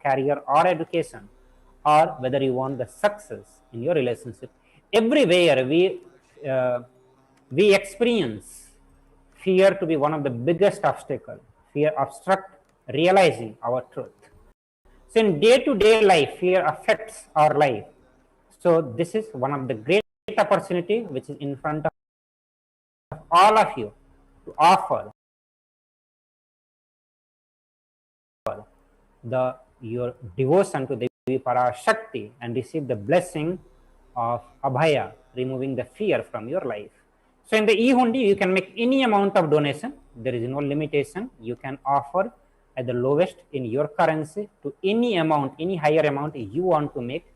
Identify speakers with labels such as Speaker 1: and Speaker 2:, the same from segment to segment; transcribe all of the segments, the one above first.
Speaker 1: career or education, or whether you want the success in your relationship. Everywhere we experience fear to be one of the biggest obstacle. Fear obstruct realizing our truth. So in day-to-day life, fear affects our life. So this is one of the great opportunity which is in front of all of you to offer your devotion to Devi Parashakti and receive the blessing of Abhaya, removing the fear from your life. So in the e-hundi, you can make any amount of donation. There is no limitation. You can offer at the lowest in your currency to any amount, any higher amount you want to make.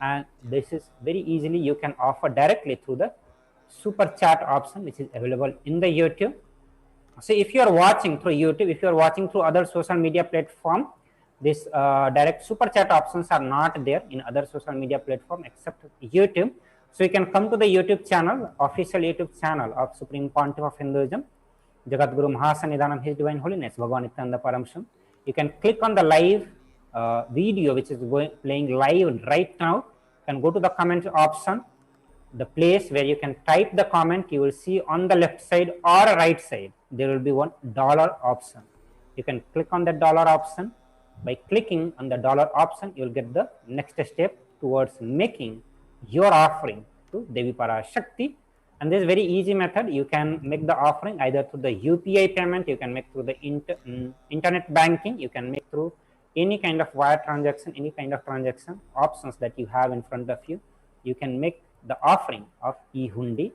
Speaker 1: And this is very easily you can offer directly through the super chat option, which is available in the YouTube. So if you are watching through YouTube, if you are watching through other social media platform, this direct super chat options are not there in other social media platform except YouTube. So you can come to the YouTube channel, official YouTube channel of Supreme Pontiff of Hinduism, Jagat Guru Mahasannidhanam, His Divine Holiness, Bhagavan Nithyananda Paramashivam. You can click on the live video which is playing live right now. You can go to the comment option, the place where you can type the comment. You will see on the left side or right side, there will be one dollar option. You can click on the dollar option. By clicking on the dollar option, you will get the next step towards making your offering to Devi Parashakti. And this is very easy method. You can make the offering either through the UPI payment, you can make through the internet banking, you can make through any kind of wire transaction, any kind of transaction options that you have in front of you. You can make the offering of e-hundi.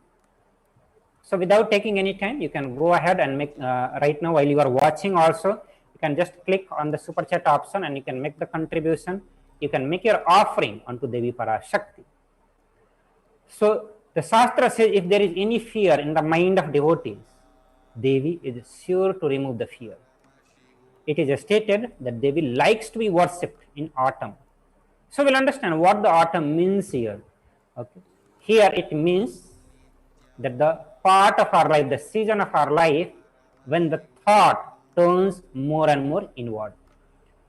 Speaker 1: So without taking any time, you can go ahead and make right now while you are watching also, you can just click on the super chat option and you can make the contribution. You can make your offering onto Devi Parashakti. So the Shastra says if there is any fear in the mind of devotees, Devi is sure to remove the fear. It is stated that Devi likes to be worshipped in autumn. So we'll understand what the autumn means here. Okay. Here it means that the part of our life, the season of our life, when the thought turns more and more inward.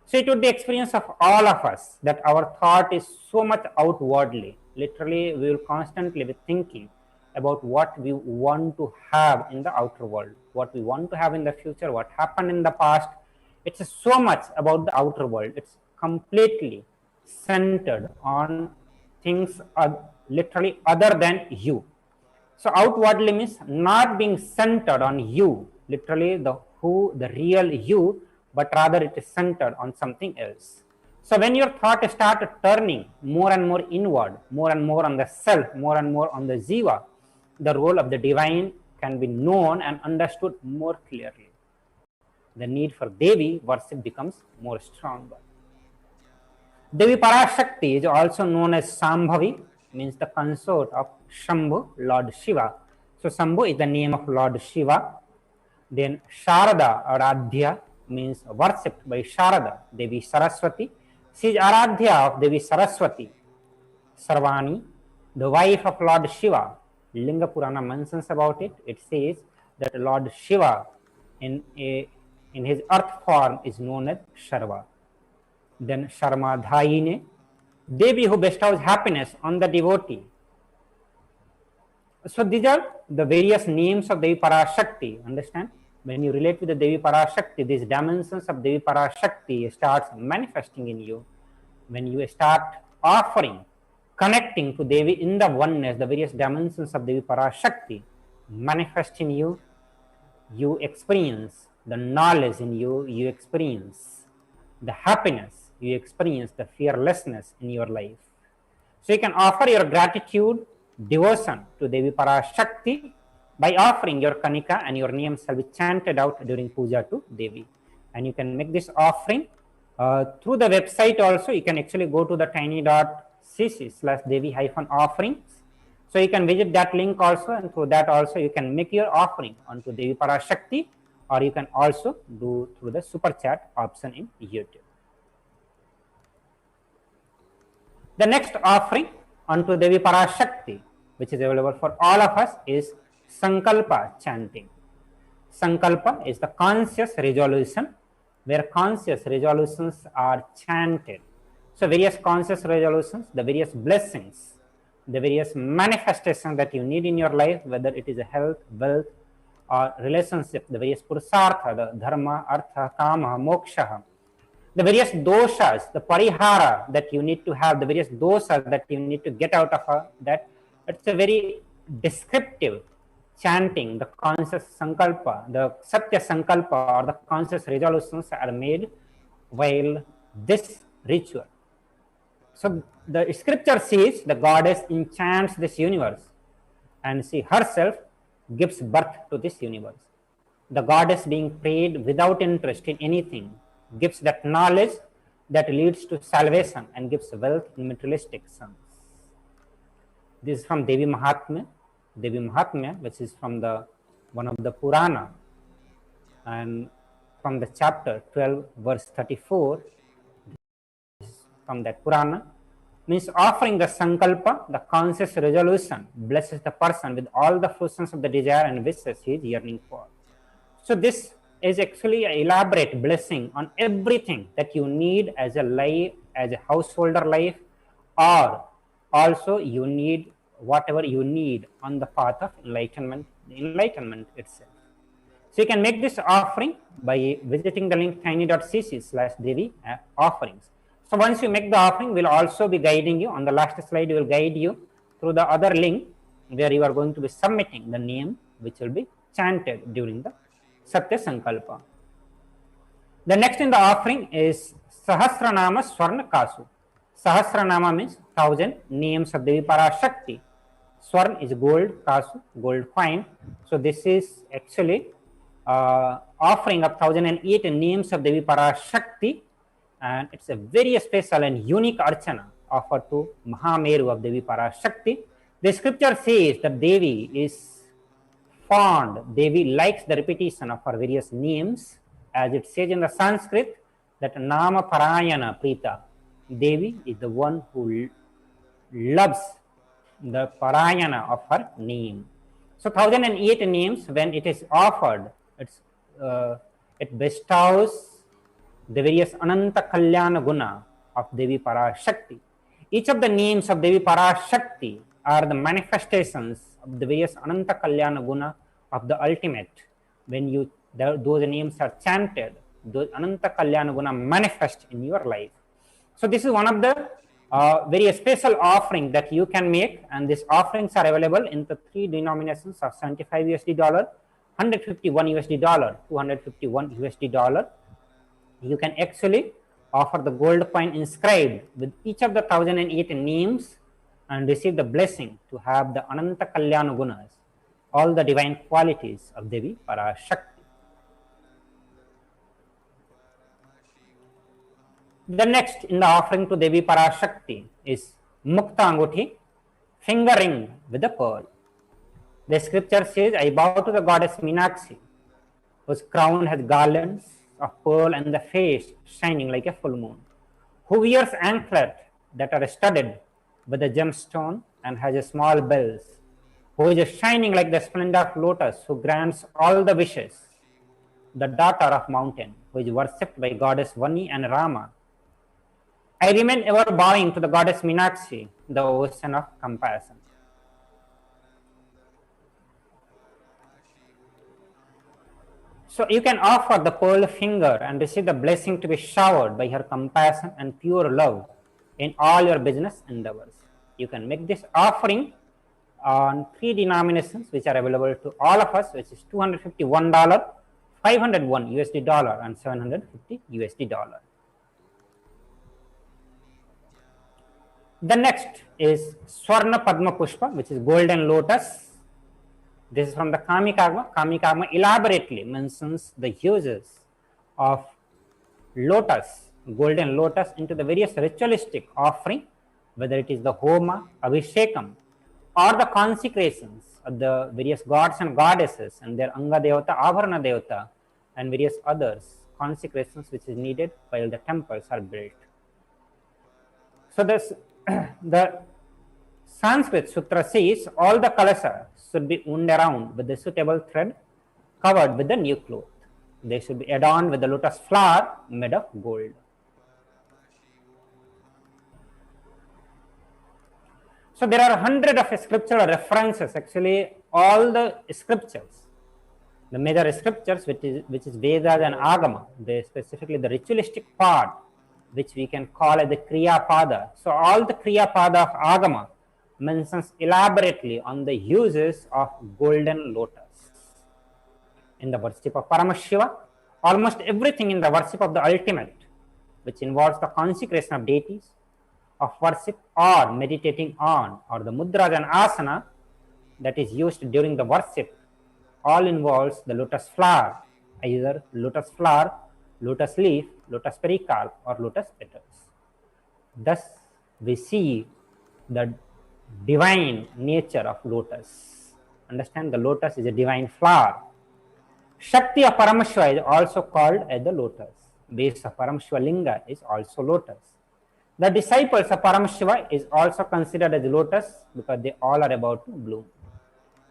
Speaker 1: So it would be experience of all of us that our thought is so much outwardly. Literally, we will constantly be thinking about what we want to have in the outer world, what we want to have in the future, what happened in the past. It's so much about the outer world. It's completely centered on things literally other than you. So outwardly means not being centered on you, literally the real you, but rather it is centered on something else. So when your thought starts turning more and more inward, more and more on the self, more and more on the jiva, the role of the divine can be known and understood more clearly. The need for Devi worship becomes more stronger. Devi Parashakti is also known as Sambhavi, means the consort of Shambhu, Lord Shiva. So Shambhu is the name of Lord Shiva. Then Sharada, Aradhya, means worshipped by Sharada, Devi Saraswati. She is Aradhya of Devi Saraswati. Sarvani, the wife of Lord Shiva. Linga Purana mentions about it. It says that Lord Shiva in his earth form is known as Sharva. Then Sharmadhayine, Devi who bestows happiness on the devotee. So these are the various names of Devi Parashakti. Understand? When you relate with the Devi Parashakti, these dimensions of Devi Parashakti starts manifesting in you. When you start offering, connecting to Devi in the oneness, the various dimensions of Devi Parashakti manifest in you. You experience the knowledge in you. You experience the happiness. You experience the fearlessness in your life. So you can offer your gratitude, devotion to Devi Parashakti by offering your kanika, and your name shall be chanted out during puja to Devi. And you can make this offering through the website also. You can actually go to the tiny.cc/Devi-offerings. So you can visit that link also, and through that also you can make your offering onto Devi Parashakti, or you can also do through the super chat option in YouTube. The next offering onto Devi Parashakti, which is available for all of us, is Sankalpa chanting. Sankalpa is the conscious resolution where conscious resolutions are chanted. So various conscious resolutions, the various blessings, the various manifestations that you need in your life, whether it is a health, wealth, or relationship, the various purusartha, the dharma, artha, kama, moksha, the various doshas, the parihara that you need to have, the various doshas that you need to get out of that. It's a very descriptive chanting, the conscious sankalpa, the satya sankalpa, or the conscious resolutions are made while this ritual. So the scripture says the goddess enchants this universe and she herself gives birth to this universe. The goddess being prayed without interest in anything gives that knowledge that leads to salvation and gives wealth in materialistic sense. This is from Devi Mahatmya, which is from the one of the Purana, and from the chapter 12, verse 34, from that Purana, means offering the sankalpa, the conscious resolution, blesses the person with all the fruitions of the desire and wishes he is yearning for. So this is actually an elaborate blessing on everything that you need as a life, as a householder life, or also you need whatever you need on the path of enlightenment, the enlightenment itself. So you can make this offering by visiting the link tiny.cc/Devi offerings. So once you make the offering, we'll also be guiding you. On the last slide, we will guide you through the other link where you are going to be submitting the name which will be chanted during the Satya Sankalpa. The next in the offering is Sahasranama Swarna Kasu. Sahasranama means 1000 names of Devi Parashakti. Swarn is gold, Kasu, gold coin. So this is actually offering of 1008 names of Devi Parashakti, and it's a very special and unique archana offered to Mahameru of Devi Parashakti. The scripture says that Devi is fond, Devi likes the repetition of her various names, as it says in the Sanskrit that Nama Parayana Prita. Devi is the one who loves the Parayana of her name. So 1008 names, when it is offered, it bestows the various Ananta Kalyana Guna of Devi Parashakti. Each of the names of Devi Parashakti are the manifestations of the various Ananta Kalyana Guna of the ultimate. When those names are chanted, those Ananta Kalyana Guna manifest in your life. So this is one of the very special offering that you can make, and these offerings are available in the three denominations of $75, $151, $251. You can actually offer the gold coin inscribed with each of the 1008 names and receive the blessing to have the Ananta Kalyana Gunas, all the divine qualities of Devi Parashakti. The next in the offering to Devi Parashakti is Mukta Anguthi, finger ring with a pearl. The scripture says, I bow to the goddess Meenakshi, whose crown has garlands of pearl and the face shining like a full moon, who wears anklets that are studded with a gemstone and has a small bells, who is shining like the splendor of lotus, who grants all the wishes, the daughter of mountain, who is worshipped by goddess Vani and Rama. I remain ever bowing to the goddess Meenakshi, the ocean of compassion. So you can offer the pearl finger and receive the blessing to be showered by her compassion and pure love in all your business endeavors. You can make this offering on three denominations which are available to all of us, which is $251, $501 and $750. The next is Swarna Padma Pushpa, which is golden lotus. This is from the Kami Karma. Kami Karma elaborately mentions the uses of lotus, golden lotus, into the various ritualistic offering, whether it is the Homa, Abhishekam, or the consecrations of the various gods and goddesses and their Anga Devata, Abharana Devata, and various others, consecrations which is needed while the temples are built. So the Sanskrit Sutra says all the Kailasa should be wound around with the suitable thread covered with the new cloth. they should be adorned with the lotus flower made of gold. So there are hundreds of scriptural references. Actually, all the scriptures, the major scriptures, which is Vedas and Agama, they specifically the ritualistic part, which we can call as the Kriya Pada. So all the Kriya Pada of Agama mentions elaborately on the uses of golden lotus. In the worship of Paramashiva, almost everything in the worship of the ultimate, which involves the consecration of deities, of worship or meditating on, or the mudras and asana that is used during the worship, all involves the lotus flower, either lotus flower, lotus leaf, lotus pericarp, or lotus petals. Thus, we see the divine nature of lotus. Understand, the lotus is a divine flower. Shakti of Paramashiva is also called as the lotus. Base of Paramashiva Linga is also lotus. The disciples of Paramashiva is also considered as lotus because they all are about to bloom.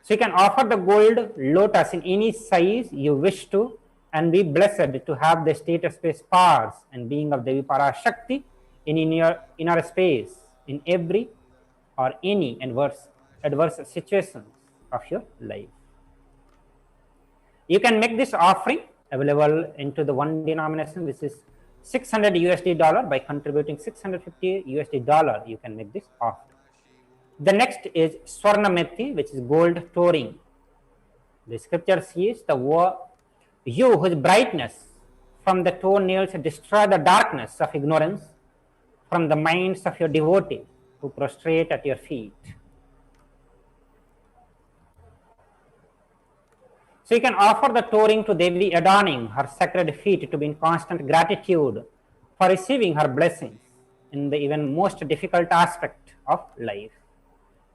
Speaker 1: So you can offer the gold lotus in any size you wish to and be blessed to have the state of space powers and being of Devi Parashakti in your inner space in every or any adverse situations of your life. You can make this offering available into the one denomination, which is $600 by contributing $650. You can make this offering. The next is Swarna Methi, which is gold touring. The scripture says, you whose brightness from the toenails destroy the darkness of ignorance from the minds of your devotees who prostrate at your feet. So you can offer the touring to Devi, adorning her sacred feet to be in constant gratitude for receiving her blessings in the even most difficult aspect of life.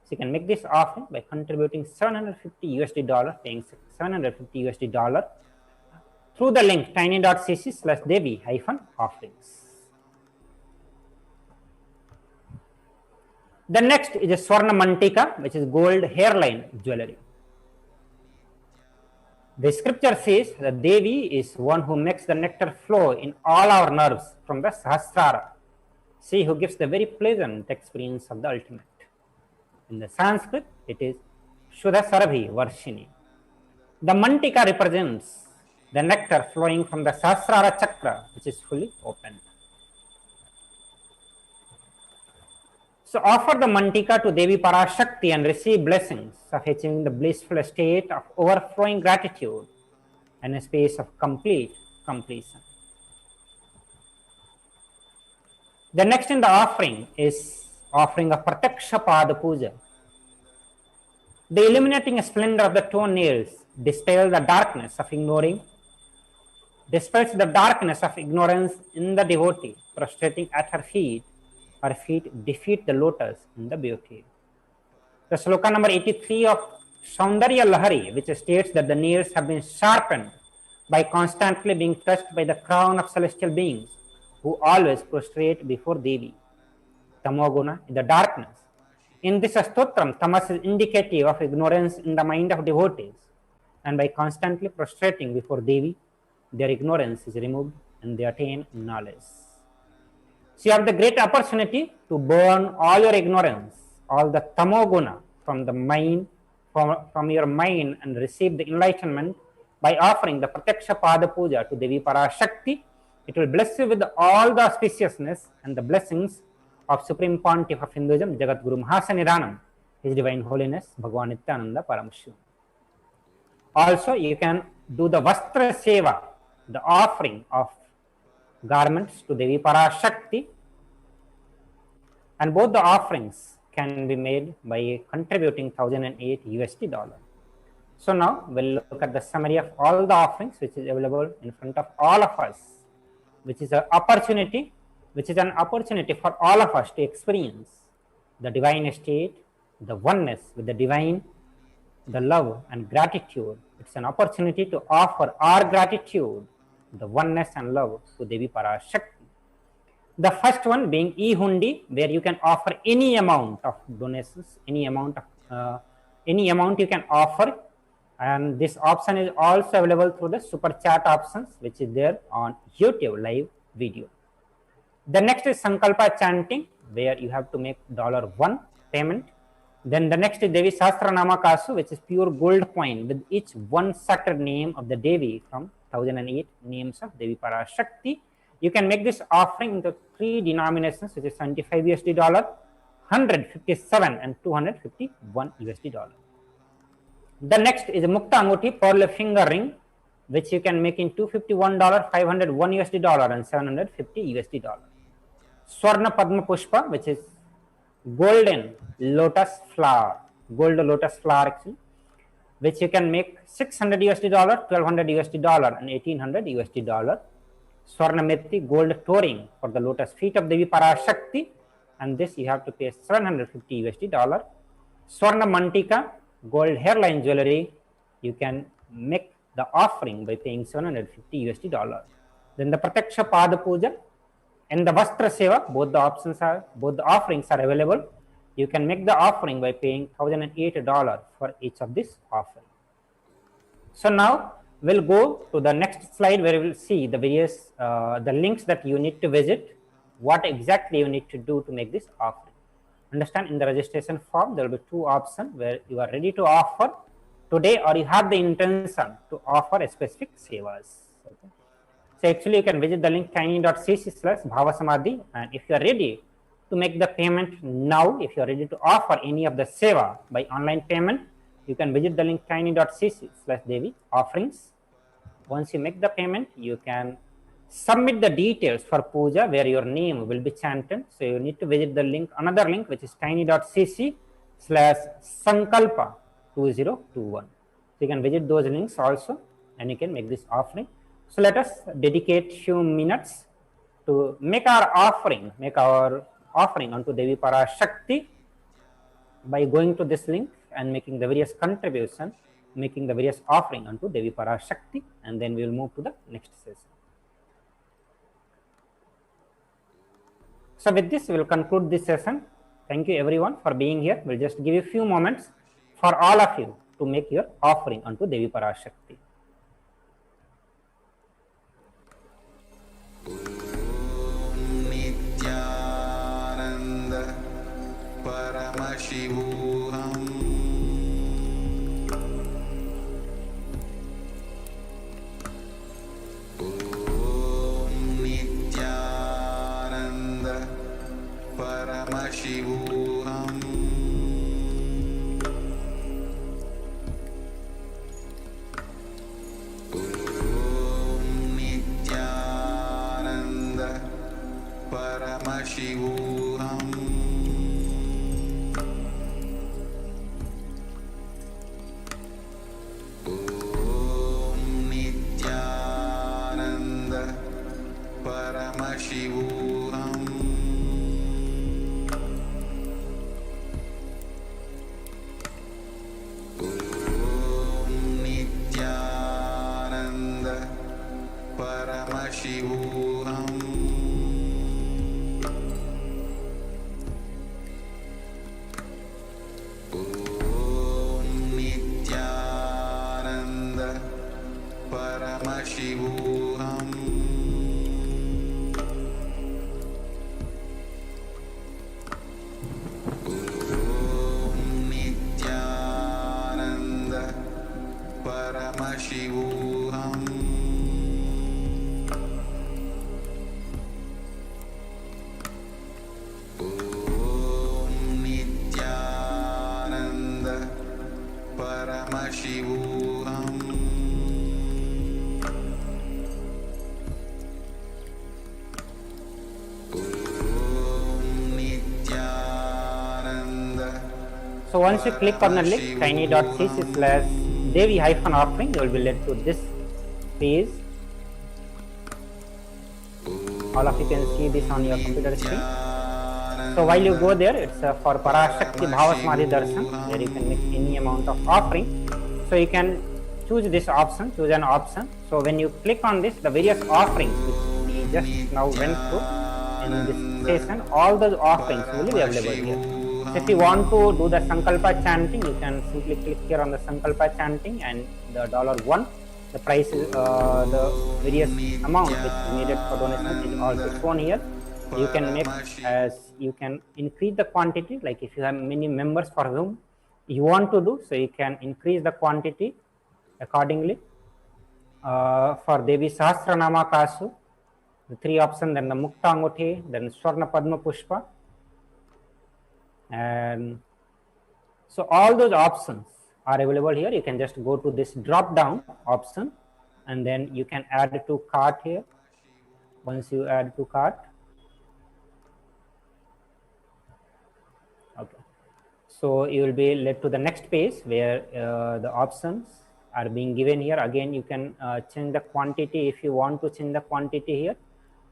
Speaker 1: So you can make this offering by contributing $750, paying $750 through the link tiny.cc/Devi-offerings. The next is a Swarna Mantika, which is gold hairline jewelry. The scripture says that Devi is one who makes the nectar flow in all our nerves from the Sahasrara. She who gives the very pleasant experience of the ultimate. In the Sanskrit, it is Shuddha Sarabhi Varshini. The Mantika represents the nectar flowing from the Sahasrara chakra, which is fully open. So offer the Mantika to Devi Parashakti and receive blessings of achieving the blissful state of overflowing gratitude and a space of complete completion. The next in the offering is offering of Prataksha Pada Puja. The illuminating splendor of the toenails dispels the darkness of ignorance in the devotee prostrating at her feet. Her feet defeat the lotus in the beauty. The sloka number 83 of Saundarya Lahari, which states that the nails have been sharpened by constantly being touched by the crown of celestial beings who always prostrate before Devi. Tamoguna is the darkness. In this stotram, tamas is indicative of ignorance in the mind of devotees, and by constantly prostrating before Devi, their ignorance is removed and they attain knowledge. So you have the great opportunity to burn all your ignorance, all the tamoguna from the mind, from your mind, and receive the enlightenment by offering the Prataksha Pada Puja to Devi Parashakti. It will bless you with all the auspiciousness and the blessings of Supreme Pontiff of Hinduism, Jagat Guru Mahasaniranam, His Divine Holiness, Bhagavan Nithyananda Paramashivam. Also, you can do the Vastra Seva, the offering of garments to Devi Parashakti, and both the offerings can be made by contributing $1,008. So now we'll look at the summary of all the offerings which is available in front of all of us, which is an opportunity for all of us to experience the divine state, the oneness with the divine, the love and gratitude. It's an opportunity to offer our gratitude, the oneness and love to Devi Parashakti. The first one being E-Hundi, where you can offer any amount of donations, any amount you can offer, And this option is also available through the super chat options, which is there on YouTube live video. The next is Sankalpa chanting, where you have to make $1 payment. Then the next is Devi Sahasranama Kasu, which is pure gold coin with each one sacred name of the Devi from 1008 names of Devi Parashakti. You can make this offering into 3 denominations, which is $75 dollar, 157 and 251 USD dollar. The next is Mukta Anguti pearl finger ring, which you can make in $251, 501 USD dollar and 750 USD dollar. Swarna Padma Pushpa, which is golden lotus flower, gold lotus flower actually, which you can make 600 USD dollar, 1200 USD dollar and 1800 USD dollar. Swarna Metti gold touring for the lotus feet of Devi Parashakti, and this you have to pay 750 USD dollar. Swarna Mantika gold hairline jewelry, you can make the offering by paying 750 USD dollar. Then the Prataksha Pada Puja and the Vastra Seva, both the offerings are available. You can make the offering by paying $1,008 for each of this offering. So now we'll go to the next slide, where we will see the various the links that you need to visit, what exactly you need to do to make this offering. Understand, in the registration form there will be 2 options where you are ready to offer today, or you have the intention to offer a specific sevas. Okay. So actually you can visit the link tiny.cc/bhavasamadhi, and if you are ready to make the payment now, if you are ready to offer any of the seva by online payment, you can visit the link tiny.cc/devi offerings. Once you make the payment, you can submit the details for puja where your name will be chanted. So you need to visit the link, another link, which is tiny.cc/sankalpa2021. So you can visit those links also, and you can make this offering. So let us dedicate few minutes to make our offering unto Devi Parashakti by going to this link and making the various contribution, making the various offering unto Devi Parashakti, and then we will move to the next session. So with this, we will conclude this session. Thank you everyone for being here. We'll just give you a few moments for all of you to make your offering unto Devi Parashakti.
Speaker 2: Nithyananda Paramashivoham. Paramashivoham. Om Nithyananda Paramashivoham. Om Nithyananda Paramashivoham. Paramashivoham. Om Nithyananda Paramashivoham. Om Nithyananda Paramashivoham. Paramashivoham. Om Nithyananda.
Speaker 1: So once you click on the link tiny.cc/devi-offering, you will be led to this page. All of you can see this on your computer screen. So while you go there, it's for Parashakti Bhavasamadhi Darshan, where you can make any amount of offering. So you can choose this option, choose an option. So when you click on this, the various offerings which we just now went through in this session, all those offerings will be available here. So if you want to do the Sankalpa chanting, you can simply click here on the Sankalpa chanting, and the $1, the price is the various amount which is needed for donation is also shown here. You can make as you can increase the quantity, like if you have many members for whom you want to do, so you can increase the quantity accordingly. For Devi Sahasranama Kasu, the 3 options, then the Mukta Anguti, then Swarna Padma Pushpa, and so all those options are available here. You can just go to this drop down option, and then you can add to cart here. Once you add to cart, okay, so you will be led to the next page where the options are being given here. Again, you can change the quantity if you want to change the quantity here,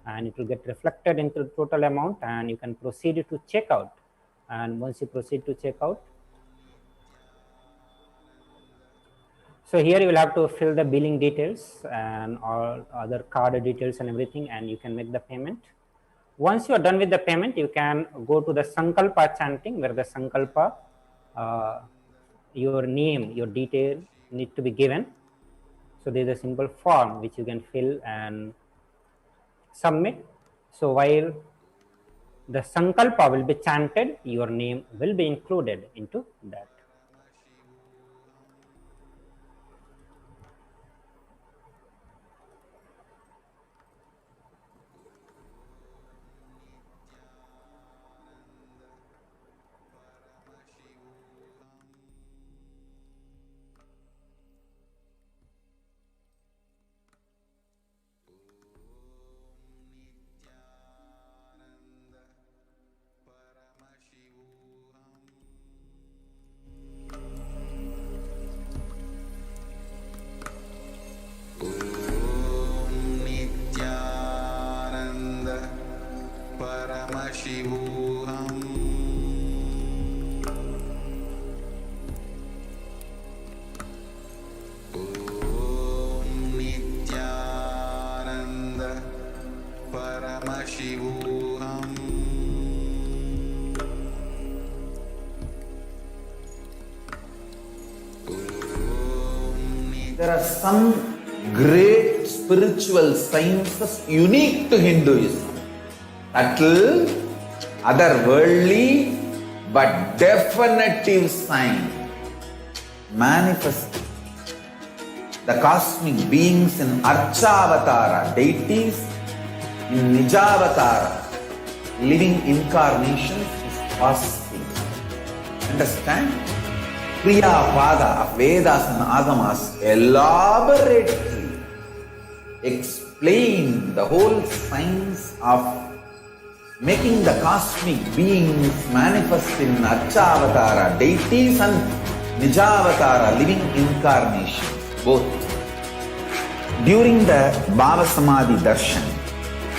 Speaker 1: and it will get reflected into the total amount, and you can proceed to checkout. And once you proceed to checkout, so here you will have to fill the billing details and all other card details and everything, and you can make the payment. Once you are done with the payment, you can go to the Sankalpa chanting, where the Sankalpa, your name, your detail need to be given. So there is a simple form which you can fill and submit. So while the Sankalpa will be chanted, your name will be included into that.
Speaker 2: Paramashivoham. Om Nithyananda Paramashivoham.
Speaker 3: There are some great spiritual sciences unique to Hinduism. Subtle, otherworldly, but definitive sign. Manifesting the cosmic beings in Archavatara, deities in Nijavatara, living incarnations is possible. Understand? Kriya Pada of Vedas and Agamas elaborately explain the whole science of making the cosmic beings manifest in Archavatara, deities and Nijavatara, living incarnations, both. During the Bhava Samadhi Darshan,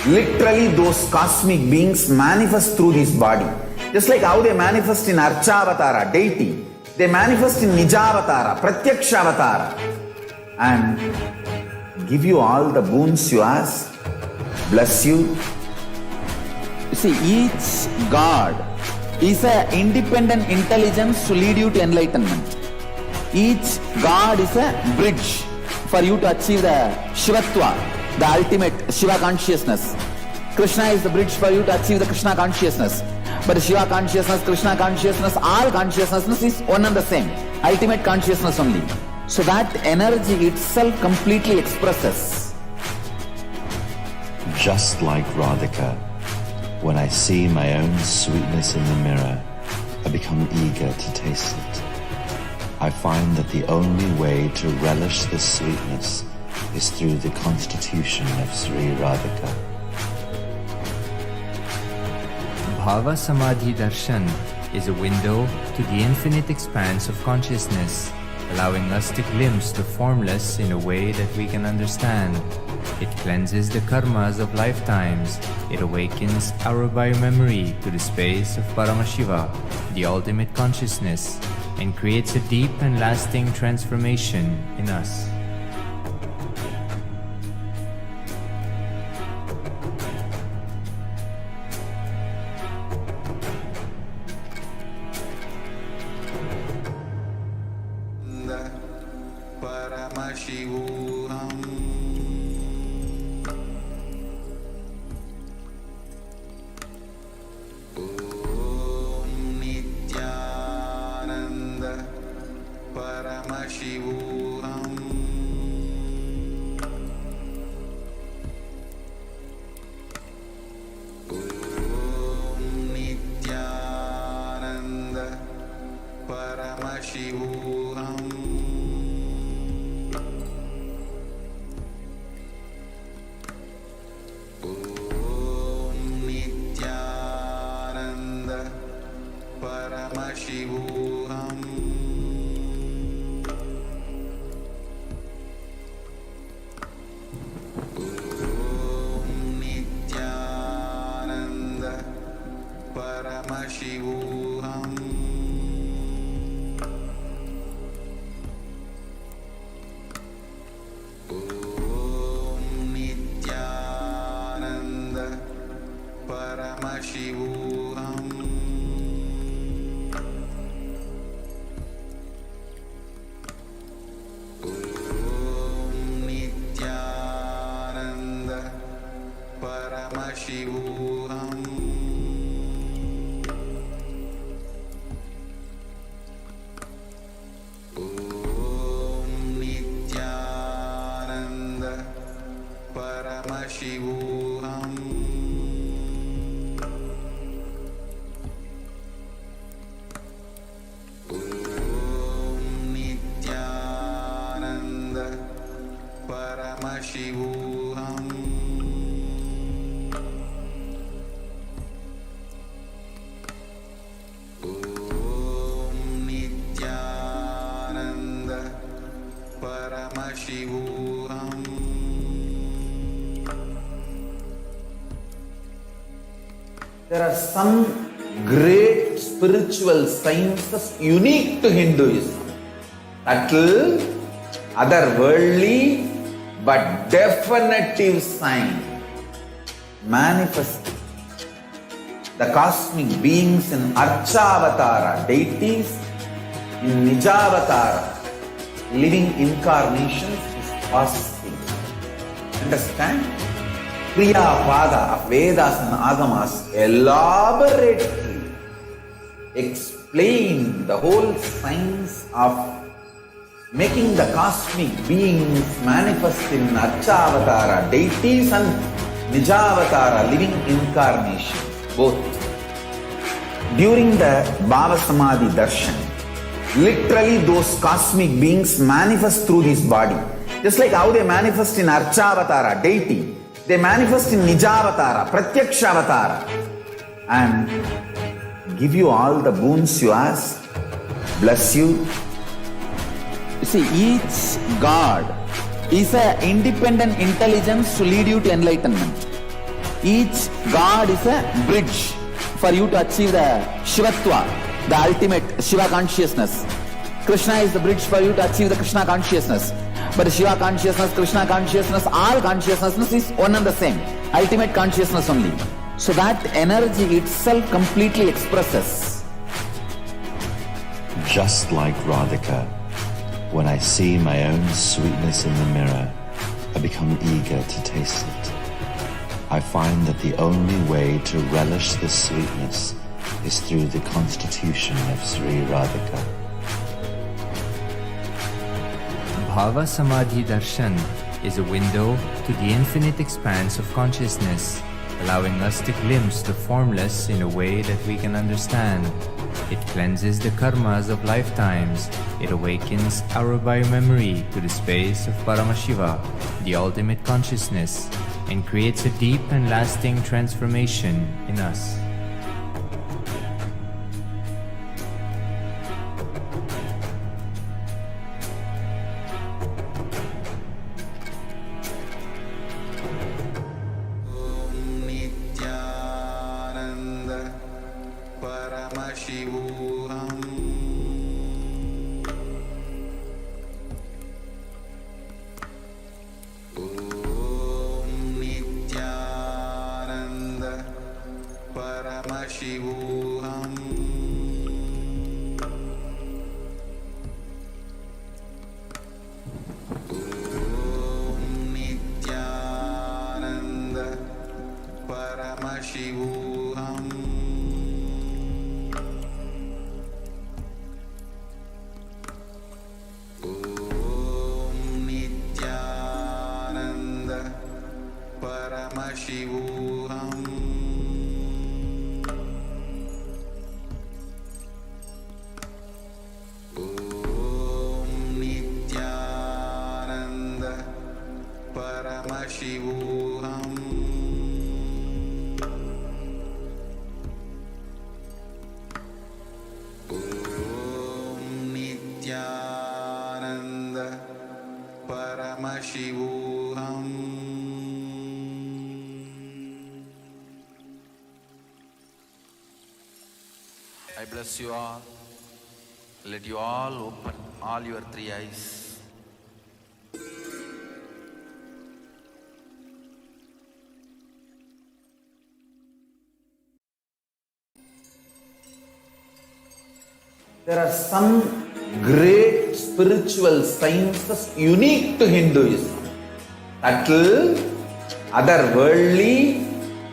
Speaker 3: literally those cosmic beings manifest through this body. Just like how they manifest in Archavatara, deity, they manifest in Nijavatara, Pratyakshavatara, and give you all the boons you ask, bless you. You see, each God is an independent intelligence to lead you to enlightenment. Each God is a bridge for you to achieve the Shivatva, the ultimate Shiva consciousness. Krishna is the bridge for you to achieve the Krishna consciousness. But Shiva consciousness, Krishna consciousness, all consciousness is one and the same. Ultimate consciousness only. So that energy itself completely expresses.
Speaker 4: Just like Radhika, when I see my own sweetness in the mirror, I become eager to taste it. I find that the only way to relish this sweetness is through the constitution of Sri Radhika.
Speaker 5: Bhava Samadhi Darshan is a window to the infinite expanse of consciousness, allowing us to glimpse the formless in a way that we can understand. It cleanses the karmas of lifetimes. It awakens our biomemory to the space of Paramashiva, the ultimate consciousness, and creates a deep and lasting transformation in us.
Speaker 2: Paramashivoham. Om Nithyananda Paramashivoham. Paramashivoham. Om Nithyananda Paramashivoham. Om Nithyananda Paramashivoham. Paramashivoham. Om Nithyananda Paramashivoham. Om Nithyananda Paramashivoham. Paramashivoham. Om Nithyananda Paramashivoham.
Speaker 3: There are some great spiritual sciences unique to Hinduism. Subtle, otherworldly, but definitive sign. Manifesting the cosmic beings in Archavatara, deities in Nijavatara, living incarnations is possible. Understand? Kriya Pada of Vedas and Agamas elaborately explain the whole science of making the cosmic beings manifest in Archavatara, deities and Nijavatara, living incarnations, both. During the Bhava Samadhi Darshan, literally those cosmic beings manifest through this body. Just like how they manifest in Archavatara, deity, they manifest in Nijavatara, Pratyakshavatara, and give you all the boons you ask, bless you. You see, each God is an independent intelligence to lead you to enlightenment. Each God is a bridge for you to achieve the Shivatva, the ultimate Shiva consciousness. Krishna is the bridge for you to achieve the Krishna consciousness. But Shiva consciousness, Krishna consciousness, all consciousness is one and the same. Ultimate consciousness only. So that energy itself completely expresses.
Speaker 4: Just like Radhika, when I see my own sweetness in the mirror, I become eager to taste it. I find that the only way to relish this sweetness is through the constitution of Sri Radhika.
Speaker 5: Bhava Samadhi Darshan is a window to the infinite expanse of consciousness, allowing us to glimpse the formless in a way that we can understand. It cleanses the karmas of lifetimes. It awakens our biomemory to the space of Paramashiva, the ultimate consciousness, and creates a deep and lasting transformation in us.
Speaker 2: Paramashivoham. Om Nithyananda Paramashivoham. Om I bless you all. Let you all open all your three eyes.
Speaker 3: There are some great spiritual sciences unique to Hinduism. Subtle, otherworldly,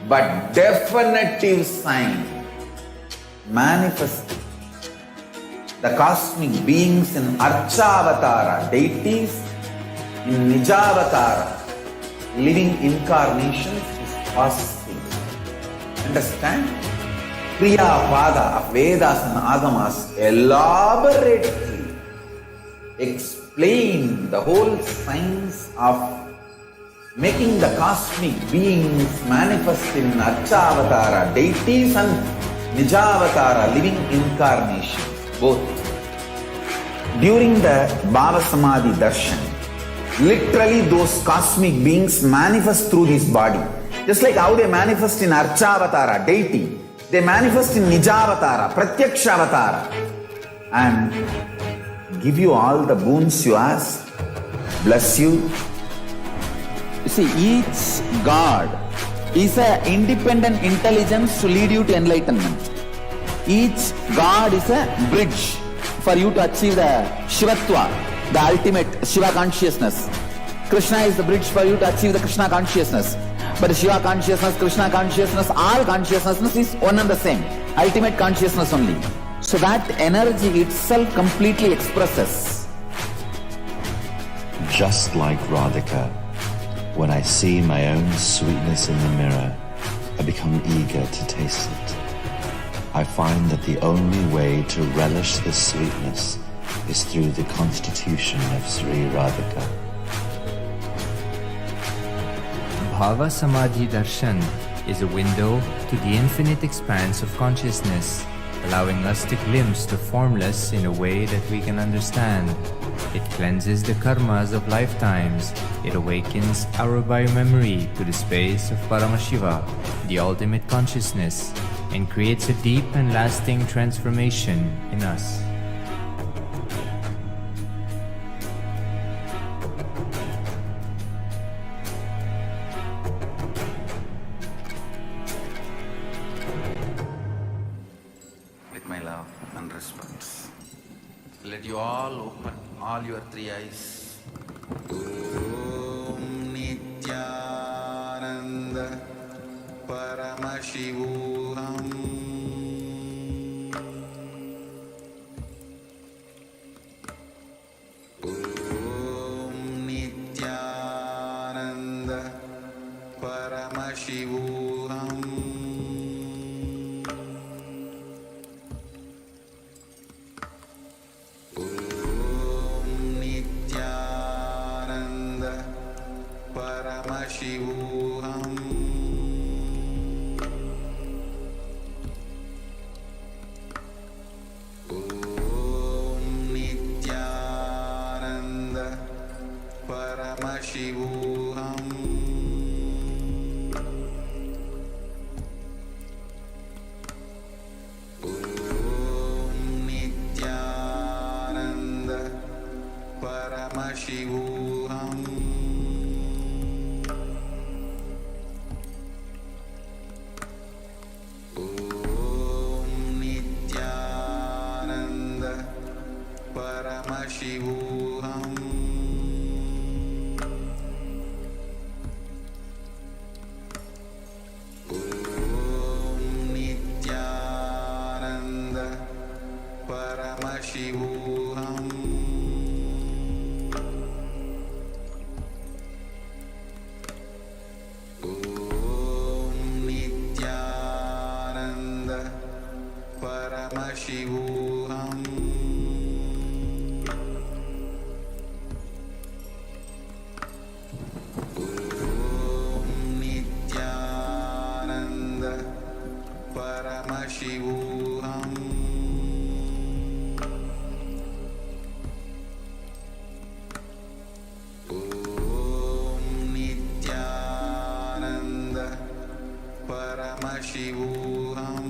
Speaker 3: but definitive sign. Manifesting the cosmic beings in Archavatara, deities in Nijavatara, living incarnations is possible. Understand? Kriya Pada of Vedas and Agamas elaborately explain the whole science of making the cosmic beings manifest in Archavatara, deities and Nijavatara, living incarnations, both. During the Bhava Samadhi Darshan, literally those cosmic beings manifest through this body. Just like how they manifest in Archavatara, deity, they manifest in Nijavatara, Pratyakshavatara, and give you all the boons you ask, bless you. You see, each God is an independent intelligence to lead you to enlightenment. Each God is a bridge for you to achieve the Shivatva, the ultimate Shiva consciousness. Krishna is the bridge for you to achieve the Krishna consciousness. But Shiva consciousness, Krishna consciousness, all consciousness is one and the same. Ultimate consciousness only. So that energy itself completely expresses.
Speaker 4: Just like Radhika, when I see my own sweetness in the mirror, I become eager to taste it. I find that the only way to relish this sweetness is through the constitution of Sri Radhika.
Speaker 5: Bhava Samadhi Darshan is a window to the infinite expanse of consciousness, allowing us to glimpse the formless in a way that we can understand. It cleanses the karmas of lifetimes. It awakens our biomemory to the space of Paramashiva, the ultimate consciousness, and creates a deep and lasting transformation in us.
Speaker 2: With my love and respect, let you all open all your three eyes. Om Nithyananda Paramashivoham. Om Nithyananda Paramashivoham. Paramashivoham. Om Nithyananda Paramashivoham. Om Nithyananda Paramashivoham. Paramashivoham. Om Nithyananda Paramashivoham. Om Nithyananda Paramashivoham. Paramashivoham. Om Nithyananda Paramashivoham.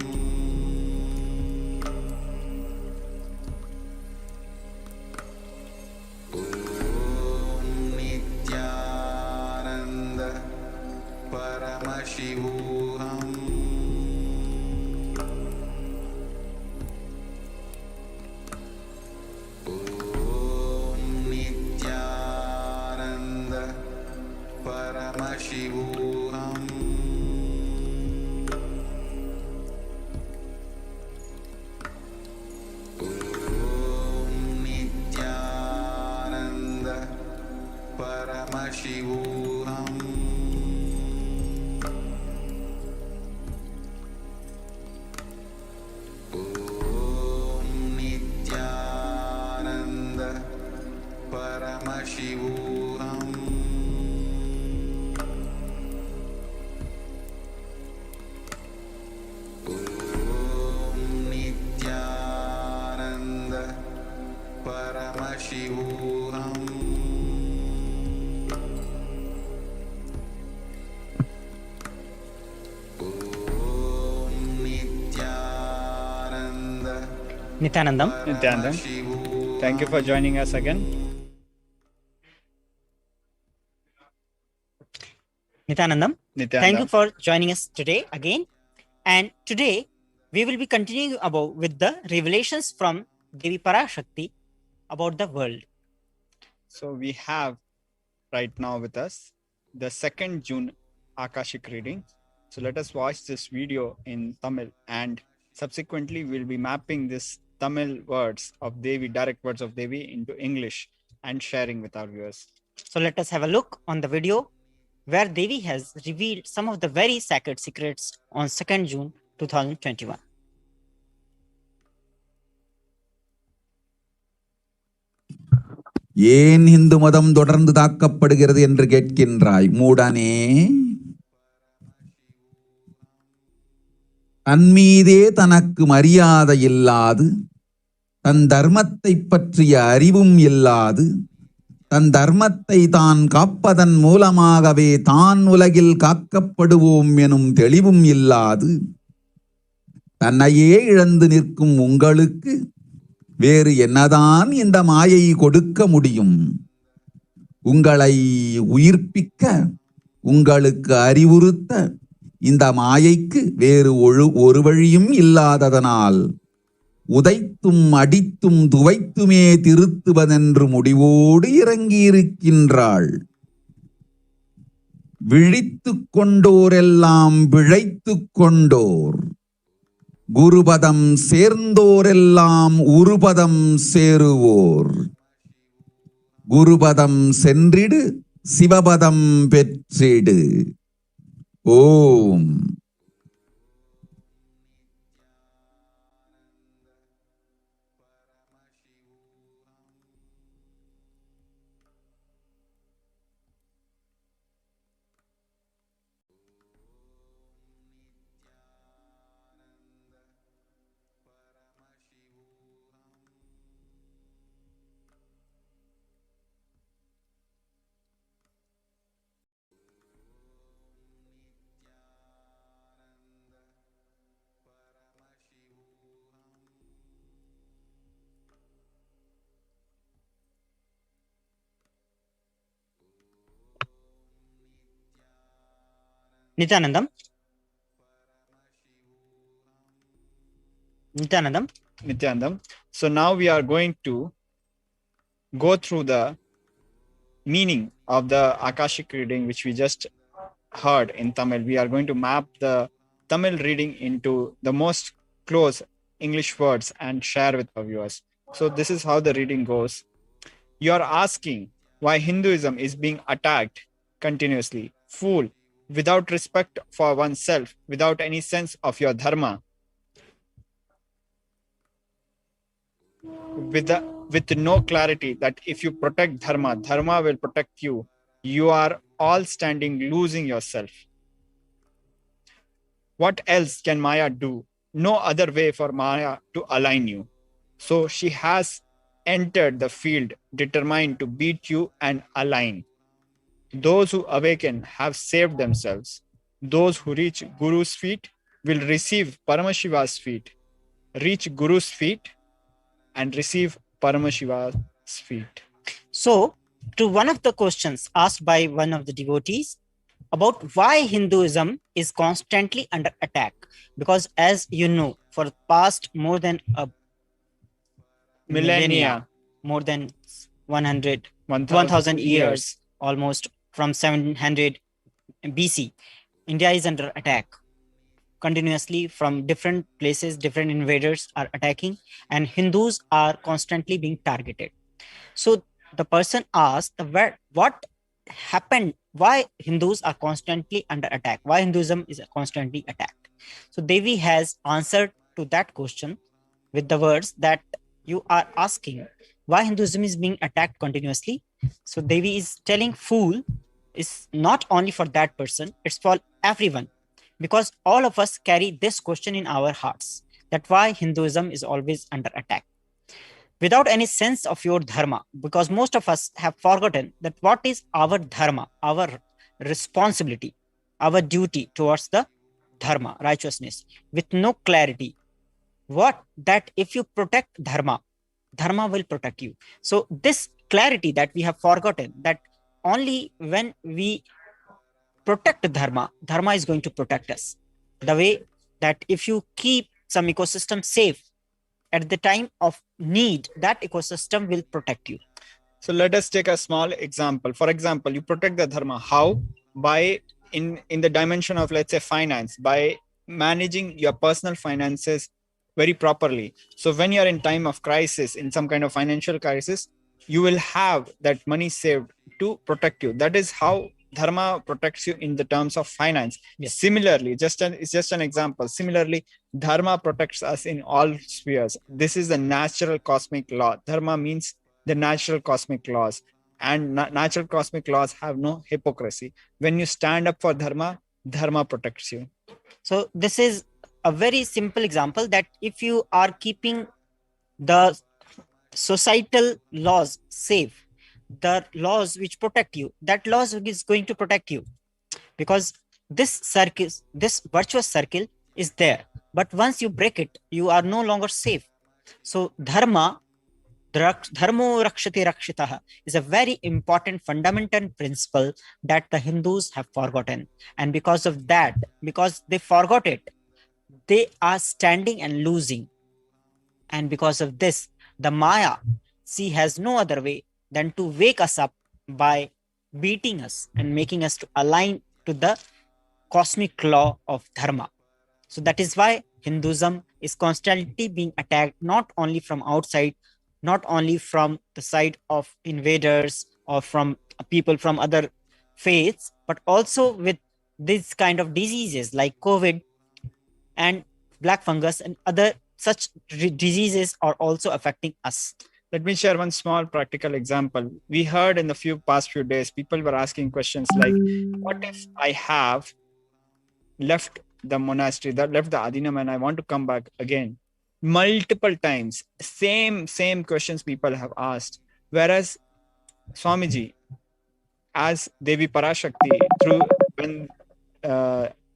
Speaker 2: Om Nithyananda Paramashivoham. Om Nithyananda Paramashivoham. Om Nithyananda
Speaker 1: Nithyanandam.
Speaker 6: Nithyanandam, thank you for joining us again.
Speaker 1: Nithyanandam, thank you
Speaker 6: Nithyanandam.
Speaker 1: for joining us today again. And today we will be continuing about with the revelations from Devi Parashakti about the world.
Speaker 6: So we have right now with us the 2nd June Akashic reading. So let us watch this video in Tamil, and subsequently we'll be mapping this Tamil words of Devi, direct words of Devi, into English and sharing with our viewers.
Speaker 1: So let us have a look on the video where Devi has revealed some of the very sacred secrets on 2nd June 2021.
Speaker 3: ஏன் இந்து மதம் தொடர்ந்து தாக்கப்படுகிறது என்று கேட்கின்றாய் மூடனே. தன்மீதே தனக்கு மரியாதை இல்லாது, தன் தர்மத்தை பற்றிய அறிவும் இல்லாது, தன் தர்மத்தை தான் காப்பதன் மூலமாகவே தான் உலகில் காக்கப்படுவோம் எனும் தெளிவும் இல்லாது, தன்னையே இழந்து நிற்கும் உங்களுக்கு வேறு என்னதான் இந்த மாயை கொடுக்க முடியும்? உங்களை உயிர்ப்பிக்க, உங்களுக்கு அறிவுறுத்த இந்த மாயைக்கு வேறு ஒரு வழியும் இல்லாததனால் உதைத்தும் அடித்தும் துவைத்துமே திருத்துவதென்று முடிவோடு இறங்கியிருக்கின்றாள். விழித்துக் கொண்டோரெல்லாம் பிழைத்துக் கொண்டோர், குருபதம் சேர்ந்தோரெல்லாம் உருபதம் சேருவோர். குருபதம் சென்றிடு, சிவபதம் பெற்றிடு. ஓம்.
Speaker 1: Nithyanandam. Nithyanandam.
Speaker 6: Nithyanandam. So now we are going to go through the meaning of the Akashic reading which we just heard in Tamil. We are going to map the Tamil reading into the most close English words and share with our viewers. So this is how the reading goes. You are asking why Hinduism is being attacked continuously. Fool, without respect for oneself, without any sense of your dharma, with no clarity that if you protect dharma, dharma will protect you. You are all standing losing yourself. What else can Maya do? No other way for Maya to align you. So she has entered the field determined to beat you and align. Those who awaken have saved themselves. Those who reach Guru's feet will receive Paramashiva's feet. Reach Guru's feet and receive Paramashiva's feet.
Speaker 1: So, to one of the questions asked by one of the devotees about why Hinduism is constantly under attack, because as you know, for the past more than a millennia, more than 1,000 years, almost from 700 BC, India is under attack continuously from different places. Different invaders are attacking and Hindus are constantly being targeted. So the person asked, what happened? Why Hindus are constantly under attack? Why Hinduism is constantly attacked? So Devi has answered to
Speaker 7: to that question with the words that you are asking why Hinduism is being attacked continuously. So Devi is telling fool is not only for that person, it's for everyone. Because all of us carry this question in our hearts, that why Hinduism is always under attack. Without any sense of your dharma, because most of us have forgotten that what is our dharma, our responsibility, our duty towards the dharma, righteousness, with no clarity. What that if you protect dharma, dharma will protect you. So this clarity that we have forgotten, that only when we protect dharma, dharma is going to protect us. The way that if you keep some ecosystem safe, at the time of need, that ecosystem will protect you.
Speaker 6: So let us take a small example. For example, you protect the dharma. How? By in the dimension of, let's say, finance, by managing your personal finances very properly. So when you're in time of crisis, in some kind of financial crisis, you will have that money saved to protect you. That is how dharma protects you in the terms of finance.
Speaker 7: Yes.
Speaker 6: Similarly, it's just an example. Similarly, dharma protects us in all spheres. This is the natural cosmic law. Dharma means the natural cosmic laws, and natural cosmic laws have no hypocrisy. When you stand up for dharma, dharma protects you.
Speaker 7: So this is a very simple example, that if you are keeping the societal laws safe, the laws which protect you, that laws is going to protect you, because this circle, this virtuous circle is there. But once you break it, you are no longer safe. So dharma, dharmo rakshati rakshitah, is a very important fundamental principle that the Hindus have forgotten. And because of that, because they forgot it, they are standing and losing. And because of this, the Maya, she has no other way than to wake us up by beating us and making us to align to the cosmic law of dharma. So that is why Hinduism is constantly being attacked, not only from outside, not only from the side of invaders or from people from other faiths, but also with this kind of diseases like COVID and black fungus and other such diseases are also affecting us.
Speaker 6: Let me share one small practical example. We heard in the past few days, people were asking questions like, what if I have left the monastery, that left the Adinam, and I want to come back again? Multiple times, same questions people have asked. Whereas Swamiji, as Devi Parashakti, through when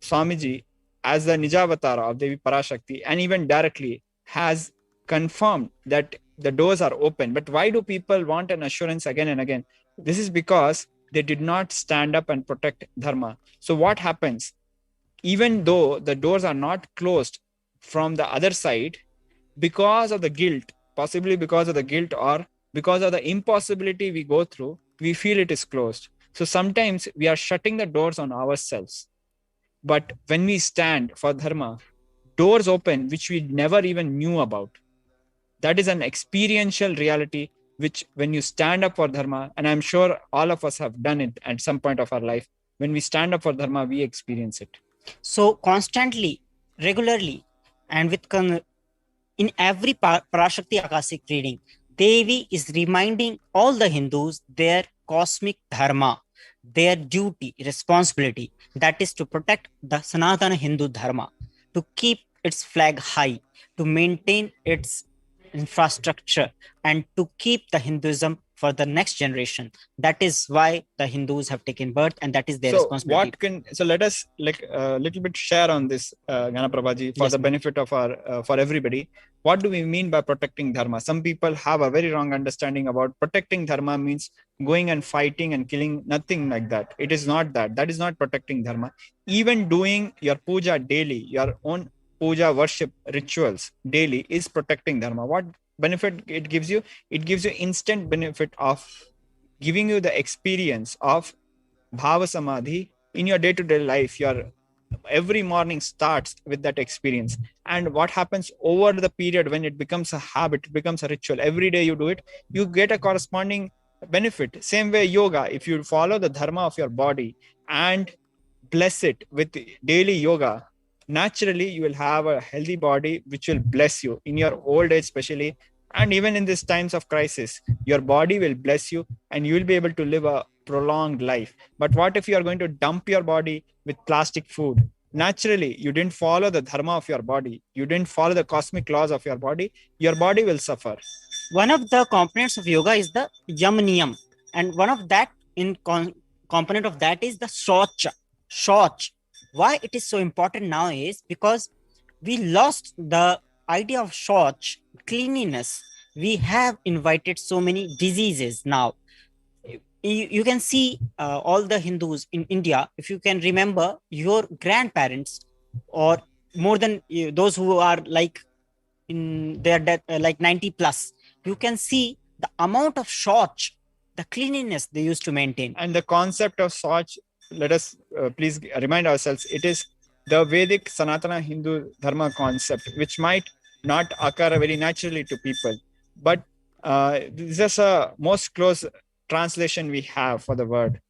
Speaker 6: Swamiji, as the Nijavatara of Devi Parashakti, and even directly has confirmed that the doors are open. But why do people want an assurance again and again? This is because they did not stand up and protect dharma. So what happens? Even though the doors are not closed from the other side, because of the guilt, possibly because of the guilt or because of the impossibility we go through, we feel it is closed. So sometimes we are shutting the doors on ourselves. But when we stand for dharma, doors open which we never even knew about. That is an experiential reality which, when you stand up for dharma, and I'm sure all of us have done it at some point of our life, when we stand up for dharma, we experience it.
Speaker 7: So constantly, regularly, and with in every Parashakti Akashic reading, Devi is reminding all the Hindus their cosmic dharma, their duty, responsibility, that is to protect the Sanatana Hindu dharma, to keep its flag high, to maintain its infrastructure, and to keep the Hinduism for the next generation. That is why the Hindus have taken birth, and that is their responsibility.
Speaker 6: So let us little bit share on this, Ganaprabhaji, for the benefit of our for everybody. What do we mean by protecting dharma? Some people have a very wrong understanding about protecting dharma means going and fighting and killing. Nothing like that. It is not that. That is not protecting dharma. Even doing your puja daily, your own puja worship rituals daily is protecting dharma. What benefit it gives you? It gives you instant benefit of giving you the experience of bhava samadhi in your day-to-day life. Your every morning starts with that experience, and what happens over the period, when it becomes a habit, it becomes a ritual, every day you do it, you get a corresponding benefit. Same way yoga, if you follow the dharma of your body and bless it with daily yoga, naturally you will have a healthy body which will bless you in your old age especially, and even in these times of crisis. Your body will bless you and you will be able to live a prolonged life. But what if you are going to dump your body with plastic food? Naturally, you didn't follow the dharma of your body, you didn't follow the cosmic laws of your body will suffer.
Speaker 7: One of the components of yoga is the yam niyam, and one of that component of that is the shoch. Why it is so important now is because we lost the idea of shoch, cleanliness. We have invited so many diseases now. You can see all the Hindus in India. If you can remember your grandparents, or more than those who are like in their death, like 90 plus, you can see the amount of shoch, the cleanliness they used to maintain.
Speaker 6: And the concept of Swach, let us please remind ourselves, it is the Vedic Sanatana Hindu Dharma concept, which might not occur very naturally to people. But this is a most close translation we have for the word.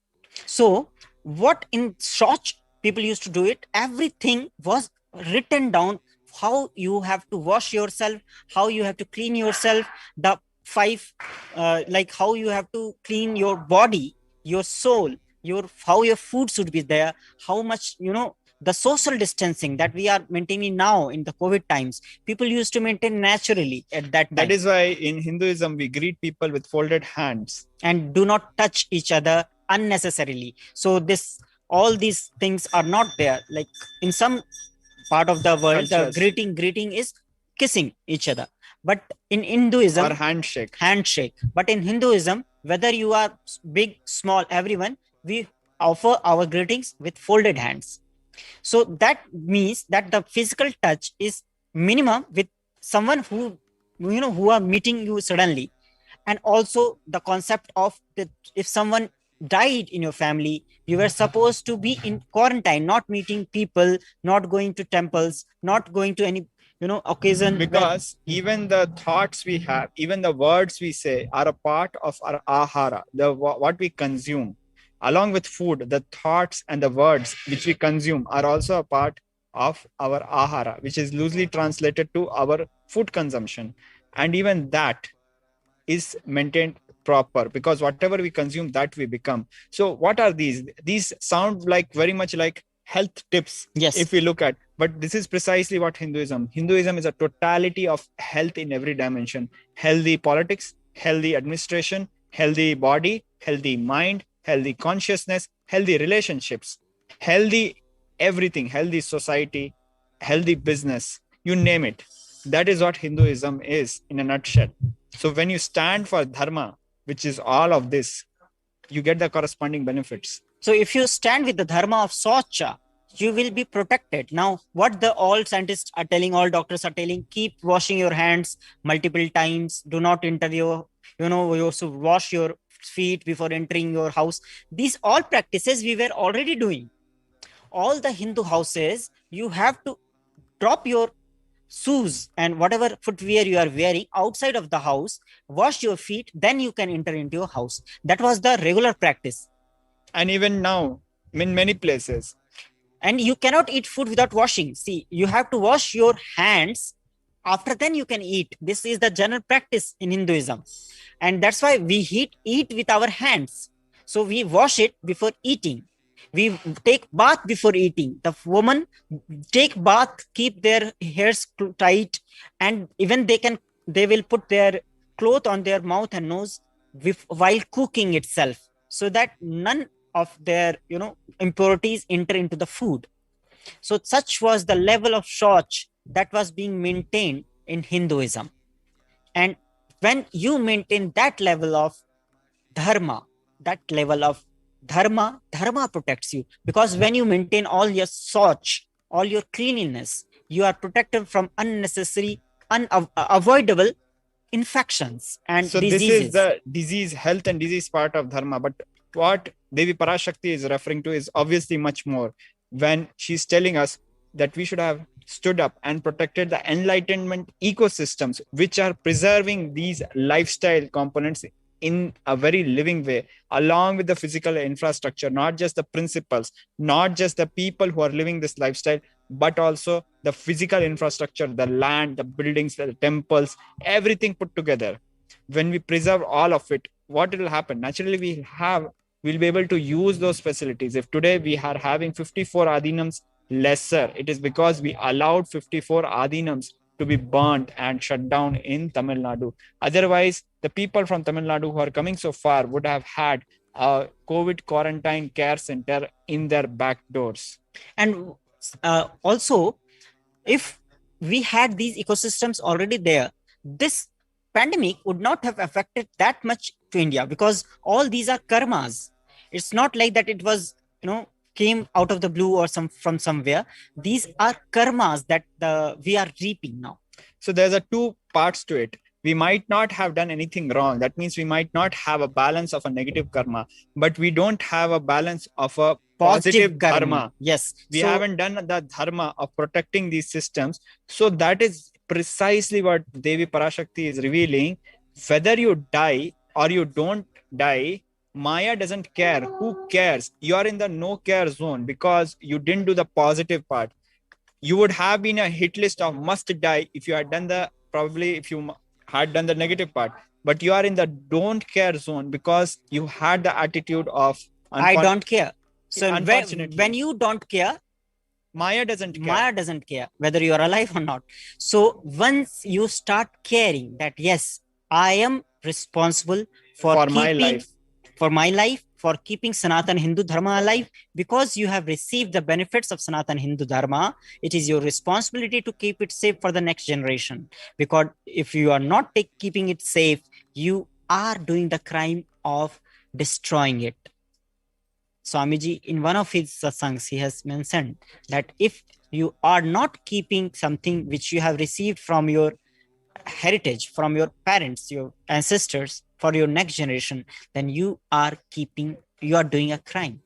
Speaker 7: So, what in Shoch people used to do it, everything was written down, how you have to wash yourself, how you have to clean yourself, the five, like how you have to clean your body, your soul, how your food should be there, how much, the social distancing that we are maintaining now in the COVID times, people used to maintain naturally at that time.
Speaker 6: That is why in Hinduism, we greet people with folded hands.
Speaker 7: And do not touch each other unnecessarily. So all these things are not there. Like in some part of the world, the greeting is kissing each other. But in Hinduism,
Speaker 6: or handshake.
Speaker 7: But in Hinduism, whether you are big, small, everyone, we offer our greetings with folded hands. So that means that the physical touch is minimum with someone who are meeting you suddenly. And also the concept of that if someone died in your family, you were supposed to be in quarantine, not meeting people, not going to temples, not going to any occasion.
Speaker 6: Because even the thoughts we have, even the words we say are a part of our ahara, what we consume. Along with food, the thoughts and the words which we consume are also a part of our ahara, which is loosely translated to our food consumption. And even that is maintained proper, because whatever we consume, that we become. So what are these? These sound like very much like health tips,
Speaker 7: yes,
Speaker 6: if we look at, but this is precisely what Hinduism is a totality of health in every dimension. Healthy politics, healthy administration, healthy body, healthy mind, healthy consciousness, healthy relationships, healthy everything, healthy society, healthy business, you name it. That is what Hinduism is in a nutshell. So when you stand for dharma, which is all of this, you get the corresponding benefits.
Speaker 7: So if you stand with the dharma of Socha, you will be protected. Now, what all scientists are telling, all doctors are telling, keep washing your hands multiple times. Do not enter you should wash your feet before entering your house. These all practices we were already doing. All the Hindu houses, you have to drop your shoes and whatever footwear you are wearing outside of the house, wash your feet, then you can enter into your house. That was the regular practice.
Speaker 6: And even now, in many places.
Speaker 7: And you cannot eat food without washing. See, you have to wash your hands. After then you can eat. This is the general practice in Hinduism. And that's why we eat with our hands. So we wash it before eating. We take bath before eating. The woman take bath, keep their hairs tight, and even they will put their cloth on their mouth and nose while cooking itself, so that none of their impurities enter into the food. So such was the level of shoch that was being maintained in Hinduism. And when you maintain that level of dharma, dharma protects you, because when you maintain all your shoch, all your cleanliness, you are protected from unnecessary, unavoidable infections and
Speaker 6: so
Speaker 7: diseases.
Speaker 6: This is the disease, health and disease part of dharma. But what Devi Parashakti is referring to is obviously much more, when she's telling us that we should have stood up and protected the enlightenment ecosystems, which are preserving these lifestyle components in a very living way, along with the physical infrastructure, not just the principles, not just the people who are living this lifestyle, but also the physical infrastructure, the land, the buildings, the temples, everything put together. When we preserve all of it, what will happen? Naturally, we'll be able to use those facilities. If today we are having 54 adinams lesser, it is because we allowed 54 adinams to be burnt and shut down in Tamil Nadu. Otherwise, the people from Tamil Nadu who are coming so far would have had a COVID quarantine care center in their back doors.
Speaker 7: And also, if we had these ecosystems already there, this pandemic would not have affected that much to India, because all these are karmas. It's not like that it was, came out of the blue or from somewhere. These are karmas that we are reaping now.
Speaker 6: So there's a two parts to it. We might not have done anything wrong. That means we might not have a balance of a negative karma, but we don't have a balance of a positive karma.
Speaker 7: Yes.
Speaker 6: We haven't done the dharma of protecting these systems. So that is precisely what Devi Parashakti is revealing. Whether you die or you don't die, Maya doesn't care. Who cares? You are in the no care zone because you didn't do the positive part. You would have been a hit list of must die if you had done if you had done the negative part. But you are in the don't care zone because you had the attitude of
Speaker 7: I don't care. So
Speaker 6: unfortunately,
Speaker 7: when you don't care,
Speaker 6: Maya doesn't care.
Speaker 7: Maya doesn't care whether you are alive or not. So once you start caring that, yes, I am responsible for my life, for keeping Sanatana Hindu Dharma alive, because you have received the benefits of Sanatana Hindu Dharma, it is your responsibility to keep it safe for the next generation. Because if you are not keeping it safe, you are doing the crime of destroying it. Swamiji, in one of his satsangs, he has mentioned that if you are not keeping something which you have received from your heritage, from your parents, your ancestors, for your next generation, then you are doing a crime.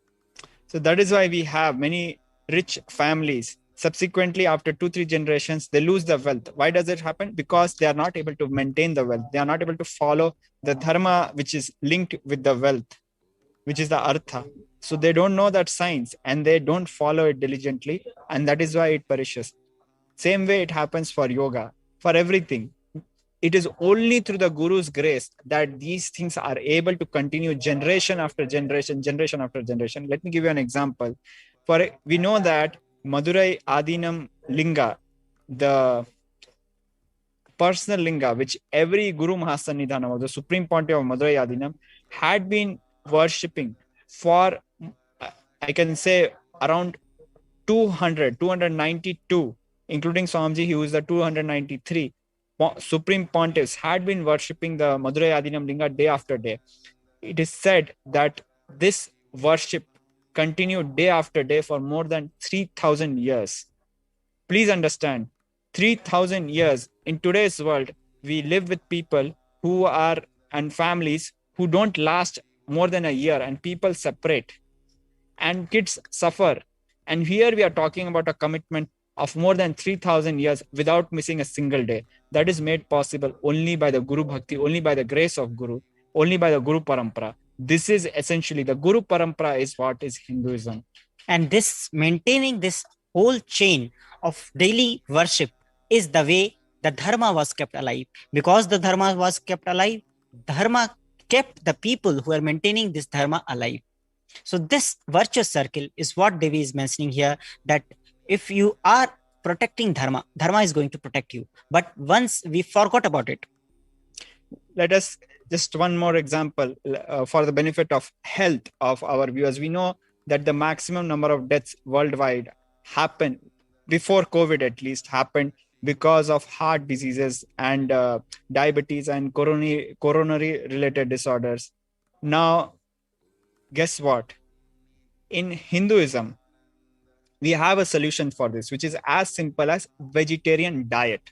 Speaker 6: So that is why we have many rich families. Subsequently, after 2-3 generations, they lose the wealth. Why does it happen? Because they are not able to maintain the wealth. They are not able to follow the dharma which is linked with the wealth, which is the artha. So they don't know that science and they don't follow it diligently. And that is why it perishes. Same way it happens for yoga, for everything. It is only through the Guru's grace that these things are able to continue generation after generation, generation after generation. Let me give you an example. We know that Madurai Adinam Linga, the personal linga which every Guru Mahasannidhanam, the Supreme Pontiff of Madurai Adinam, had been worshipping for, I can say, around 292, including Swamiji, who is the 293. Supreme Pontiffs had been worshipping the Madurai Adinam Linga day after day. It is said that this worship continued day after day for more than 3,000 years. Please understand, 3,000 years. In today's world, we live with people and families who don't last more than a year, and people separate and kids suffer. And here we are talking about a commitment of more than 3,000 years without missing a single day. That is made possible only by the Guru Bhakti, only by the grace of Guru, only by the Guru Parampara. This is essentially, the Guru Parampara is what is Hinduism.
Speaker 7: And maintaining this whole chain of daily worship is the way the Dharma was kept alive. Because the Dharma was kept alive, Dharma kept the people who are maintaining this Dharma alive. So this virtuous circle is what Devi is mentioning here, that if you are protecting Dharma, Dharma is going to protect you. But once we forgot about it.
Speaker 6: Let us just one more example for the benefit of health of our viewers. We know that the maximum number of deaths worldwide happened, before COVID at least, happened because of heart diseases and diabetes and coronary related disorders. Now, guess what? In Hinduism, we have a solution for this, which is as simple as vegetarian diet.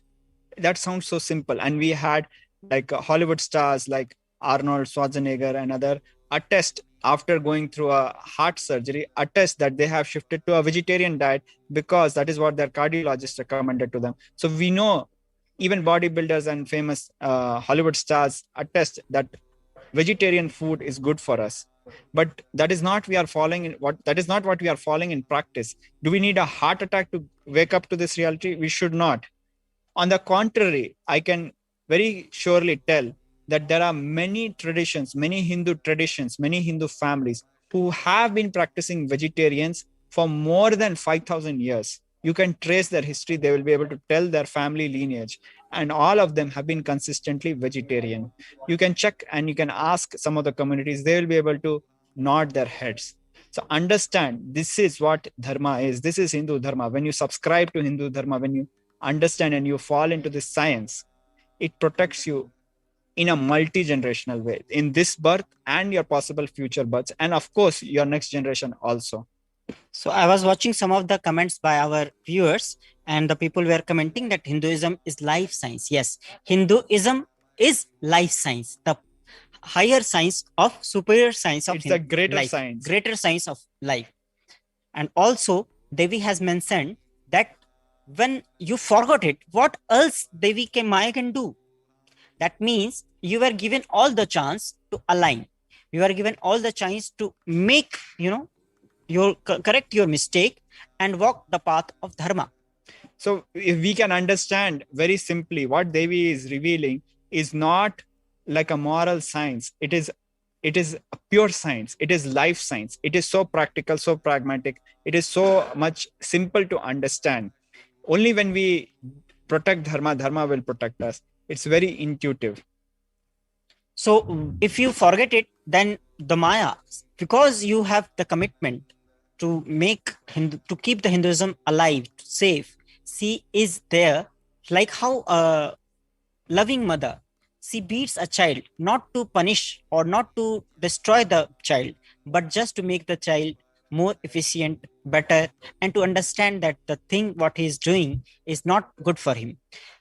Speaker 6: That sounds so simple. And we had like Hollywood stars like Arnold Schwarzenegger and other attest, after going through a heart surgery, attest that they have shifted to a vegetarian diet because that is what their cardiologist recommended to them. So we know even bodybuilders and famous Hollywood stars attest that vegetarian food is good for us. But that is not we are following in what that is not what we are following in practice. Do we need a heart attack to wake up to this reality? We should not. On the contrary, I can very surely tell that there are many traditions, many Hindu traditions, many Hindu families who have been practicing vegetarians for more than 5,000 years. You can trace their history, they will be able to tell their family lineage, and all of them have been consistently vegetarian. You can check and you can ask some of the communities, they will be able to nod their heads. So understand, this is what dharma is. This is Hindu dharma. When you subscribe to Hindu dharma, when you understand and you fall into this science, it protects you in a multi-generational way in this birth and your possible future births, and of course your next generation also.
Speaker 7: So I was watching some of the comments by our viewers, and the people were commenting that Hinduism is life science. Yes, Hinduism is life science, the higher science of superior science of
Speaker 6: It's a greater
Speaker 7: life,
Speaker 6: science.
Speaker 7: greater science of life. And also Devi has mentioned that when you forgot it, what else Devi Maya can do? That means you were given all the chance to align. You are given all the chance to make, correct your mistake and walk the path of dharma.
Speaker 6: So if we can understand very simply, what Devi is revealing is not like a moral science. It is a pure science. It is life science. It is so practical, so pragmatic. It is so much simple to understand. Only when we protect dharma, dharma will protect us. It's very intuitive.
Speaker 7: So if you forget it, then the Maya, because you have the commitment to to keep the Hinduism alive, safe, she is there. Like how a loving mother, she beats a child not to punish or not to destroy the child, but just to make the child more efficient, better, and to understand that the thing what he is doing is not good for him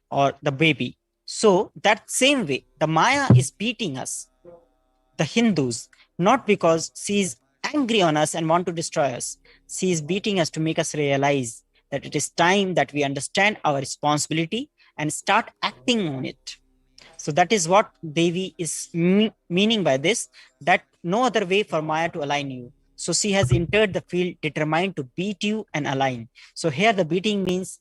Speaker 7: or the baby. So that same way, the Maya is beating us, the Hindus, not because she is angry on us and want to destroy us. She is beating us to make us realize that it is time that we understand our responsibility and start acting on it. So that is what Devi is meaning by this, that no other way for Maya to align you. So she has entered the field determined to beat you and align. So here the beating means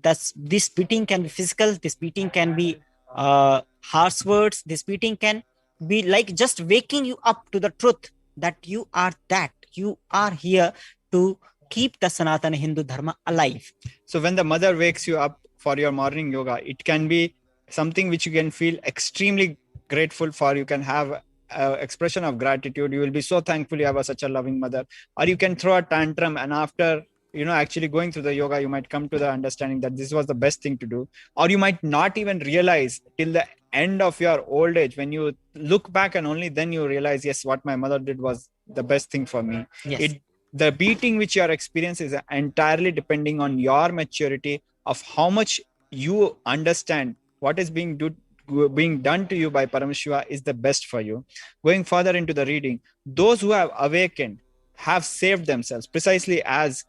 Speaker 7: that this beating can be physical, this beating can be harsh words, this beating can be like just waking you up to the truth that you are here to keep the Sanatana Hindu Dharma alive.
Speaker 6: So when the mother wakes you up for your morning yoga, it can be something which you can feel extremely grateful for. You can have an expression of gratitude. You will be so thankful you have such a loving mother. Or you can throw a tantrum, and after actually going through the yoga, you might come to the understanding that this was the best thing to do. Or you might not even realize till the end of your old age, when you look back and only then you realize, yes, what my mother did was the best thing for me.
Speaker 7: Yes.
Speaker 6: The beating which you are experiencing is entirely depending on your maturity of how much you understand what is being done to you by Paramashiva is the best for you. Going further into the reading, those who have awakened have saved themselves, precisely as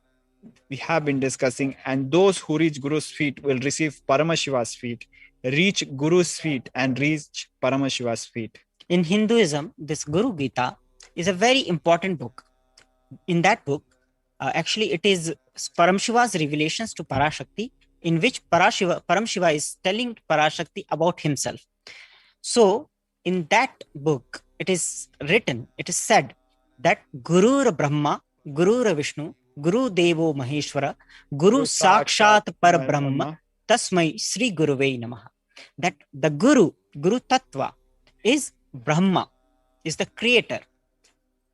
Speaker 6: we have been discussing, and those who reach Guru's feet will receive Paramashiva's feet. Reach Guru's feet and reach Paramashiva's feet.
Speaker 7: In Hinduism, this Guru Gita is a very important book. In that book, actually it is Paramashiva's revelations to Parashakti, in which Paramashiva is telling Parashakti about himself. So in that book, it is said that Guru Brahma, Guru Vishnu, Guru Devo Maheshwara, Guru Sakshat Par Brahma, Tasmai Sri Guruvei Namaha. That the Guru Tattva is Brahma, is the creator,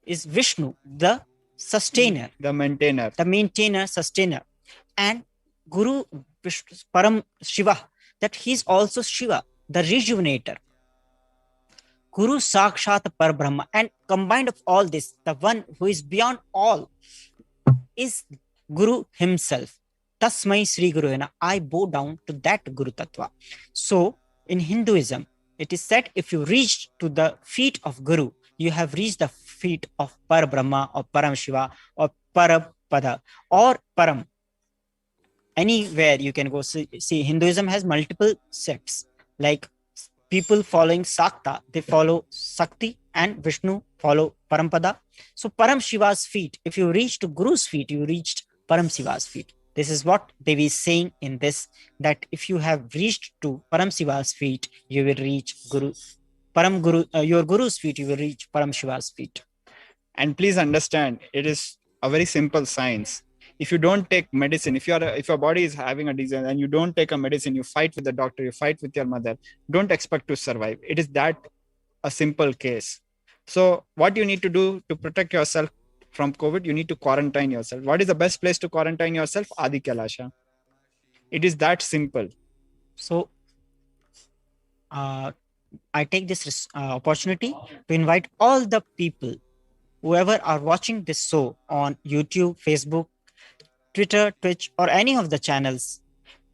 Speaker 7: is Vishnu, the sustainer,
Speaker 6: the maintainer,
Speaker 7: sustainer, and Guru Param Shiva, that he is also Shiva, the rejuvenator. Guru Sakshat Par Brahma, and combined of all this, the one who is beyond all is Guru himself. Tasmai Sri Guruvena, I bow down to that Guru Tattva. So in Hinduism, it is said if you reach to the feet of Guru, you have reached the feet of Par Brahma or Param Shiva or Parapada or Param. Anywhere you can go. See, Hinduism has multiple sects. Like people following Sakta, they follow Sakti, and Vishnu follow Parampada. So Param Shiva's feet, if you reach to Guru's feet, you reached Param Shiva's feet. This is what Devi is saying in this, that if you have reached to Param Shiva's feet, you will reach your Guru's feet, you will reach Param Shiva's feet.
Speaker 6: And please understand, it is a very simple science. If you don't take medicine, if your body is having a disease and you don't take a medicine, you fight with the doctor, you fight with your mother, don't expect to survive. It is that a simple case. So what you need to do to protect yourself from COVID, you need to quarantine yourself. What is the best place to quarantine yourself? Adi Kailasa. It is that simple.
Speaker 7: So I take this opportunity to invite all the people, whoever are watching this show on YouTube, Facebook, Twitter, Twitch, or any of the channels,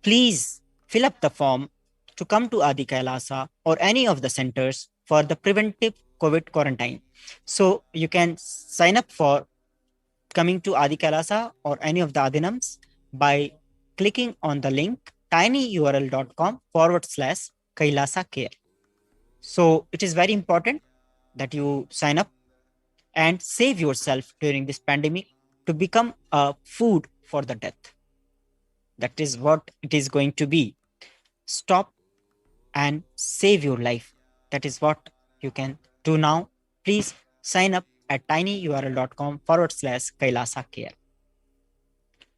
Speaker 7: please fill up the form to come to Adi Kailasa or any of the centers for the preventive COVID quarantine. So you can sign up for coming to Adi Kailasa or any of the Adinams by clicking on the link tinyurl.com/Kailasa care. So it is very important that you sign up and save yourself during this pandemic to become a food for the death. That is what it is going to be. Stop and save your life. That is what you can do now. Please sign up at tinyurl.com/Kailasa care.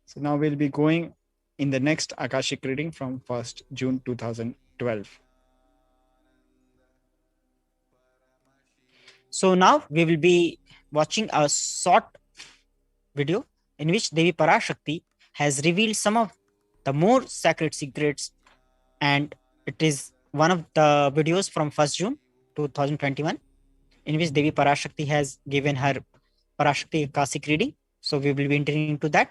Speaker 6: So now we'll be going in the next Akashic reading from 1st June 2012.
Speaker 7: So now we will be watching a short video in which Devi Parashakti has revealed some of the more sacred secrets, and it is one of the videos from 1st June 2021 in which Devi Parashakti has given her Parashakti Akashic reading. So we will be entering into that.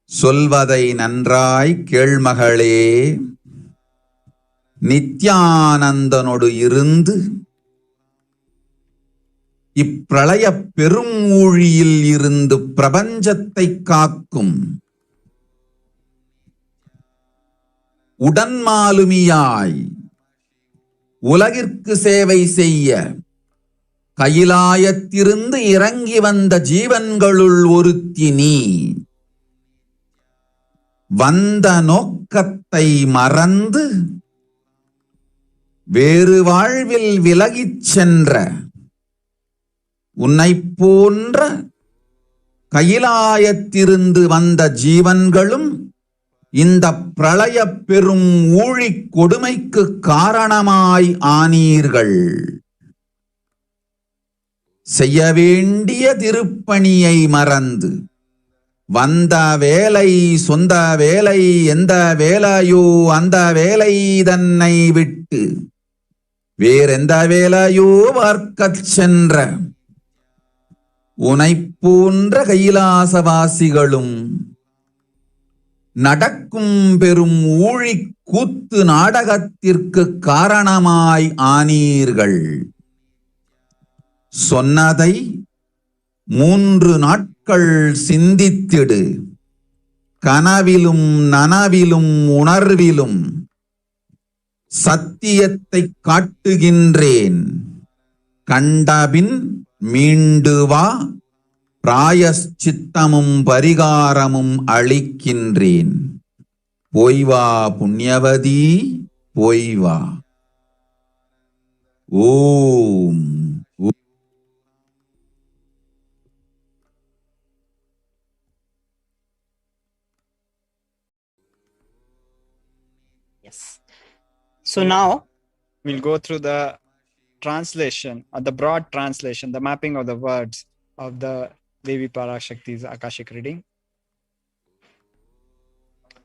Speaker 3: சொல்வதை நன்றாய் கேள்மகளே, நித்யானந்தனோடு இருந்து இப்பிரளய பெரும் ஊழியில் இருந்து பிரபஞ்சத்தை காக்கும் உடன்மாலுமியாய் உலகிற்கு சேவை செய்ய கைலாயத்திலிருந்து இறங்கி வந்த ஜீவன்களுள் ஒருத்தி நீ. வந்த நோக்கத்தை மறந்து வேறு வாழ்வில் விலகிச் சென்ற உன்னைப் போன்ற கைலாயத்திலிருந்து வந்த ஜீவன்களும் இந்த பிரளய பெரும் ஊழி கொடுமைக்கு காரணமாய் ஆனீர்கள். செய்ய வேண்டிய திருப்பணியை மறந்து வந்த வேலை சொந்த வேலை எந்த வேலையோ அந்த வேலை தன்னை விட்டு வேறெந்த வேலையோ பார்க்கச் சென்ற உனைப் போன்ற கைலாசவாசிகளும் நடக்கும் பெரும் ஊழி கூத்து நாடகத்திற்கு காரணமாய் ஆனீர்கள். சொன்னதை 3 நாட்கள் சிந்தித்திடு. கனவிலும் நனவிலும் உணர்விலும் சத்தியத்தை காட்டுகின்றேன். கண்டபின் மீண்டு வா, பிராயஷ்சித்தமும் பரிகாரமும் அளிக்கின்றேன். போய் வா புண்ணியவதி, போய் வா. ஓம்.
Speaker 7: Yes. So now
Speaker 6: We'll go through the translation, or the broad translation, the mapping of the words of the Devi Parashakti's Akashic reading.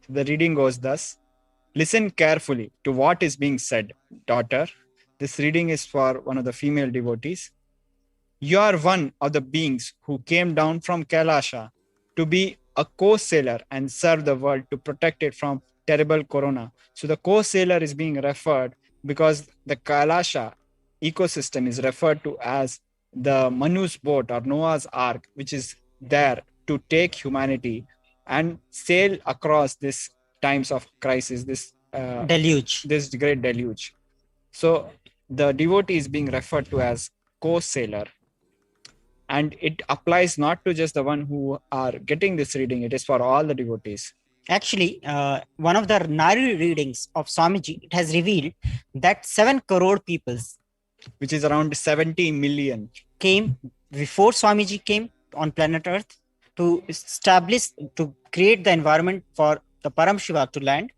Speaker 6: The reading goes thus. Listen carefully to what is being said, daughter. This reading is for one of the female devotees. You are one of the beings who came down from Kailasa to be a co-sailor and serve the world to protect it from terrible corona. So the co-sailor is being referred because the Kailasa ecosystem is referred to as the Manu's boat or Noah's ark, which is there to take humanity and sail across this times of crisis, this
Speaker 7: Deluge.
Speaker 6: this great deluge. So the devotee is being referred to as co-sailor, and it applies not to just the one who are getting this reading, it is for all the devotees.
Speaker 7: Actually, one of the Nari readings of Swamiji, it has revealed that 7 crore peoples,
Speaker 6: which is around 70 million,
Speaker 7: came before Swamiji came on planet Earth to establish, to create the environment for the Paramashiva to land.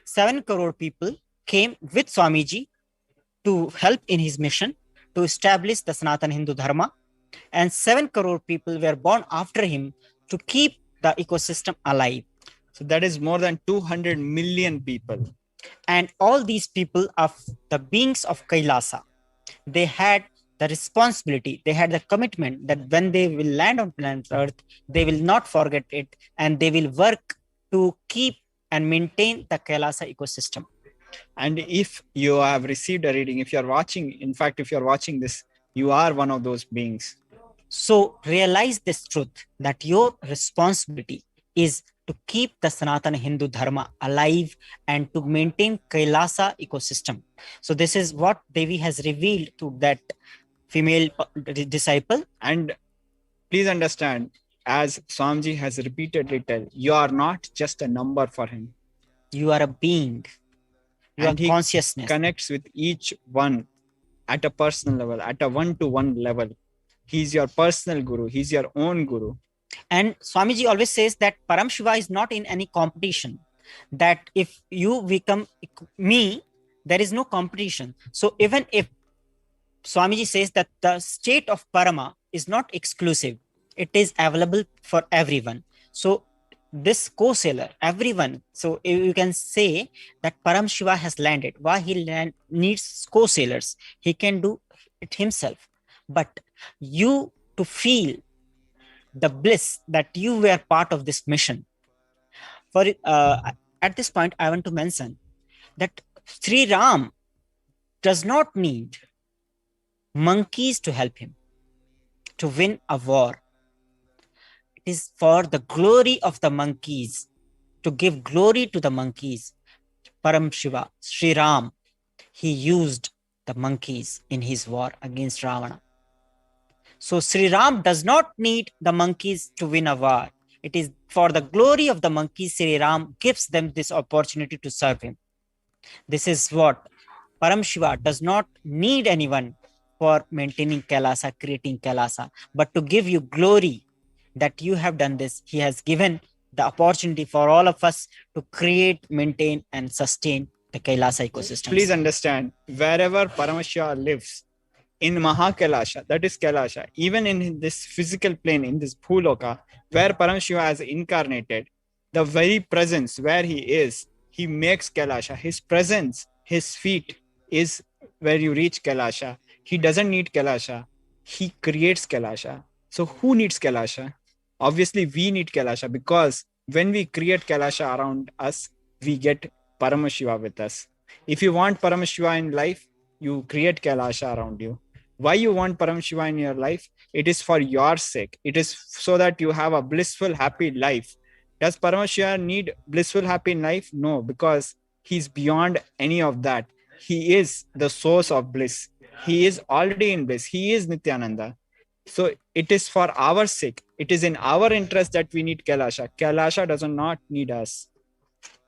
Speaker 7: 7 crore people came with Swamiji to help in his mission to establish the Sanatana Hindu Dharma, and 7 crore people were born after him to keep the ecosystem alive.
Speaker 6: So that is more than 200 million people.
Speaker 7: And all these people are the beings of Kailasa. They had the responsibility, they had the commitment that when they will land on planet Earth, they will not forget it, and they will work to keep and maintain the Kailasa ecosystem.
Speaker 6: And if you have received a reading, if you are watching, in fact, if you are watching this, you are one of those beings.
Speaker 7: So realize this truth, that your responsibility is to keep the Sanatana Hindu Dharma alive and to maintain Kailasa ecosystem. So this is what Devi has revealed to that female disciple.
Speaker 6: And please understand, as Swamiji has repeatedly told, you are not just a number for him.
Speaker 7: You are a being. You
Speaker 6: and
Speaker 7: are consciousness.
Speaker 6: Connects with each one at a personal level, at a one-to-one level. He's your personal guru. He's your own guru.
Speaker 7: And Swamiji always says that Paramashiva is not in any competition. That if you become me, there is no competition. So even if Swamiji says that the state of Parama is not exclusive, it is available for everyone. So this co-sailor, everyone. So you can say that Paramashiva has landed. Why he needs co-sailors? He can do it himself. But you to feel the bliss that you were part of this mission. For at this point, I want to mention that Sri Ram does not need monkeys to help him to win a war. It is for the glory of the monkeys, to give glory to the monkeys. Paramashiva, Sri Ram, he used the monkeys in his war against Ravana. So Sri Ram does not need the monkeys to win a war. It is for the glory of the monkeys, Sri Ram gives them this opportunity to serve him. This is what Paramashiva does not need anyone for maintaining Kailasa, creating Kailasa, but to give you glory that you have done this. He has given the opportunity for all of us to create, maintain, and sustain the Kailasa ecosystem.
Speaker 6: Please understand, wherever Paramashiva lives, in Mahakailasha, that is Kailasa, even in this physical plane, in this Bhuloka, where Paramashiva has incarnated, the very presence where he is, he makes Kailasa. His presence, his feet is where you reach Kailasa. He doesn't need Kailasa. He creates Kailasa. So who needs Kailasa? Obviously, we need Kailasa, because when we create Kailasa around us, we get Paramashiva with us. If you want Paramashiva in life, you create Kailasa around you. Why you want Paramashiva in your life? It is for your sake. It is so that you have a blissful, happy life. Does Paramashiva need blissful, happy life? No, because he's beyond any of that. He is the source of bliss. He is already in bliss. He is Nithyananda. So it is for our sake. It is in our interest that we need Kailasa. Kailasa does not need us.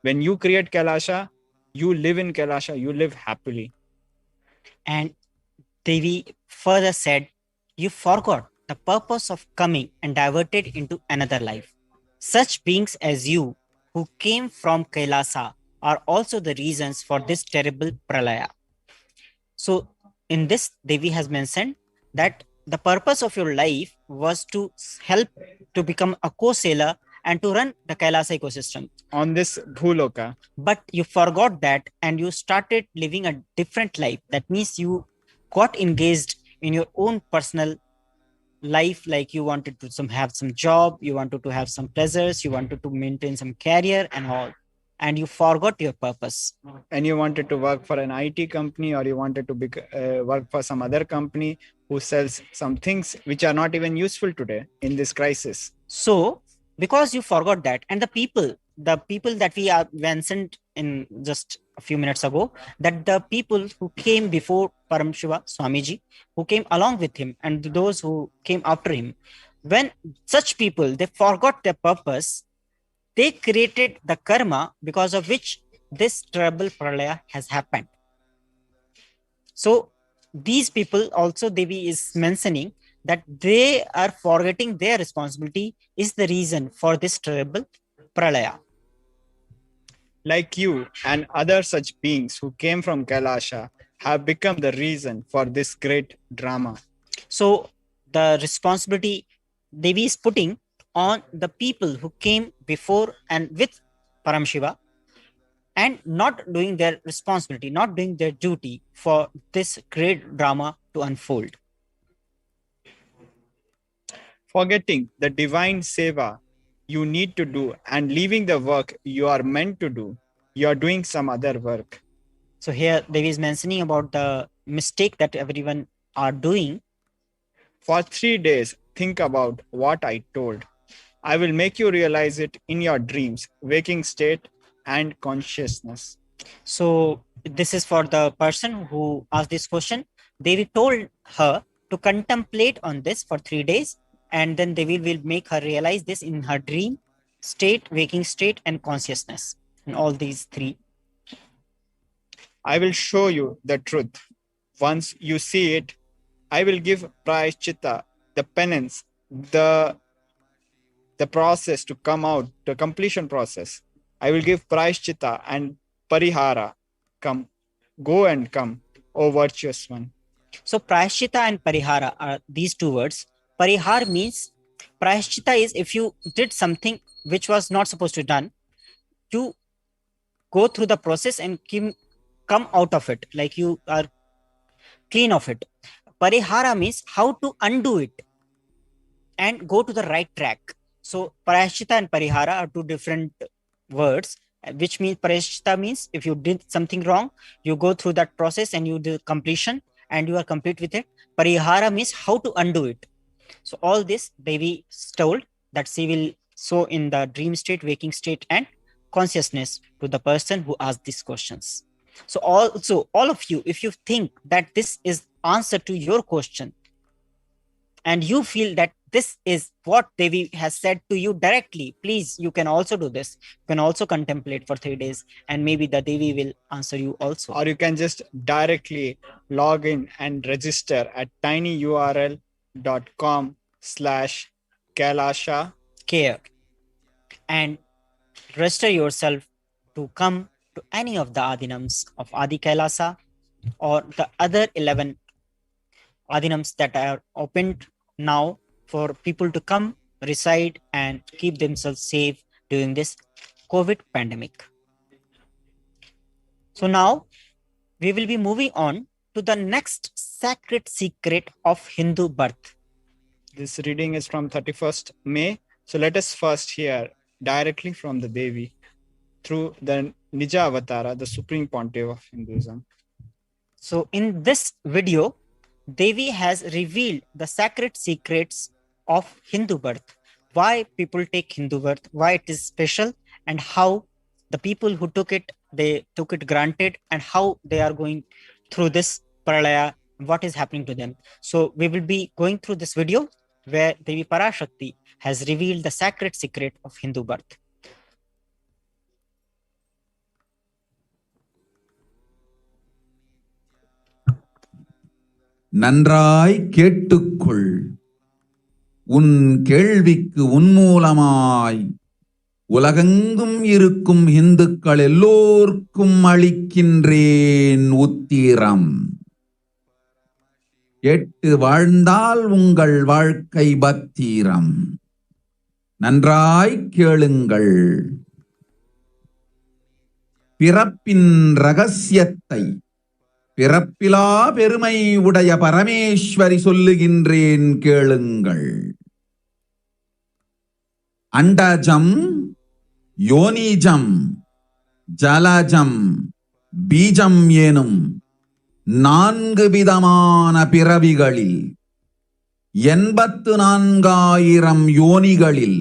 Speaker 6: When you create Kailasa, you live in Kailasa, you live happily.
Speaker 7: And Devi further said, you forgot the purpose of coming and diverted into another life. Such beings as you who came from Kailasa are also the reasons for this terrible pralaya. So in this, Devi has mentioned that the purpose of your life was to help to become a co-sailor and to run the Kailasa ecosystem
Speaker 6: on this Bhuloka.
Speaker 7: But you forgot that and you started living a different life. That means you got engaged in your own personal life, like you wanted to have some job, you wanted to have some pleasures, you wanted to maintain some career and all, and you forgot your purpose.
Speaker 6: And you wanted to work for an IT company, or you wanted to work for some other company who sells some things which are not even useful today in this crisis.
Speaker 7: So because you forgot that. And the people that we are mentioned in just a few minutes ago, that the people who came before Paramashiva Swamiji, who came along with him, and those who came after him, when such people, they forgot their purpose, they created the karma because of which this terrible pralaya has happened. So these people also, Devi is mentioning that they are forgetting their responsibility is the reason for this terrible pralaya.
Speaker 6: Like you and other such beings who came from Kailasa have become the reason for this great drama.
Speaker 7: So the responsibility Devi is putting on the people who came before and with Paramashiva, and not doing their responsibility, not doing their duty for this great drama to unfold.
Speaker 6: Forgetting the divine seva you need to do and leaving the work you are meant to do, you are doing some other work.
Speaker 7: So here Devi is mentioning about the mistake that everyone are doing.
Speaker 6: For 3 days, think about what I told. I will make you realize it in your dreams, waking state, and consciousness.
Speaker 7: So this is for the person who asked this question. Devi told her to contemplate on this for 3 days, and then Devi will make her realize this in her dream state, waking state, and consciousness, and all these three.
Speaker 6: I will show you the truth. Once you see it, I will give Prayashchitta, the penance, the process to come out, the completion process. I will give Prayashchitta and Parihara. Come, go and come, O virtuous one.
Speaker 7: So Prayashchitta and Parihara are these two words. Parihar means, Prayashchitta is if you did something which was not supposed to be done, you go through the process and come out of it, like you are clean of it. Parihara means how to undo it and go to the right track. So Prayashchitta and Parihara are two different words, which means Prayashchitta means if you did something wrong, you go through that process and you do completion and you are complete with it. Parihara means how to undo it. So all this Devi told that she will show in the dream state, waking state, and consciousness to the person who asked these questions. So all of you, if you think that this is answer to your question, and you feel that this is what Devi has said to you directly, please, you can also do this. You can also contemplate for 3 days, and maybe the Devi will answer you also.
Speaker 6: Or you can just directly log in and register at tinyurl.com/Kailasa
Speaker 7: care and register yourself to come to any of the Adinams of Adi Kailasa or the other 11 Adinams that are opened now for people to come, reside, and keep themselves safe during this COVID pandemic. So now we will be moving on to the next sacred secret of Hindu birth.
Speaker 6: This reading is from 31st May. So let us first hear directly from the Devi through the Nija Avatara, the Supreme Pontiff of Hinduism.
Speaker 7: So in this video, Devi has revealed the sacred secrets of Hindu birth, why people take Hindu birth, why it is special, and how the people who took it, they took it granted, and how they are going through this pralaya, what is happening to them. So we will be going through this video where Devi Parashakti has revealed the sacred secret of Hindu birth.
Speaker 3: நன்றாய் கேட்டுக்கொள், உன் கேள்விக்கு உன்மூலமாய் உலகெங்கும் இருக்கும் இந்துக்கள் எல்லோர்க்கும் அளிக்கின்றேன் உத்திரம். கேட்டு வாழ்ந்தால் உங்கள் வாழ்க்கை பத்திரம். நன்றாய் கேளுங்கள். பிறப்பின் ரகசியத்தை பிறப்பிலா பெருமை உடைய பரமேஸ்வரி சொல்லுகின்றேன் கேளுங்கள். அண்டஜம், யோனிஜம், ஜலஜம், பீஜம் எனும் 4 விதமான பிறவிகளில் 84,000 யோனிகளில்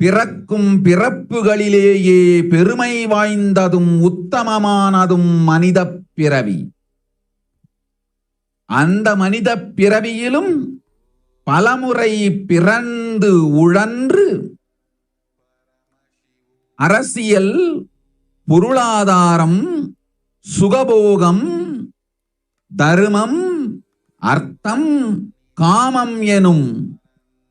Speaker 3: பிறக்கும் பிறப்புகளிலேயே பெருமை வாய்ந்ததும் உத்தமமானதும் மனித பிறவி. அந்த மனித பிறவியிலும் பலமுறை பிறந்து உழன்று அரசியல், பொருளாதாரம், சுகபோகம், தர்மம், அர்த்தம், காமம் எனும்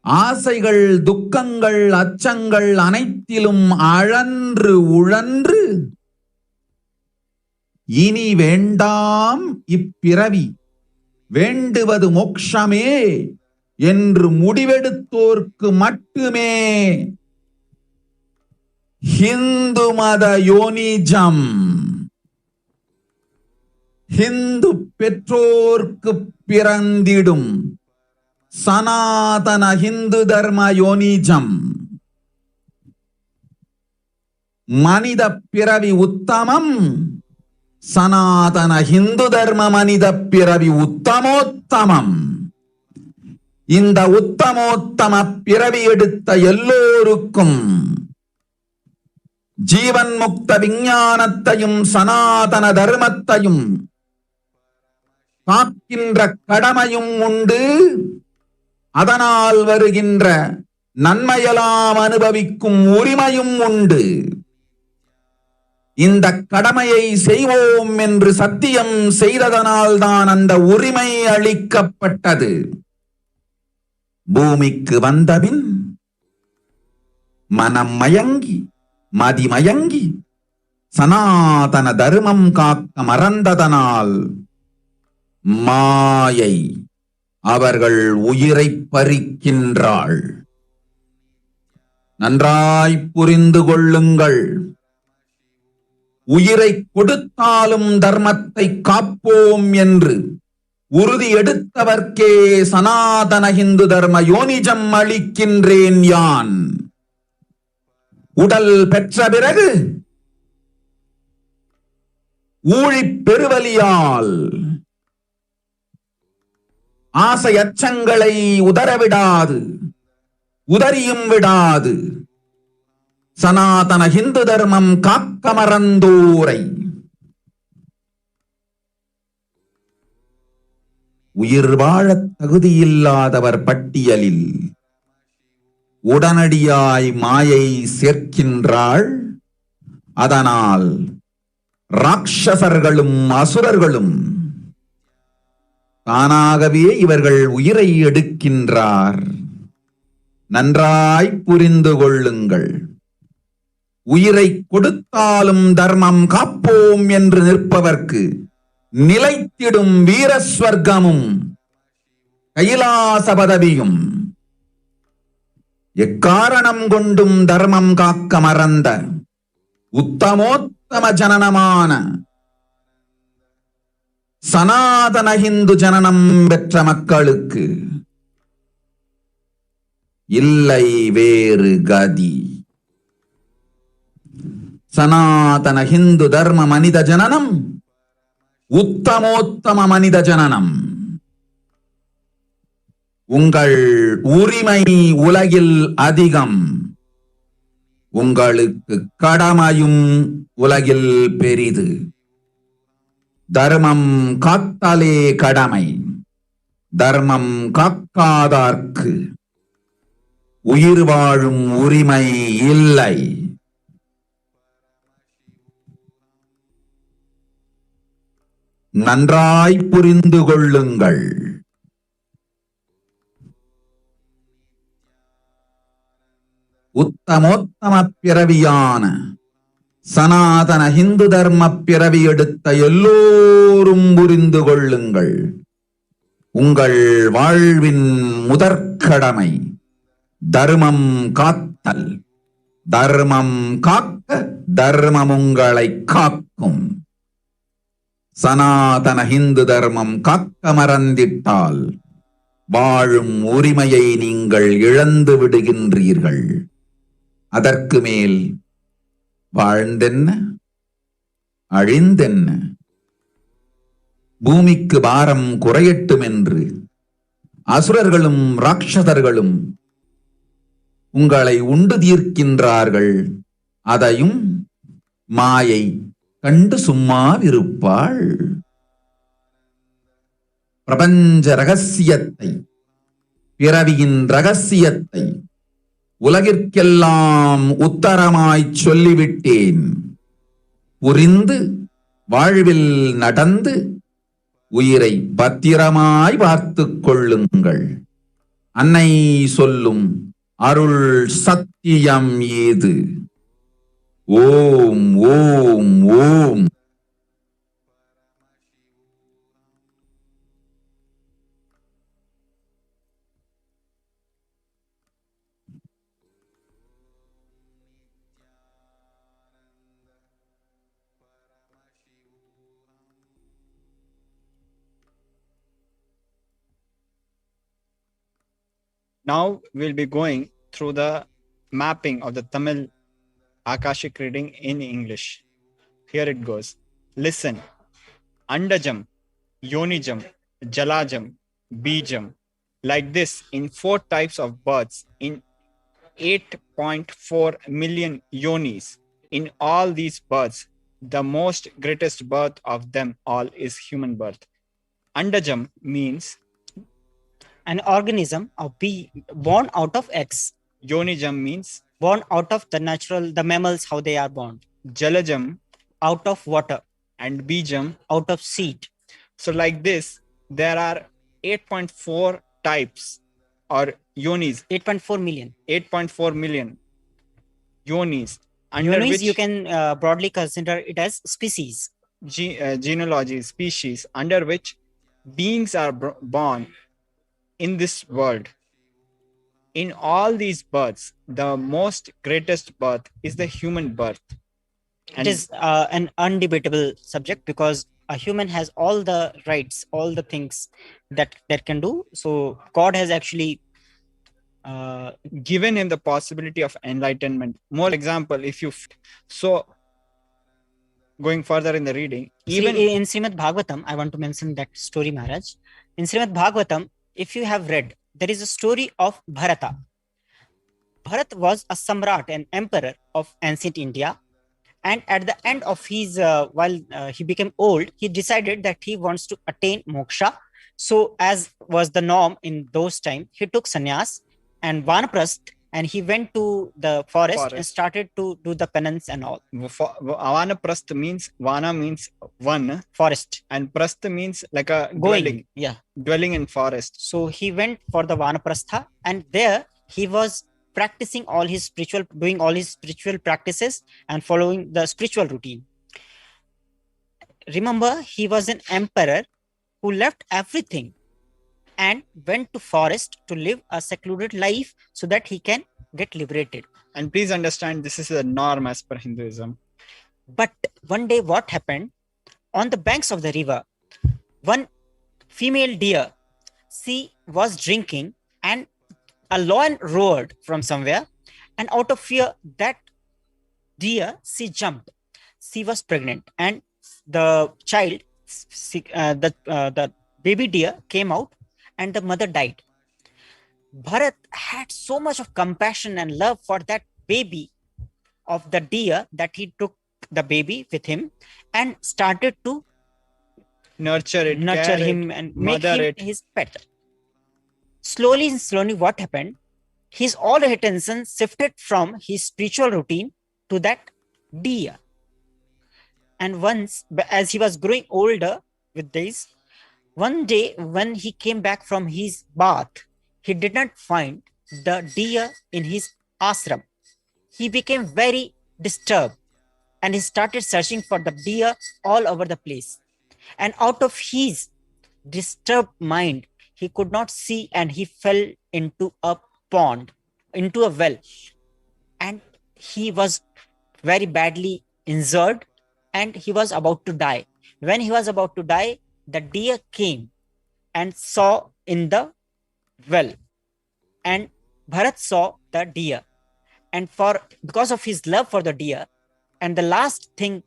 Speaker 3: ஆசைகள், துக்கங்கள், அச்சங்கள் அனைத்திலும் அழன்று உழன்று இனி வேண்டாம் இப்பிறவி, வேண்டுவது மோட்சமே என்று முடிவெடுத்தோர்க்கு மட்டுமே ஹிந்து மத யோனிஜம், ஹிந்து பெற்றோர்க்கு பிறந்திடும் சனாதன ஹிந்து தர்ம யோனிஜம், மனித பிறவி உத்தமம், சனாதன ஹிந்து தர்ம மனித பிறவி உத்தமோத்தமம். இந்த உத்தமோத்தம பிறவி எடுத்த எல்லோருக்கும் ஜீவன் முக்த விஞ்ஞானத்தையும் சனாதன தர்மத்தையும் காக்கின்ற கடமையும் உண்டு. அதனால் வருகின்ற நன்மையெல்லாம் அனுபவிக்கும் உரிமையும் உண்டு. இந்த கடமையை செய்வோம் என்று சத்தியம் செய்ததனால்தான் அந்த உரிமை அளிக்கப்பட்டது. பூமிக்கு வந்தபின் மனம் மயங்கி மதிமயங்கி சனாதன தர்மம் காக்க மறந்ததனால் மாயை அவர்கள் உயிரை பறிக்கின்றாள். நன்றாய் புரிந்து கொள்ளுங்கள். உயிரை கொடுத்தாலும் தர்மத்தை காப்போம் என்று உறுதி எடுத்தவர்க்கே சனாதன ஹிந்து தர்ம யோனிஜம் அளிக்கின்றேன் யான். உடல் பெற்ற பிறகு ஊழிப் பெருவலியால் ஆசை அச்சங்களை உதறவிடாது, உதறியும் விடாது சனாதன ஹிந்து தர்மம் காக்க மறந்தோரை உயிர் வாழத் தகுதியில்லாதவர் பட்டியலில் உடனடியாய் மாயை சேர்க்கின்றாள். அதனால் ராட்சசர்களும் அசுரர்களும் தானாகவே இவர்கள் உயிரை எடுக்கின்றார். நன்றாய் புரிந்து கொள்ளுங்கள். உயிரை கொடுத்தாலும் தர்மம் காப்போம் என்று நிற்பவர்க்கு நிலைத்திடும் வீரஸ்வர்க்கமும் கைலாச பதவியும், எக்காரணம் கொண்டும் தர்மம் காக்க மறந்த உத்தமோத்தம ஜனனமான சனாதன ஹிந்து ஜனனம் பெற்ற மக்களுக்கு இல்லை வேறு கதி. சனாதன ஹிந்து தர்ம மனித ஜனனம் உத்தமோத்தம மனித ஜனனம். உங்கள் உரிமை உலகில் அதிகம், உங்களுக்கு கடமையும் உலகில் பெரிது. தர்மம் காத்தாலே கடமை, தர்மம் காக்காதார்க்கு உயிர் வாழும் உரிமை இல்லை. நன்றாய் புரிந்து கொள்ளுங்கள். உத்தமோத்தம பிறவியான சனாதன ஹிந்து தர்ம பிறவி எடுத்த எல்லோரும் புரிந்து கொள்ளுங்கள். உங்கள் வாழ்வின் முதற்கடமை தர்மம் காத்தல். தர்மம் காக்க தர்மம் உங்களை காக்கும். சனாதன ஹிந்து தர்மம் காக்க மறந்திட்டால் வாழும் உரிமையை நீங்கள் இழந்து விடுகின்றீர்கள். அதற்கு மேல் வாழ்ந்தென்ன, அழிந்தென்ன? பூமிக்கு பாரம் குறையட்டும் என்று அசுரர்களும் ராட்சதர்களும் உங்களை உண்டு தீர்க்கின்றார்கள். அதையும் மாயை கண்டு சும்மாவிருப்பாள். பிரபஞ்ச ரகசியத்தை, பிறவியின் ரகசியத்தை உலகிற்கெல்லாம் உத்தரமாய்ச் சொல்லிவிட்டேன். புரிந்து வாழ்வில் நடந்து உயிரை பத்திரமாய் பார்த்துக் கொள்ளுங்கள். அன்னை சொல்லும் அருள் சத்தியம் ஏது? ஓம் ஓம் ஓம்.
Speaker 6: Now we'll be going through the mapping of the Tamil Akashic reading in English. Here it goes. Listen. Andajam, Yonijam, Jalajam, Bijam. Like this in 4 types of births in 8.4 million yonis. In all these births, the most greatest birth of them all is human birth. Andajam means
Speaker 7: An organism of born out of eggs.
Speaker 6: Yonijam means
Speaker 7: Born out of the mammals, how they are born.
Speaker 6: Jalajam,
Speaker 7: Out of water.
Speaker 6: and Bijam,
Speaker 7: Out of seed.
Speaker 6: So like this, there are 8.4 types or yonis,
Speaker 7: 8.4 million.
Speaker 6: 8.4 million yonis, under
Speaker 7: Yonis,
Speaker 6: which
Speaker 7: you can broadly consider it as species.
Speaker 6: genealogy, species, under which beings are born in this world. In all these births, the most greatest birth is the human birth.
Speaker 7: It is an undebatable subject because a human has all the rights, all the things that can do. So God has actually
Speaker 6: given him the possibility of enlightenment. More example, if you going further in the reading, even
Speaker 7: in Srimad Bhagavatam, I want to mention that story, Maharaj. In Srimad Bhagavatam, if you have read, there is a story of Bharata. Bharat was a samrat, an emperor of ancient India. And at the end of his, while he became old, he decided that he wants to attain moksha. So as was the norm in those times, he took sannyas and vanaprast, and he went to the forest and started to do the penance and all.
Speaker 6: Vanaprast means, vana means one,
Speaker 7: Forest.
Speaker 6: and prastha means like a
Speaker 7: Going.
Speaker 6: dwelling.
Speaker 7: Yeah.
Speaker 6: Dwelling in forest.
Speaker 7: So he went for the vanaprastha, and there he was practicing doing all his spiritual practices and following the spiritual routine. Remember, he was an emperor who left everything and went to forest to live a secluded life so that he can get liberated.
Speaker 6: And please understand, this is the norm as per Hinduism.
Speaker 7: But one day what happened? On the banks of the river, one female deer, she was drinking, and a lion roared from somewhere, and out of fear, that deer, she jumped. She was pregnant, and the child, the baby deer came out, and the mother died. Bharat had so much of compassion and love for that baby of the deer that he took the baby with him and started to
Speaker 6: Nurture
Speaker 7: him and make him his pet. Slowly, what happened? His all attention shifted from his spiritual routine to that deer. And once, as he was growing older with this, one day when he came back from his bath, he did not find the deer in his ashram. He became very disturbed, and he started searching for the deer all over the place. And out of his disturbed mind, he could not see, and he fell into a pond, into a well. And he was very badly injured, and he was about to die. When he was about to die, the deer came and saw in the well. And Bharat saw the deer. And because of his love for the deer, and the last thing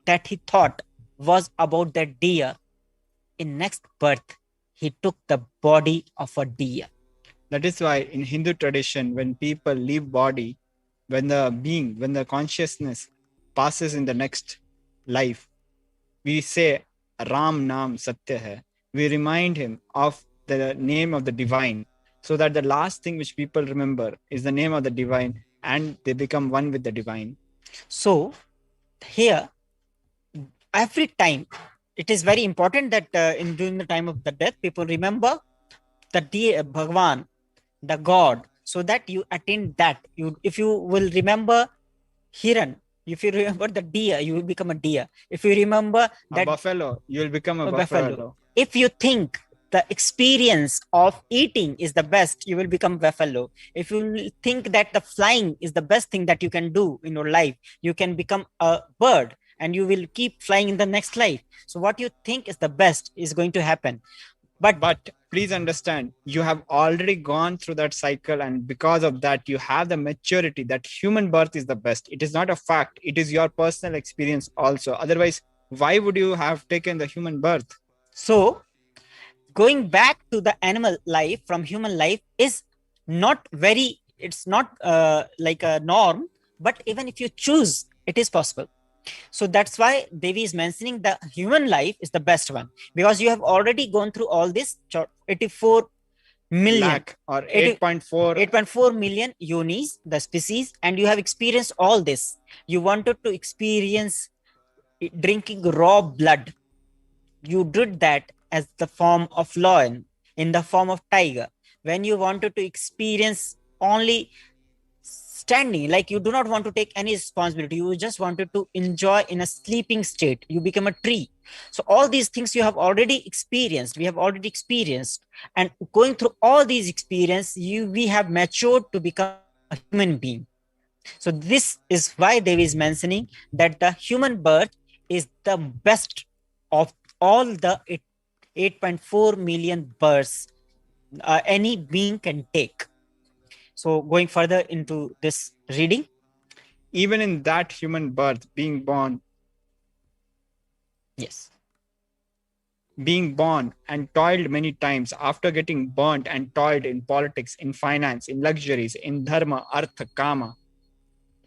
Speaker 7: that he thought was about that deer, in next birth, he took the body of a deer.
Speaker 6: That is why in Hindu tradition, when people leave body, when the consciousness passes in the next life, we say Ram Naam Satya Hai. We remind him of the name of the divine, so that the last thing which people remember is the name of the divine, and they become one with the divine.
Speaker 7: So here, every time, it is very important that in during the time of the death, people remember the Bhagwan, the God, so that you attain that. If you will remember Hiran, if you remember the deer, you will become a deer. If you remember that
Speaker 6: A buffalo, you will become a
Speaker 7: buffalo.
Speaker 6: buffalo.
Speaker 7: If you think the experience of eating is the best, you will become buffalo. If you think that the flying is the best thing that you can do in your life, you can become a bird and you will keep flying in the next life. So what you think is the best is going to happen.
Speaker 6: But please understand, you have already gone through that cycle, and because of that, you have the maturity that human birth is the best. It is not a fact, it is your personal experience also. Otherwise, why would you have taken the human birth?
Speaker 7: So going back to the animal life from human life is not very, it's not like a norm, but even if you choose, it is possible. So that's why Devi is mentioning the human life is the best one, because you have already gone through all this 84 million
Speaker 6: Lakh or 8.4
Speaker 7: 8.4 million yonis, the species, and you have experienced all this. You wanted to experience drinking raw blood. You did that as the form of lion, in the form of tiger. When you wanted to experience only standing, like you do not want to take any responsibility, you just wanted to enjoy in a sleeping state, you become a tree. So all these things you have already experienced, we have already experienced, and going through all these experience, we have matured to become a human being. So this is why Devi is mentioning that the human birth is the best of all the 8.4 million births any being can take. So going further into this reading.
Speaker 6: Even in that human birth, being born
Speaker 7: Yes.
Speaker 6: being born and toiled many times, after getting burnt and toiled in politics, in finance, in luxuries, in dharma, artha, kama,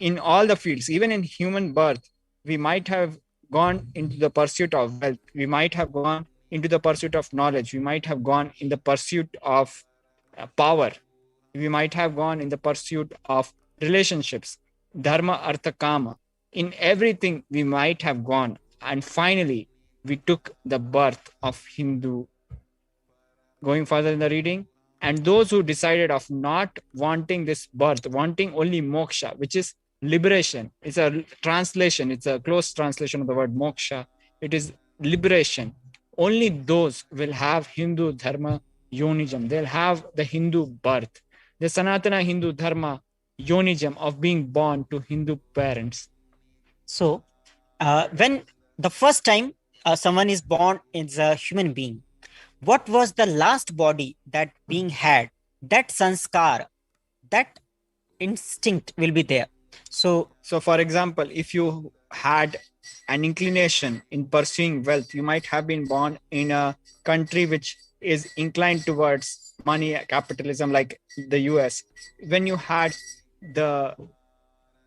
Speaker 6: in all the fields, even in human birth, we might have gone into the pursuit of wealth, we might have gone into the pursuit of knowledge, we might have gone in the pursuit of power, we might have gone in the pursuit of relationships, dharma, artha, kama. In everything, we might have gone. And finally, we took the birth of Hindu. Going further in the reading, and those who decided of not wanting this birth, wanting only moksha, which is liberation. It's a translation, it's a close translation of the word moksha. It is liberation. Only those will have Hindu dharma yonijam. They'll have the Hindu birth, the Sanatana Hindu dharma yonijam of being born to Hindu parents.
Speaker 7: So when the first time someone is born as a human being, what was the last body that being had? That sanskar, that instinct will be there. So
Speaker 6: for example, if you had an inclination in pursuing wealth, you might have been born in a country which is inclined towards money, capitalism, like the US. When you had the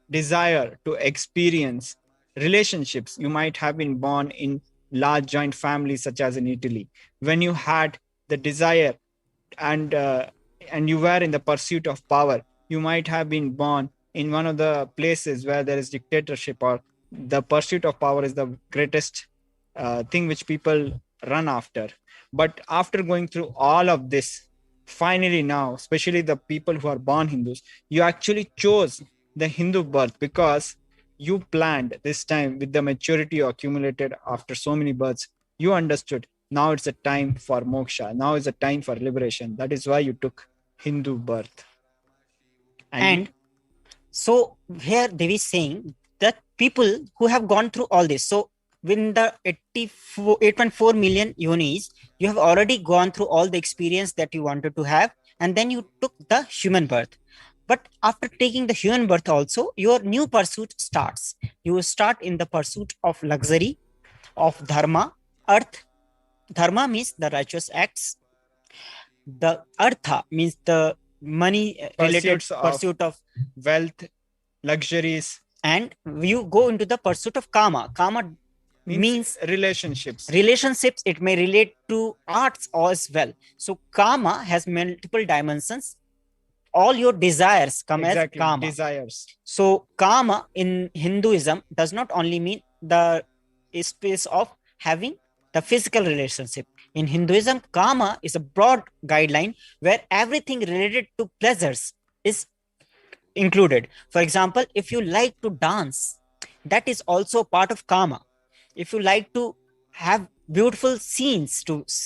Speaker 6: desire to experience relationships, you might have been born in large joint families such as in Italy. When you had the desire and you were in the pursuit of power, you might have been born in one of the places where there is dictatorship, or the pursuit of power is the greatest thing which people run after. But after going through all of this, finally now, especially the people who are born Hindus, you actually chose the Hindu birth because you planned this time with the maturity you accumulated after so many births. You understood now it's a time for moksha. Now is a time for liberation. That is why you took Hindu birth.
Speaker 7: And so here Devi is saying that people who have gone through all this, so within the 8.4 million yonis, you have already gone through all the experience that you wanted to have, and then you took the human birth. But after taking the human birth also, your new pursuit starts. You will start in the pursuit of luxury, of dharma, earth. Dharma means the righteous acts. The artha means the money related
Speaker 6: Pursuits of
Speaker 7: pursuit of,
Speaker 6: wealth, luxuries,
Speaker 7: and you go into the pursuit of karma. Karma means
Speaker 6: relationships.
Speaker 7: relationships. It may relate to arts as well. So karma has multiple dimensions. All your desires come as
Speaker 6: Exactly,
Speaker 7: karma.
Speaker 6: desires.
Speaker 7: So karma in Hinduism does not only mean the space of having the physical relationship. In Hinduism, karma is a broad guideline where everything related to pleasures is included. For example, if you like to dance, that is also part of karma. If you like to have beautiful scenes,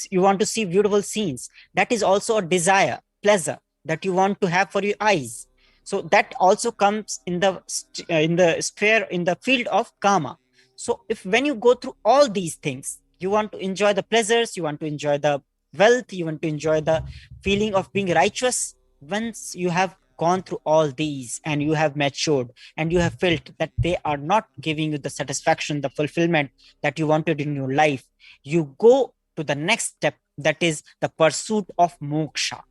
Speaker 7: you want to see beautiful scenes, that is also a desire, pleasure that you want to have for your eyes. So that also comes in the sphere, in the field of karma. So if when you go through all these things, you want to enjoy the pleasures, you want to enjoy the wealth, you want to enjoy the feeling of being righteous, once you have gone through all these and you have matured and you have felt that they are not giving you the satisfaction, the fulfillment that you wanted in your life, you go to the next step, that is the pursuit of moksha,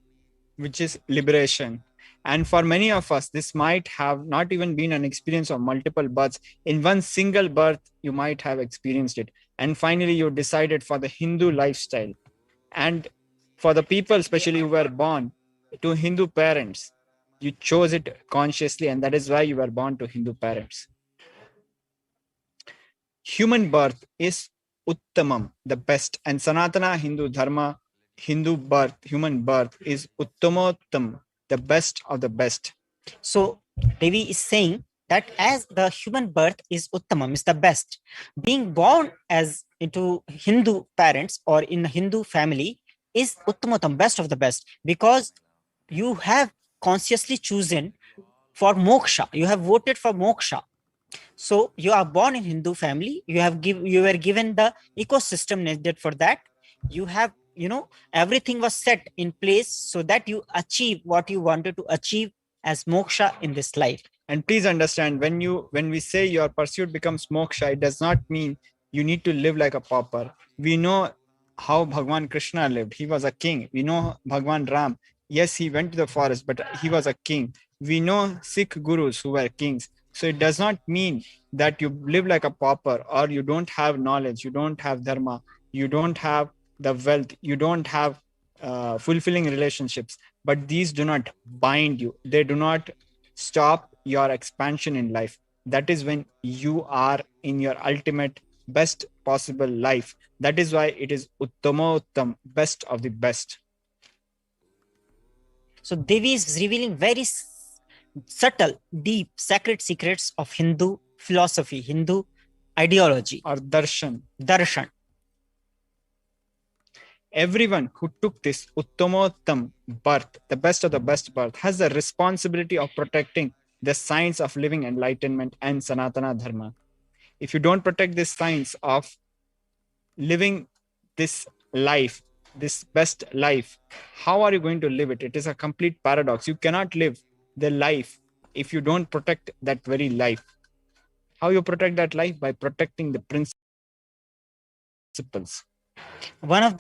Speaker 6: which is liberation. And for many of us, this might have not even been an experience of multiple births. In one single birth, you might have experienced it. And finally, you decided for the Hindu lifestyle. And for the people, especially who were born to Hindu parents, you chose it consciously, and that is why you were born to Hindu parents. Human birth is Uttamam, the best. And Sanatana Hindu Dharma, Hindu birth, human birth is Uttamottam, the best of the best.
Speaker 7: So Devi is saying that as the human birth is Uttamam, is the best, being born as into Hindu parents or in a Hindu family is Uttamatam, best of the best, because you have consciously chosen for moksha, you have voted for moksha. So you are born in Hindu family, you were given the ecosystem needed for that. You have, everything was set in place so that you achieve what you wanted to achieve as moksha in this life.
Speaker 6: And please understand, when we say your pursuit becomes moksha, it does not mean you need to live like a pauper. We know how Bhagwan Krishna lived. He was a king. We know Bhagwan Ram. Yes, he went to the forest, but he was a king. We know Sikh gurus who were kings. So it does not mean that you live like a pauper or you don't have knowledge, you don't have dharma, you don't have the wealth, you don't have fulfilling relationships. But these do not bind you. They do not stop your expansion in life. That is when you are in your ultimate best possible life. That is why it is Uttamottam, best of the best.
Speaker 7: So Devi is revealing very subtle, deep, sacred secrets of Hindu philosophy, Hindu ideology,
Speaker 6: or darshan.
Speaker 7: Darshan.
Speaker 6: Everyone who took this Uttamottam birth, the best of the best birth, has the responsibility of protecting the science of living enlightenment and Sanatana Dharma. If you don't protect this science of living this life, this best life, how are you going to live it? It is a complete paradox. You cannot live the life if you don't protect that very life. How you protect that life? By protecting the principles.
Speaker 7: One of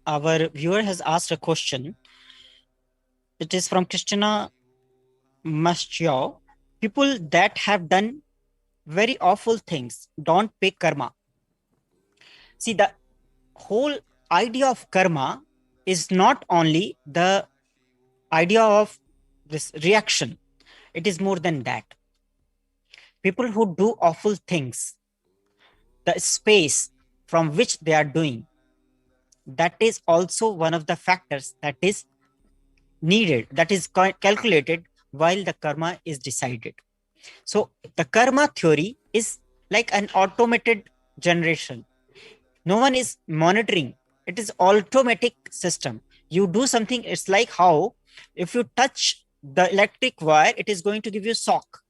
Speaker 7: our viewer has asked a question. It is from Christina Maschio. People that have done very awful things don't pay karma. See, the whole idea of karma is not only the idea of this reaction. It is more than that. People who do awful things, the space from which they are doing, that is also one of the factors that is needed, that is calculated while the karma is decided. So the karma theory is like an automated generation. No one is monitoring. It is automatic system. You do something, it's like how if you touch the electric wire, it is going to give you shock.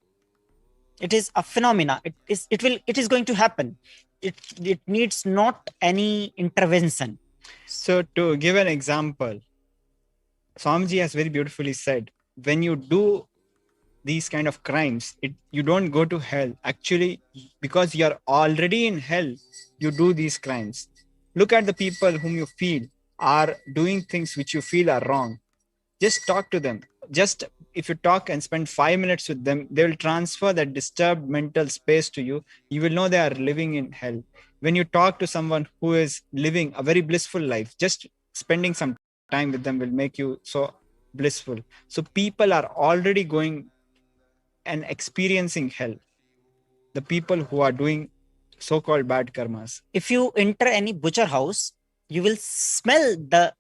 Speaker 7: It is a phenomena. It is going to happen. It needs not any intervention.
Speaker 6: So to give an example, Swamiji has very beautifully said, when you do these kind of crimes, you don't go to hell. Actually, because you're already in hell, you do these crimes. Look at the people whom you feel are doing things which you feel are wrong, just talk to them. Just if you talk and spend 5 minutes with them, they will transfer that disturbed mental space to you. You will know they are living in hell. When you talk to someone who is living a very blissful life, just spending some time with them will make you so blissful. So people are already going and experiencing hell, the people who are doing so-called bad karmas.
Speaker 7: If you enter any butcher house, you will smell the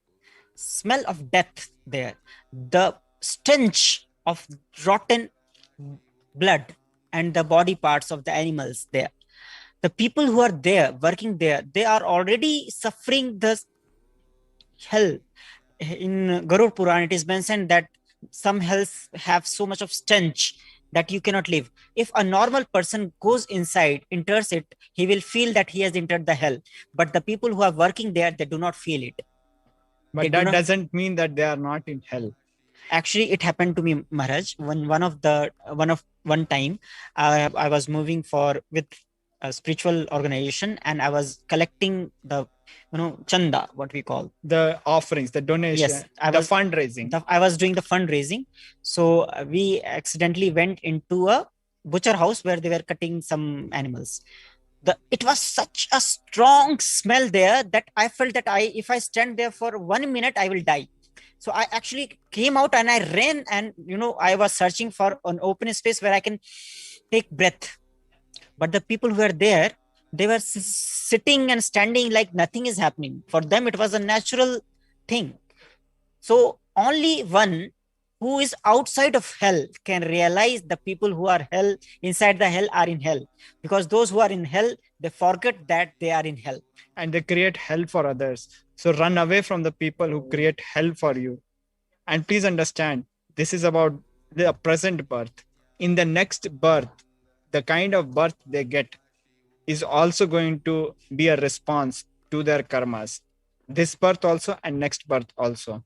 Speaker 7: smell of death there, the stench of rotten blood and the body parts of the animals there. The people who are there working there, they are already suffering the hell. In Garud Puran, it is mentioned that some hells have so much of stench that you cannot live. If a normal person goes inside, enters it, he will feel that he has entered the hell. But the people who are working there, they do not feel it.
Speaker 6: But that doesn't mean that they are not in hell.
Speaker 7: Actually, it happened to me, Maharaj. One time, I was moving with a spiritual organization, and I was collecting the chanda, what we call
Speaker 6: the offerings, the donation.
Speaker 7: Yes,
Speaker 6: fundraising.
Speaker 7: I was doing the fundraising. So we accidentally went into a butcher house where they were cutting some animals. It was such a strong smell there that I felt that if I stand there for 1 minute, I will die. So I actually came out and I ran, and I was searching for an open space where I can take breath. But the people who were there, they were sitting and standing like nothing is happening. For them, it was a natural thing. So only one who is outside of hell can realize the people who are inside the hell are in hell. Because those who are in hell, they forget that they are in hell.
Speaker 6: And they create hell for others. So run away from the people who create hell for you. And please understand, this is about the present birth. In the next birth, the kind of birth they get is also going to be a response to their karmas. This birth also and next birth also.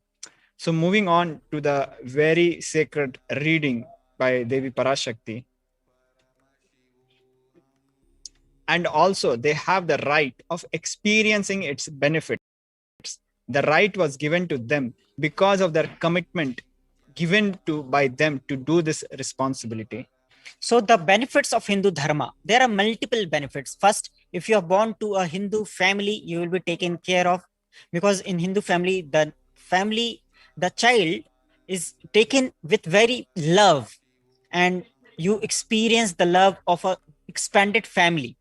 Speaker 6: So moving on to the very sacred reading by Devi Parashakti. And also they have the right of experiencing its benefits. The right was given to them because of their commitment given by them to do this responsibility.
Speaker 7: So the benefits of Hindu Dharma, there are multiple benefits. First, if you are born to a Hindu family, you will be taken care of, because in Hindu family, the child is taken with very love, and you experience the love of a expanded family.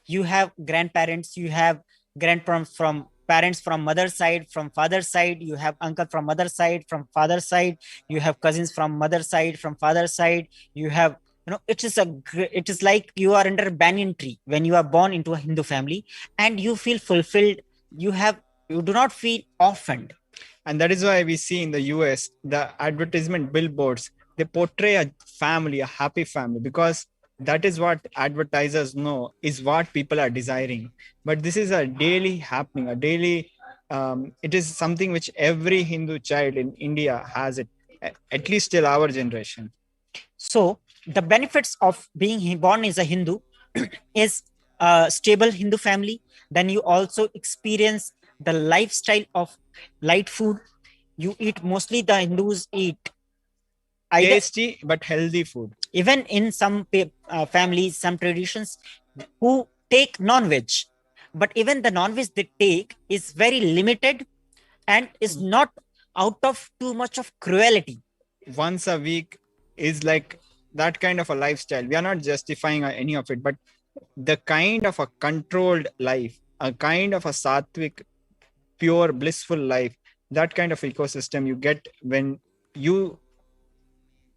Speaker 7: You have grandparents, you have grandparents from parents from mother's side, from father's side, you have uncle from mother's side, from father's side, you have cousins from mother's side, from father's side, you have it is like you are under a banyan tree when you are born into a Hindu family, and you feel fulfilled. You do not feel orphaned.
Speaker 6: And that is why we see in the US, the advertisement billboards, they portray a family, a happy family, because that is what advertisers know is what people are desiring. But this is a daily happening, it is something which every Hindu child in India has it, at least till our generation.
Speaker 7: So the benefits of being born as a Hindu is a stable Hindu family. Then you also experience the lifestyle of light food. You eat, mostly the Hindus eat
Speaker 6: tasty but healthy food.
Speaker 7: Even in some families, some traditions who take non-veg, but even the non-veg they take is very limited and is not out of too much of cruelty.
Speaker 6: Once a week is like that kind of a lifestyle. We are not justifying any of it, but the kind of a controlled life, a kind of a sattvic, pure, blissful life, that kind of ecosystem you get when you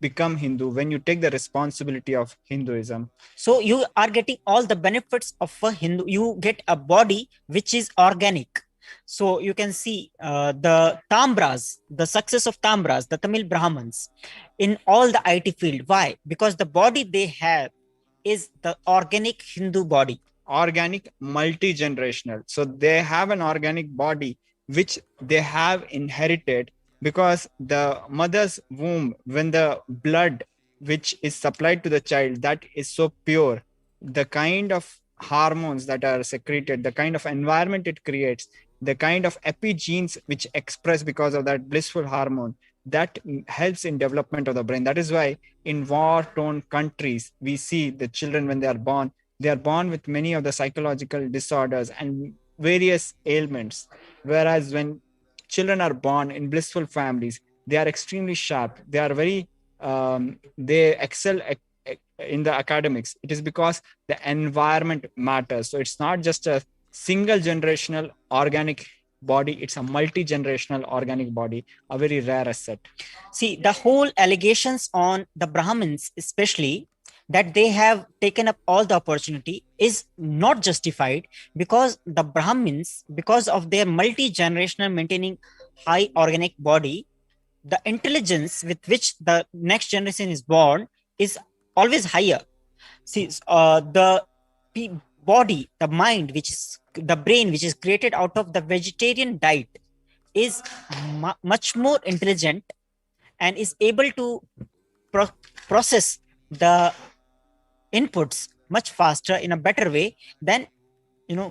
Speaker 6: become Hindu, when you take the responsibility of Hinduism.
Speaker 7: So you are getting all the benefits of a Hindu. You get a body which is organic. So you can see the Tamras, the success of Tamras, the Tamil Brahmins in all the IT field. Why? Because the body they have is the organic Hindu body.
Speaker 6: Organic, multi-generational. So they have an organic body which they have inherited, because the mother's womb, when the blood which is supplied to the child, that is so pure, the kind of hormones that are secreted, the kind of environment it creates, the kind of epigenes which express because of that blissful hormone, that helps in development of the brain. That is why in war-torn countries, we see the children when they are born with many of the psychological disorders and various ailments. Whereas when children are born in blissful families, they are extremely sharp. They are very, they excel in the academics. It is because the environment matters. So it's not just a single generational organic body, it's a multi-generational organic body, a very rare asset.
Speaker 7: See, the whole allegations on the Brahmins, especially that they have taken up all the opportunity, is not justified, because the Brahmins, because of their multi-generational maintaining high organic body, the intelligence with which the next generation is born is always higher. See, the body, the mind, which is the brain, which is created out of the vegetarian diet, is much more intelligent and is able to process the inputs much faster in a better way than,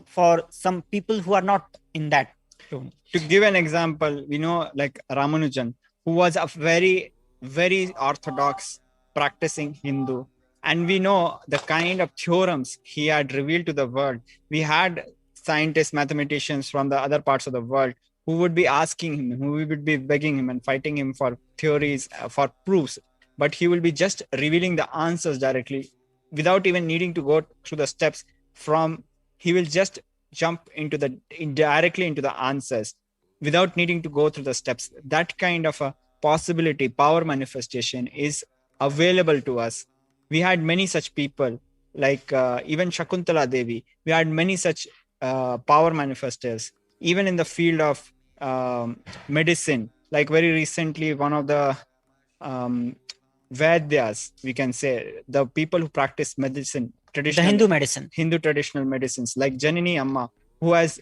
Speaker 7: for some people who are not in that tone.
Speaker 6: To give an example, we know like Ramanujan, who was a very, very orthodox practicing Hindu. And we know the kind of theorems he had revealed to the world. We had scientists, mathematicians from the other parts of the world who would be asking him, who would be begging him and fighting him for theories, for proofs. But he will be just revealing the answers directly without even needing to go through the steps. He will just jump directly into the answers without needing to go through the steps. That kind of a possibility, power manifestation is available to us. We had many such people, like even Shakuntala Devi. We had many such power manifestors, even in the field of medicine. Like very recently, one of the Vaidyas, we can say, the people who practice medicine, traditional,
Speaker 7: the
Speaker 6: Hindu traditional medicines, like Janani Amma, who has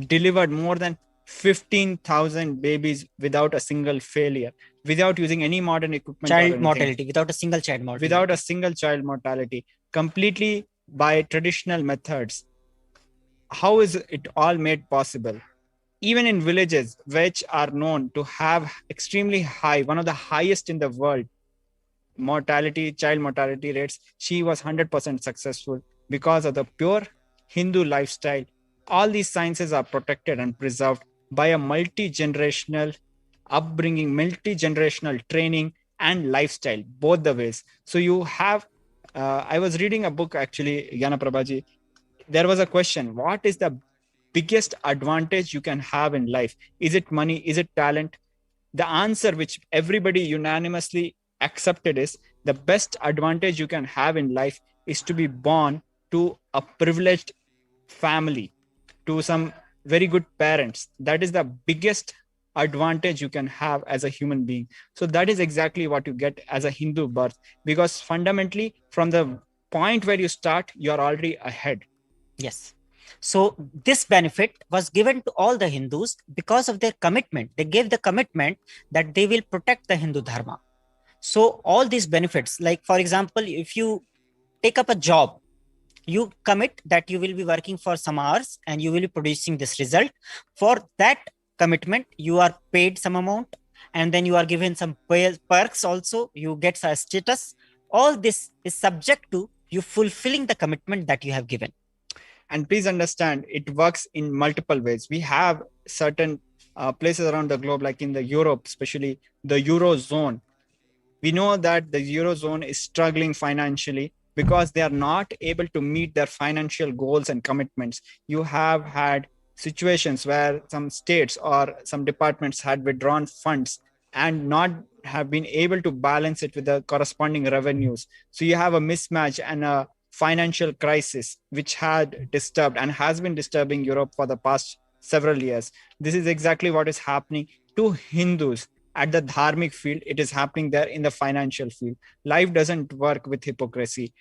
Speaker 6: delivered more than 15,000 babies without a single failure, without using any modern equipment.
Speaker 7: Child mortality, without a single child mortality.
Speaker 6: Without a single child mortality, completely by traditional methods. How is it all made possible? Even in villages which are known to have extremely high, one of the highest in the world, child mortality rates, she was 100% successful because of the pure Hindu lifestyle. All these sciences are protected and preserved by a multi-generational upbringing, multi-generational training and lifestyle, both the ways. So you have, I was reading a book actually, Yana Prabhaji. There was a question, what is the biggest advantage you can have in life? Is it money? Is it talent? The answer which everybody unanimously accepted is, the best advantage you can have in life is to be born to a privileged family, to some very good parents. That is the biggest advantage you can have as a human being. So that is exactly what you get as a Hindu birth, because fundamentally from the point where you start, you're already ahead.
Speaker 7: Yes. So this benefit was given to all the Hindus because of their commitment. They gave the commitment that they will protect the Hindu Dharma. So all these benefits, like for example, if you take up a job, you commit that you will be working for some hours and you will be producing this result. For that commitment, you are paid some amount, and then you are given some perks also. You get a status. All this is subject to you fulfilling the commitment that you have given.
Speaker 6: And please understand, it works in multiple ways. We have certain places around the globe, like in the Europe, especially the Eurozone. We know that the Eurozone is struggling financially because they are not able to meet their financial goals and commitments. You have had situations where some states or some departments had withdrawn funds and not have been able to balance it with the corresponding revenues. So you have a mismatch and a financial crisis which had disturbed and has been disturbing Europe for the past several years. This is exactly what is happening to Hindus. At the dharmic field, it is happening there in the financial field. Life doesn't work with hypocrisy.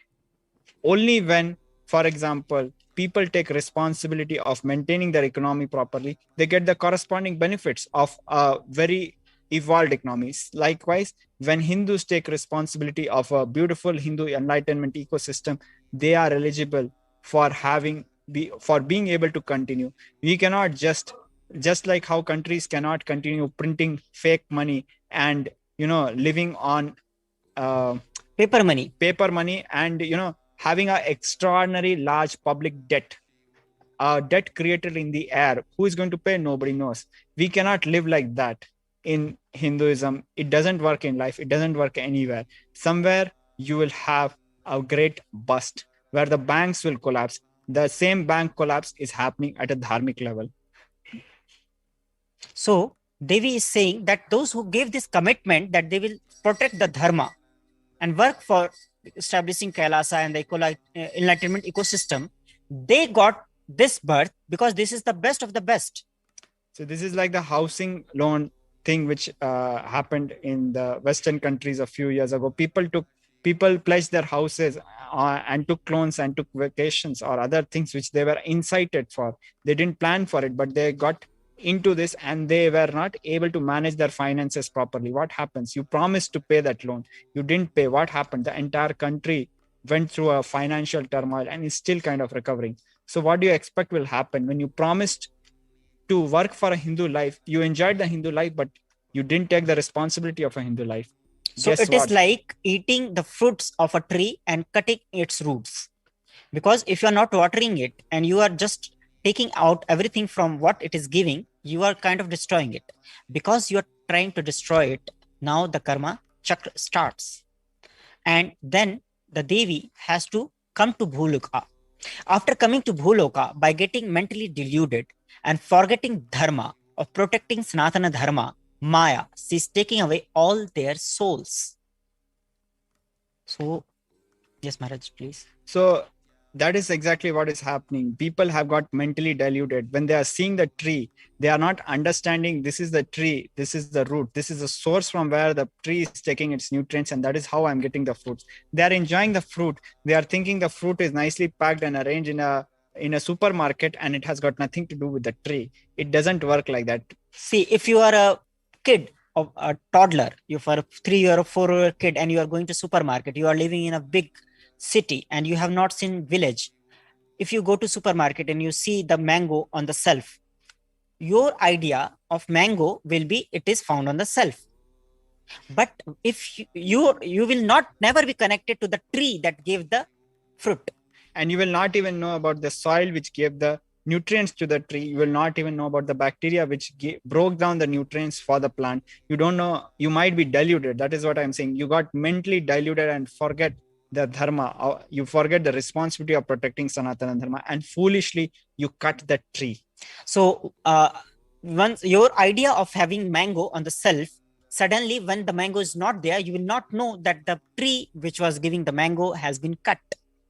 Speaker 6: Only when, for example, people take responsibility of maintaining their economy properly, they get the corresponding benefits of a very evolved economies. Likewise, when Hindus take responsibility of a beautiful Hindu enlightenment ecosystem, they are eligible for being able to continue. We cannot just just like how countries cannot continue printing fake money and living on
Speaker 7: paper money
Speaker 6: and having an extraordinary large public debt, debt created in the air. Who is going to pay? Nobody knows. We cannot live like that in Hinduism. It doesn't work in life. It doesn't work anywhere. Somewhere you will have a great bust where the banks will collapse. The same bank collapse is happening at a dharmic level.
Speaker 7: So Devi is saying that those who gave this commitment that they will protect the dharma and work for establishing Kailasa and the enlightenment ecosystem, they got this birth because this is the best of the best.
Speaker 6: So this is like the housing loan thing which happened in the Western countries a few years ago. People pledged their houses and took loans and took vacations or other things which they were incited for. They didn't plan for it, but they got into this and they were not able to manage their finances properly. What happens? You promised to pay that loan. You didn't pay. What happened? The entire country went through a financial turmoil and is still kind of recovering. So what do you expect will happen when you promised to work for a Hindu life? You enjoyed the Hindu life, but you didn't take the responsibility of a Hindu life.
Speaker 7: So it is like eating the fruits of a tree and cutting its roots. Because if you are not watering it and you are just taking out everything from what it is giving, you are kind of destroying it. Because you are trying to destroy it, now the karma chakra starts. And then the Devi has to come to Bhuloka. After coming to Bhuloka, by getting mentally deluded and forgetting dharma, of protecting Sanatana dharma, Maya, she's taking away all their souls. So, yes, Maharaj, please.
Speaker 6: So that is exactly what is happening. People have got mentally diluted. When they are seeing the tree, they are not understanding this is the tree, this is the root, this is the source from where the tree is taking its nutrients, and that is how I'm getting the fruits. They are enjoying the fruit. They are thinking the fruit is nicely packed and arranged in a supermarket and it has got nothing to do with the tree. It doesn't work like that.
Speaker 7: See, if you are a kid of a toddler, you for a 3 or 4 year kid and you are going to supermarket, you are living in a big city and you have not seen village. If you go to supermarket and you see the mango on the shelf, your idea of mango will be it is found on the shelf. But if you will never be connected to the tree that gave the fruit.
Speaker 6: And you will not even know about the soil which gave the nutrients to the tree. You will not even know about the bacteria which broke down the nutrients for the plant. You don't know. You might be diluted. That is what I'm saying. You got mentally diluted and forget the dharma. You forget the responsibility of protecting Sanatana dharma, and foolishly you cut the tree.
Speaker 7: So once your idea of having mango on the shelf, suddenly when the mango is not there, you will not know that the tree which was giving the mango has been cut.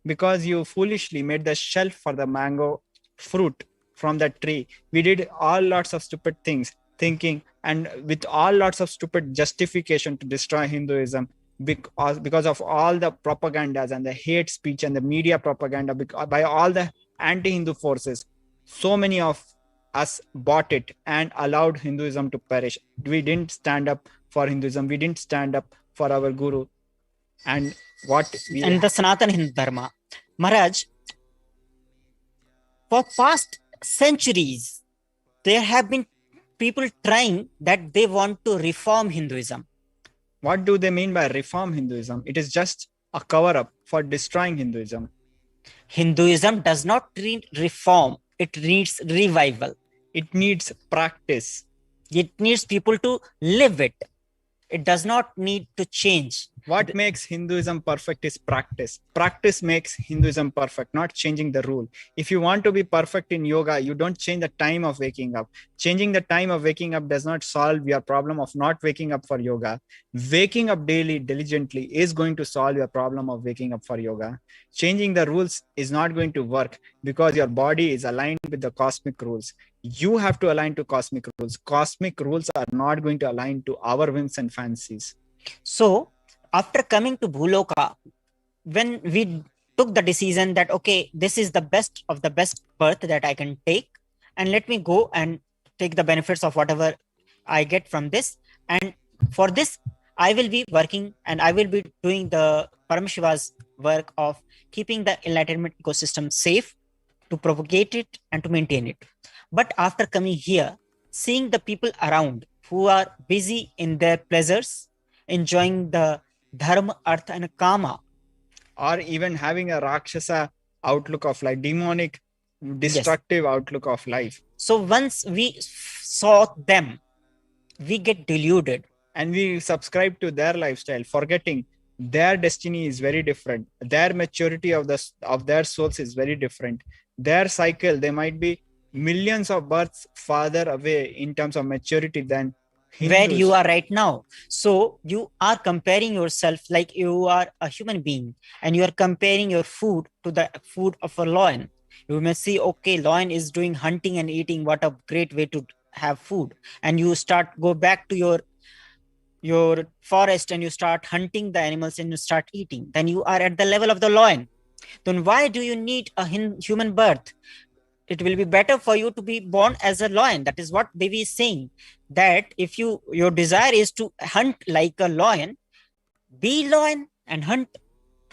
Speaker 6: Because you foolishly made the shelf for the mango fruit from that tree. We did all lots of stupid things, thinking, and with all lots of stupid justification to destroy Hinduism because of all the propagandas and the hate speech and the media propaganda by all the anti-Hindu forces. So many of us bought it and allowed Hinduism to perish. We didn't stand up for Hinduism. We didn't stand up for our guru. And
Speaker 7: the Sanatana Hindu Dharma. Maharaj, for past centuries, there have been people trying that they want to reform Hinduism.
Speaker 6: What do they mean by reform Hinduism? It is just a cover-up for destroying Hinduism.
Speaker 7: Hinduism does not need reform. It needs revival.
Speaker 6: It needs practice.
Speaker 7: It needs people to live it. It does not need to change.
Speaker 6: What makes Hinduism perfect is practice. Practice makes Hinduism perfect, not changing the rule. If you want to be perfect in yoga, you don't change the time of waking up. Changing the time of waking up does not solve your problem of not waking up for yoga. Waking up daily, diligently is going to solve your problem of waking up for yoga. Changing the rules is not going to work because your body is aligned with the cosmic rules. You have to align to cosmic rules. Cosmic rules are not going to align to our whims and fancies.
Speaker 7: So, after coming to Bhuloka, when we took the decision that, okay, this is the best of the best birth that I can take, and let me go and take the benefits of whatever I get from this. And for this, I will be working and I will be doing the Paramashiva's work of keeping the enlightenment ecosystem safe, to propagate it and to maintain it. But after coming here, seeing the people around who are busy in their pleasures, enjoying the dharma, artha, and kama.
Speaker 6: Or even having a Rakshasa outlook of life, demonic, destructive outlook of life.
Speaker 7: So once we saw them, we get deluded.
Speaker 6: And we subscribe to their lifestyle, forgetting their destiny is very different. Their maturity of their souls is very different. Their cycle, they might be millions of births farther away in terms of maturity than Hindus.
Speaker 7: Where you are right now. So you are comparing yourself like you are a human being, and you are comparing your food to the food of a lion. You may see, okay, lion is doing hunting and eating. What a great way to have food. And you go back to your forest and you start hunting the animals and you start eating. Then you are at the level of the lion. Then why do you need a human birth? It will be better for you to be born as a lion. That is what Devi is saying, that if your desire is to hunt like a lion, be lion and hunt.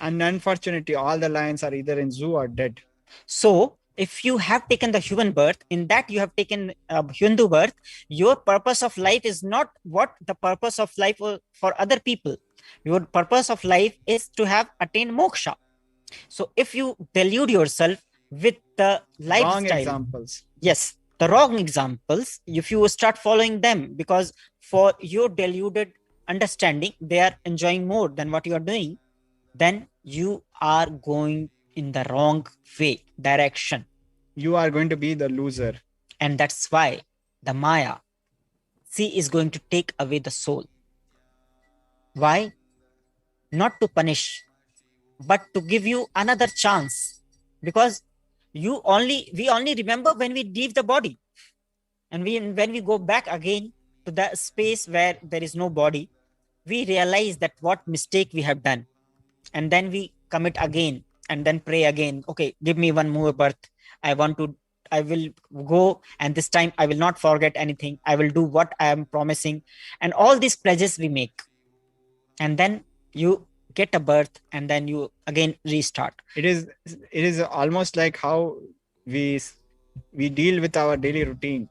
Speaker 6: And unfortunately, all the lions are either in zoo or dead.
Speaker 7: So if you have taken the human birth, in that you have taken Hindu birth, your purpose of life is not what the purpose of life for other people. Your purpose of life is to have attained moksha. So if you delude yourself with the lifestyle,
Speaker 6: wrong examples.
Speaker 7: Yes, the wrong examples, if you start following them, because for your deluded understanding, they are enjoying more than what you are doing, then you are going in the wrong direction.
Speaker 6: You are going to be the loser.
Speaker 7: And that's why the Maya, is going to take away the soul. Why? Not to punish, but to give you another chance. Because we only remember when we leave the body. And when we go back again to the space where there is no body, we realize that what mistake we have done. And then we commit again and then pray again. Okay, give me one more birth. I will go, and this time I will not forget anything. I will do what I am promising. And all these pledges we make. And then you get a birth and then you again restart.
Speaker 6: It is almost like how we deal with our daily routine.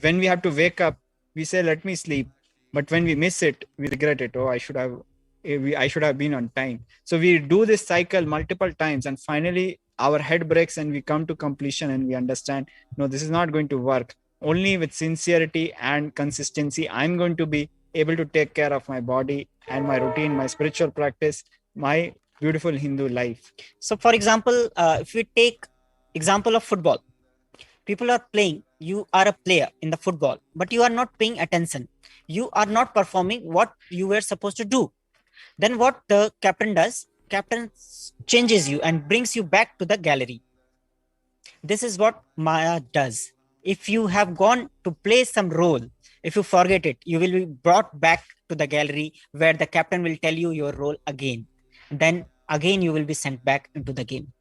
Speaker 6: When we have to wake up, we say, let me sleep. But when we miss it, we regret it. Oh, I should have been on time. So we do this cycle multiple times, and finally our head breaks and we come to completion and we understand, no, this is not going to work. Only with sincerity and consistency, I'm going to be able to take care of my body and my routine, my spiritual practice, my beautiful Hindu life.
Speaker 7: So for example, if we take example of football, people are playing, you are a player in the football, but you are not paying attention. You are not performing what you were supposed to do. Then what the captain does, captain changes you and brings you back to the gallery. This is what Maya does. If you have gone to play some role, if you forget it, you will be brought back to the gallery where the captain will tell you your role again. Then again, you will be sent back into the game.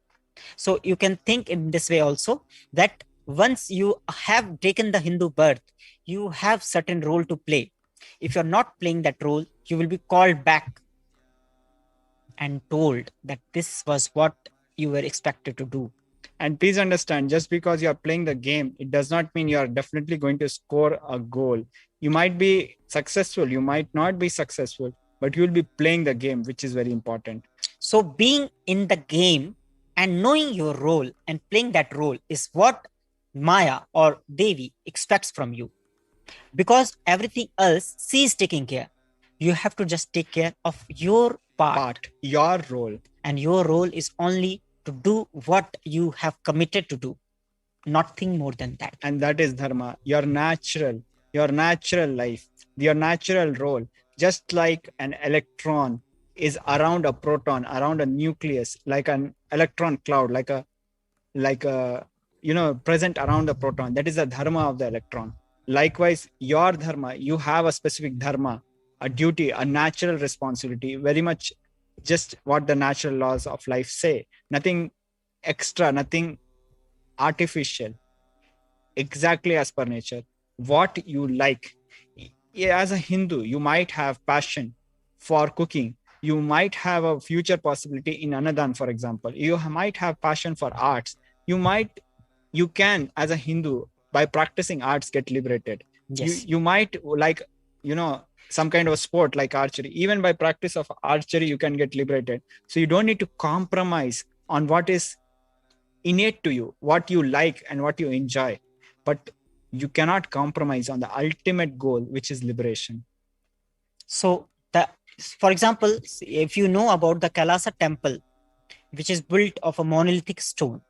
Speaker 7: So you can think in this way also, that once you have taken the Hindu birth, you have certain role to play. If you're not playing that role, you will be called back and told that this was what you were expected to do.
Speaker 6: And please understand, just because you are playing the game, it does not mean you are definitely going to score a goal. You might be successful, you might not be successful, but you will be playing the game, which is very important.
Speaker 7: So being in the game and knowing your role and playing that role is what Maya or Devi expects from you. Because everything else she is taking care. You have to just take care of your part,
Speaker 6: your role.
Speaker 7: And your role is only to do what you have committed to do. Nothing more than that.
Speaker 6: And that is dharma, your natural life, your natural role. Just like an electron is around a proton, around a nucleus, like an electron cloud, like a present around the proton. That is the dharma of the electron. Likewise, your dharma, you have a specific dharma, a duty, a natural responsibility, very much just what the natural laws of life say. Nothing extra, nothing artificial. Exactly as per nature. What you like. As a Hindu, you might have passion for cooking. You might have a future possibility in Anadan, for example. You might have passion for arts. You can, as a Hindu, by practicing arts, get liberated.
Speaker 7: Yes.
Speaker 6: You might like, some kind of sport like archery. Even by practice of archery, you can get liberated. So you don't need to compromise on what is innate to you, what you like and what you enjoy. But you cannot compromise on the ultimate goal, which is liberation.
Speaker 7: So for example, if you know about the Kailasa temple, which is built of a monolithic stone,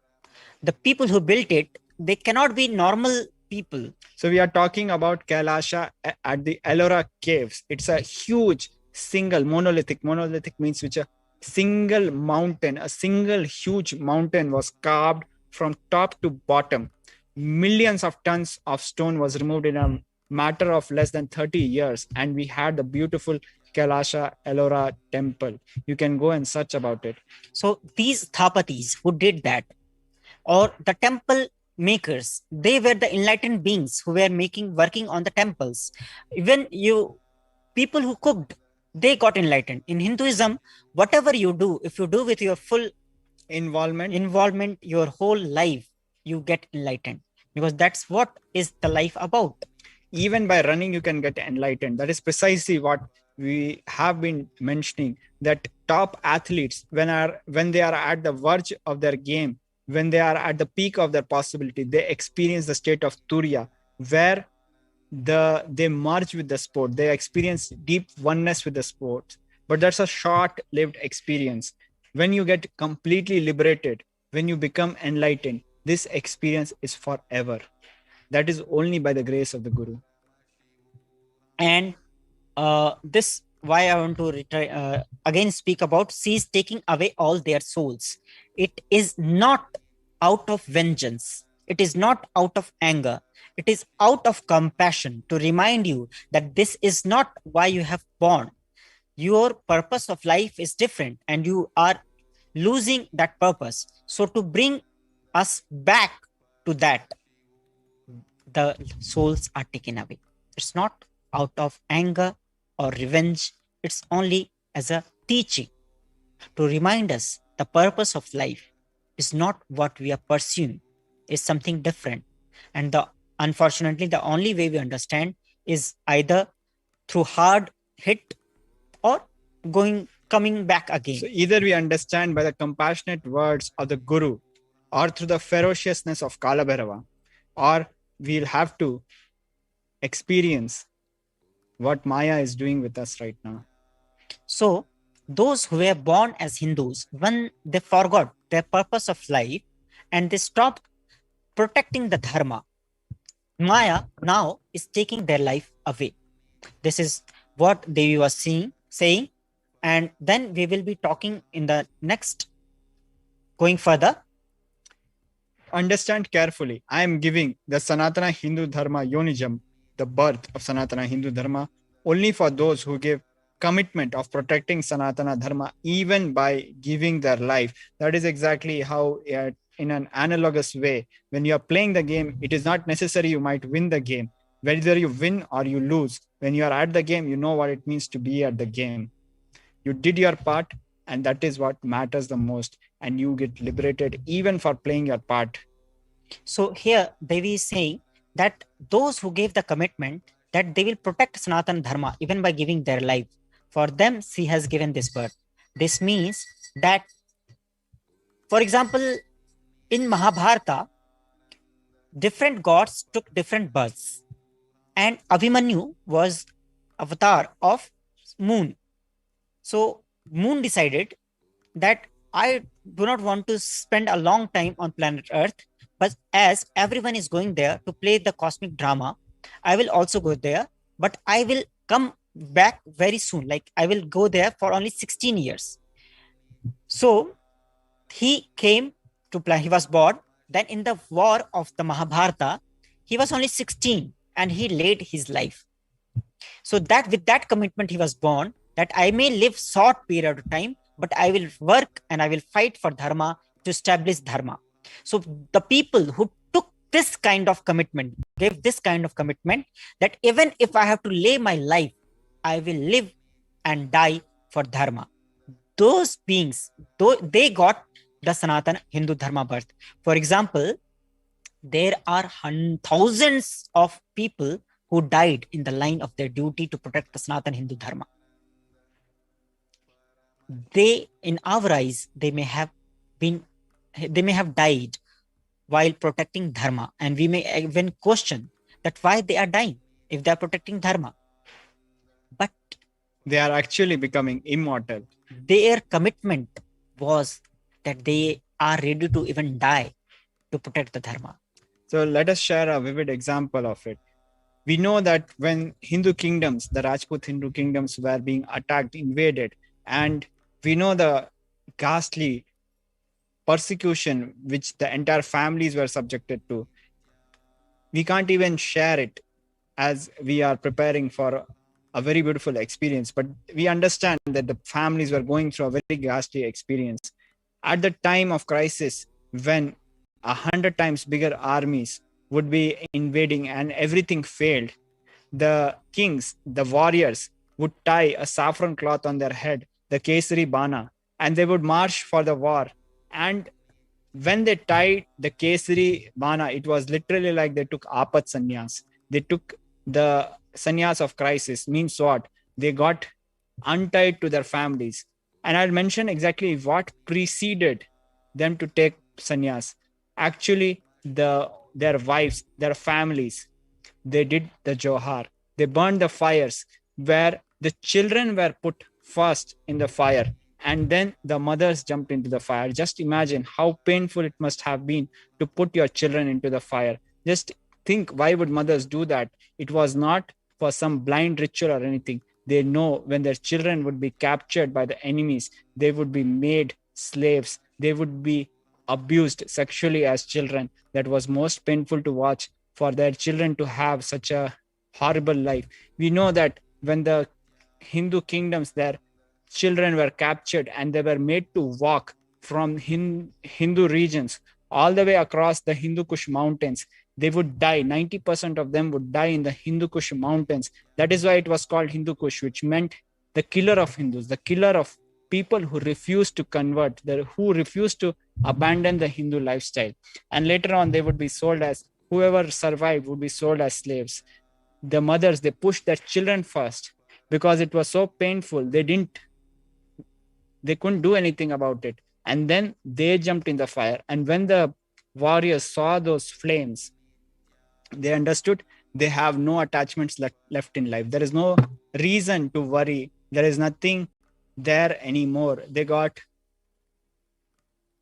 Speaker 7: the people who built it, they cannot be normal people.
Speaker 6: So we are talking about Kailasa at the Ellora caves. It's a huge single monolithic. Monolithic means which a single mountain, a single huge mountain was carved from top to bottom. Millions of tons of stone was removed in a matter of less than 30 years. And we had the beautiful Kailasa Ellora temple. You can go and search about it.
Speaker 7: So these Thapatis who did that, or the temple makers, they were the enlightened beings who were working on the temples. Even people who cooked, they got enlightened. In Hinduism, whatever you do, if you do with your full involvement, your whole life, you get enlightened, because that's what is the life about.
Speaker 6: Even by running, you can get enlightened. That is precisely what we have been mentioning, that top athletes, when they are at the verge of their game, when they are at the peak of their possibility, they experience the state of Turiya, where they merge with the sport. They experience deep oneness with the sport. But that's a short-lived experience. When you get completely liberated, when you become enlightened, this experience is forever. That is only by the grace of the Guru.
Speaker 7: And this why I want to again speak about cease taking away all their souls. It is not out of vengeance. It is not out of anger. It is out of compassion, to remind you that this is not why you have born. Your purpose of life is different and you are losing that purpose. So to bring us back to that, the souls are taken away. It's not out of anger or revenge. It's only as a teaching to remind us the purpose of life is not what we are pursuing, is something different. And unfortunately, the only way we understand is either through hard hit or coming back again.
Speaker 6: So either we understand by the compassionate words of the Guru, or through the ferociousness of Kalabhairava, or we'll have to experience what Maya is doing with us right now.
Speaker 7: So those who were born as Hindus, when they forgot their purpose of life and they stopped protecting the dharma, Maya now is taking their life away. This is what Devi was saying, and then we will be talking in the next, going further.
Speaker 6: Understand carefully. I am giving the Sanatana Hindu Dharma Yonism, the birth of Sanatana Hindu Dharma, only for those who give commitment of protecting Sanatana Dharma, even by giving their life. That is exactly how, in an analogous way, when you are playing the game, it is not necessary you might win the game. Whether you win or you lose, when you are at the game, you know what it means to be at the game. You did your part, and that is what matters the most. And you get liberated even for playing your part.
Speaker 7: So here Devi is saying that those who gave the commitment that they will protect Sanatana Dharma even by giving their life, for them she has given this birth. This means that, for example, in Mahabharata, different gods took different births, and Abhimanyu was avatar of moon. So moon decided that I do not want to spend a long time on planet Earth, but as everyone is going there to play the cosmic drama, I will also go there, but I will come back very soon. Like I will go there for only 16 years. So he came to play. He was born. Then in the war of the Mahabharata, he was only 16 and he laid his life. So that with that commitment, he was born, that I may live short period of time, but I will work and I will fight for dharma to establish dharma. So the people who took this kind of commitment, gave this kind of commitment, that even if I have to lay my life, I will live and die for dharma. Those beings, they got the Sanatana Hindu Dharma birth. For example, there are thousands of people who died in the line of their duty to protect the Sanatana Hindu Dharma. They, in our eyes, they may have died while protecting Dharma, and we may even question that why they are dying if they are protecting Dharma. But
Speaker 6: they are actually becoming immortal.
Speaker 7: Their commitment was that they are ready to even die to protect the Dharma.
Speaker 6: So let us share a vivid example of it. We know that when Hindu kingdoms, the Rajput Hindu kingdoms, were being attacked, invaded, and we know the ghastly persecution which the entire families were subjected to. We can't even share it as we are preparing for a very beautiful experience, but we understand that the families were going through a very ghastly experience. At the time of crisis, when 100 times bigger armies would be invading and everything failed, the kings, the warriors, would tie a saffron cloth on their head, the Kesari Bana, and they would march for the war. And when they tied the Kesari Bana, it was literally like they took Apat Sannyas. They took the sannyas of crisis. Means what? They got untied to their families. And I'll mention exactly what preceded them to take sannyas. Actually, their wives, their families, they did the johar. They burned the fires where the children were put first in the fire, and then the mothers jumped into the fire. Just imagine how painful it must have been to put your children into the fire. Just think, why would mothers do that? It was not for some blind ritual or anything. They know when their children would be captured by the enemies, they would be made slaves. They would be abused sexually as children. That was most painful to watch, for their children to have such a horrible life. We know that when the Hindu kingdoms, their children were captured and they were made to walk from Hindu regions all the way across the Hindu Kush mountains. They would die. 90% of them would die in the Hindu Kush mountains. That is why it was called Hindu Kush, which meant the killer of Hindus, the killer of people who refused to convert, who refused to abandon the Hindu lifestyle. And later on, they would be sold as, whoever survived would be sold as slaves. The mothers, they pushed their children first because it was so painful. They couldn't do anything about it. And then they jumped in the fire. And when the warriors saw those flames, they understood they have no attachments left in life. There is no reason to worry. There is nothing there anymore. They got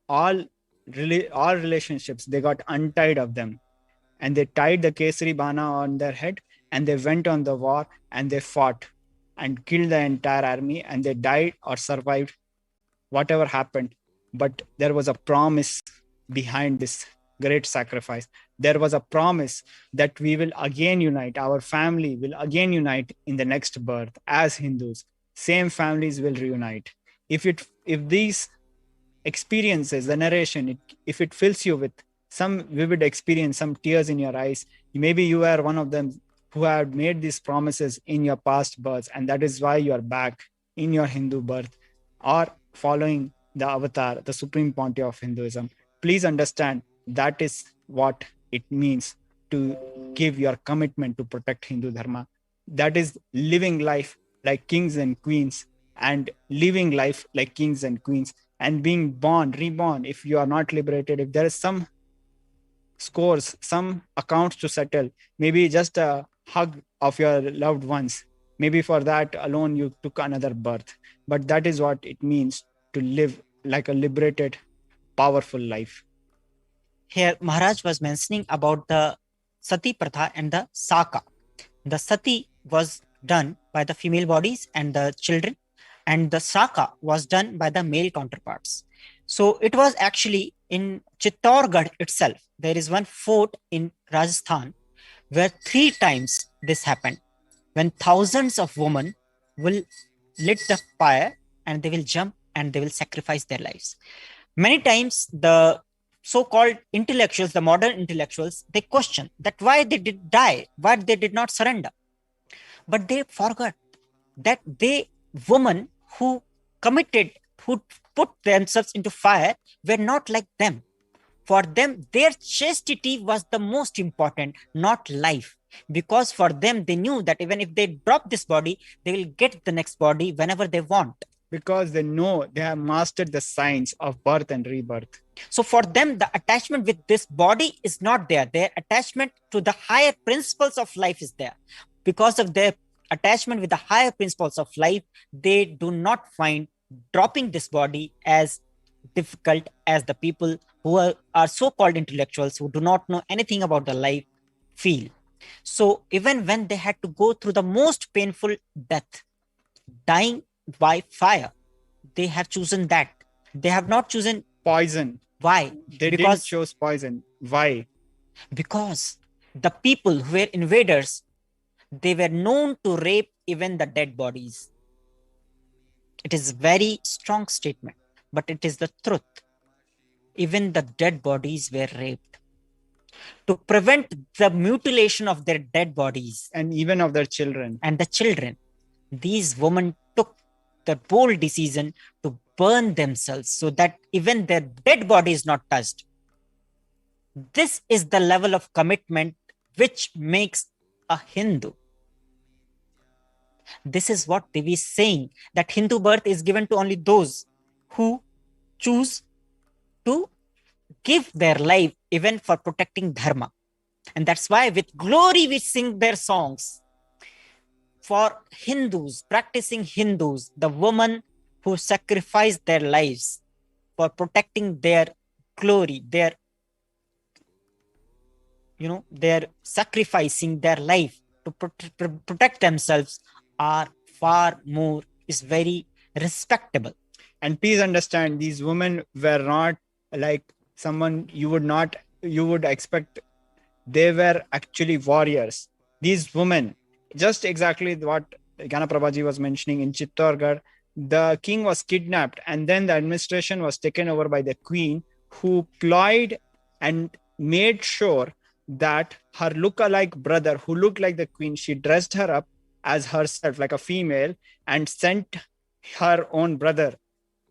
Speaker 6: all relationships, they got untied of them. And they tied the Kesari Bana on their head, and they went on the war, and they fought and killed the entire army, and they died or survived, whatever happened. But there was a promise behind this great sacrifice. There was a promise that we will again unite, our family will again unite in the next birth as Hindus. Same families will reunite. If these experiences, the narration, if it fills you with some vivid experience, some tears in your eyes, maybe you are one of them who had made these promises in your past births, and that is why you are back in your Hindu birth or following the avatar, the supreme pontiff of Hinduism. Please understand that is what it means to give your commitment to protect Hindu Dharma. That is living life like kings and queens, and living life like kings and queens, and being born, reborn. If you are not liberated, if there is some scores, some accounts to settle, maybe just a hug of your loved ones, maybe for that alone you took another birth. But that is what it means to live like a liberated, powerful life.
Speaker 7: Here, Maharaj was mentioning about the Sati Pratha and the Saka. The Sati was done by the female bodies and the children, and the Saka was done by the male counterparts. So it was actually in Chittorgarh itself. There is one fort in Rajasthan where 3 times this happened, when thousands of women will lit the fire and they will jump and they will sacrifice their lives. Many times the so-called intellectuals, the modern intellectuals, they question that why they did die, why they did not surrender. But they forgot that women who committed, who put themselves into fire, were not like them. For them, their chastity was the most important, not life. because for them, they knew that even if they drop this body, they will get the next body whenever they want.
Speaker 6: Because they know they have mastered the science of birth and rebirth.
Speaker 7: So for them, the attachment with this body is not there. Their attachment to the higher principles of life is there. Because of their attachment with the higher principles of life, they do not find dropping this body as difficult as the people who are so-called intellectuals who do not know anything about the life feel. So even when they had to go through the most painful death, dying by fire, they have chosen that. They have not chosen
Speaker 6: Poison.
Speaker 7: why?
Speaker 6: They didn't choose poison. Why?
Speaker 7: Because the people who were invaders, they were known to rape even the dead bodies. It is a very strong statement, but it is the truth. Even the dead bodies were raped. To prevent the mutilation of their dead bodies
Speaker 6: And even of their children.
Speaker 7: and the children, these women took the bold decision to burn themselves so that even their dead body is not touched. This is the level of commitment which makes a Hindu. This is what Devi is saying, that Hindu birth is given to only those who choose to give their life even for protecting dharma. And that's why with glory we sing their songs. For Hindus, practicing Hindus, the women who sacrificed their lives for protecting their glory, their sacrificing their life to protect themselves are far more, is very respectable.
Speaker 6: And please understand, these women were not like someone you would expect. They were actually warriors. These women, just exactly what Ganaprabhaji was mentioning in Chittorgarh, the king was kidnapped and then the administration was taken over by the queen, who ployed and made sure that her look-alike brother, who looked like the queen, she dressed her up as herself, like a female, and sent her own brother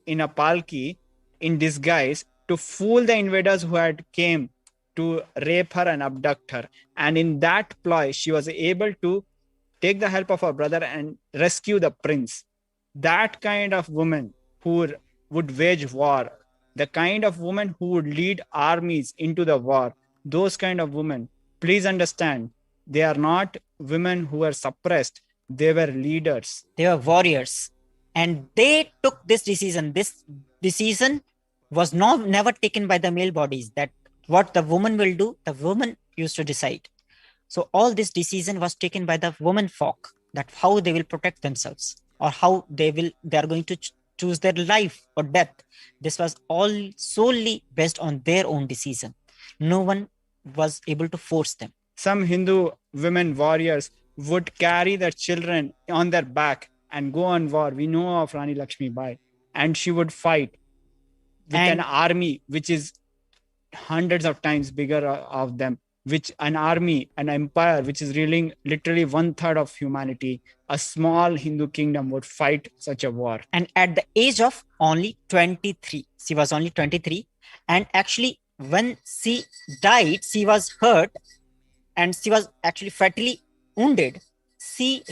Speaker 6: in a palki in disguise to fool the invaders who had came to rape her and abduct her. And in that ploy, she was able to take the help of her brother and rescue the prince. That kind of woman who would wage war, the kind of woman who would lead armies into the war, those kind of women, please understand, they are not women who were suppressed. They were leaders.
Speaker 7: They were warriors. And they took this decision. This decision was never taken by the male bodies, that what the woman will do, the woman used to decide. So all this decision was taken by the women folk, that how they will protect themselves or how they are going to choose their life or death. This was all solely based on their own decision. No one was able to force them.
Speaker 6: Some Hindu women warriors would carry their children on their back and go on war. We know of Rani Lakshmi Bai, and she would fight with an army which is hundreds of times bigger of them, which an army, an empire which is ruling literally 1/3 of humanity, a small Hindu kingdom would fight such a war.
Speaker 7: And at the age of only 23, she was only 23. And actually, when she died, she was hurt and she was actually fatally wounded. She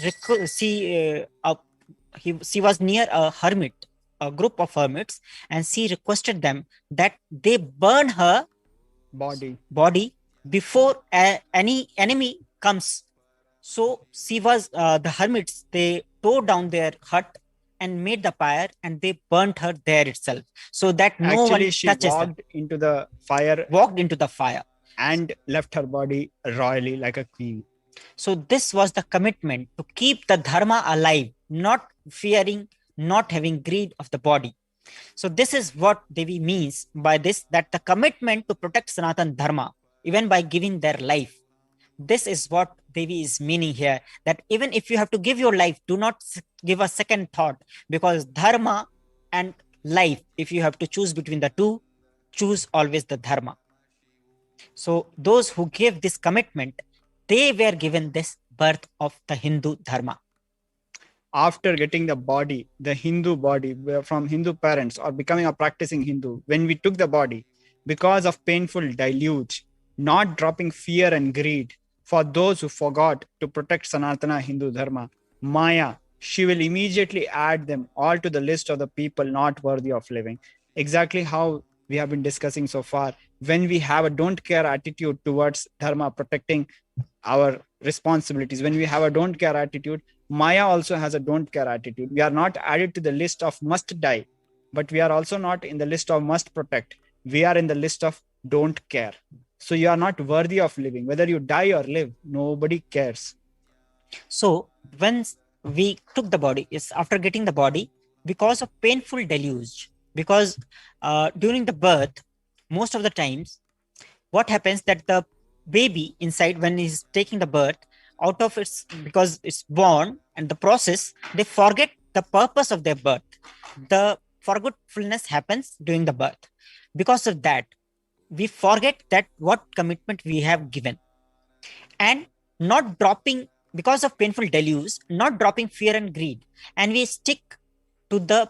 Speaker 7: was near a hermit, a group of hermits, and she requested them that they burn her body before any enemy comes. So she was the hermits, they tore down their hut and made the fire, and they burnt her there itself, so that no
Speaker 6: Actually,
Speaker 7: one
Speaker 6: she
Speaker 7: touches
Speaker 6: walked
Speaker 7: them.
Speaker 6: into the fire,
Speaker 7: Walked into the fire,
Speaker 6: and left her body royally like a queen.
Speaker 7: So this was the commitment to keep the dharma alive, not fearing, not having greed of the body. So this is what Devi means by this, that the commitment to protect Sanatan Dharma, even by giving their life. This is what Devi is meaning here, that even if you have to give your life, do not give a second thought, because dharma and life, if you have to choose between the two, choose always the dharma. So those who gave this commitment, they were given this birth of the Hindu dharma.
Speaker 6: After getting the body, the Hindu body from Hindu parents or becoming a practicing Hindu, when we took the body, because of painful deluge, not dropping fear and greed, For those who forgot to protect Sanatana Hindu Dharma, Maya, she will immediately add them all to the list of the people not worthy of living. Exactly how we have been discussing so far. When we have a don't care attitude towards Dharma, protecting our responsibilities, when we have a don't care attitude, Maya also has a don't care attitude. We are not added to the list of must die, but we are also not in the list of must protect. We are in the list of don't care. So you are not worthy of living. Whether you die or live, nobody cares.
Speaker 7: So when we took the body, is after getting the body, because of painful deluge, because during the birth, most of the times, what happens that the baby inside, when he's taking the birth, out of its, because it's born and the process, they forget the purpose of their birth. The forgetfulness happens during the birth. Because of that, we forget that what commitment we have given, and not dropping, because of painful deluge, not dropping fear and greed, and we stick to the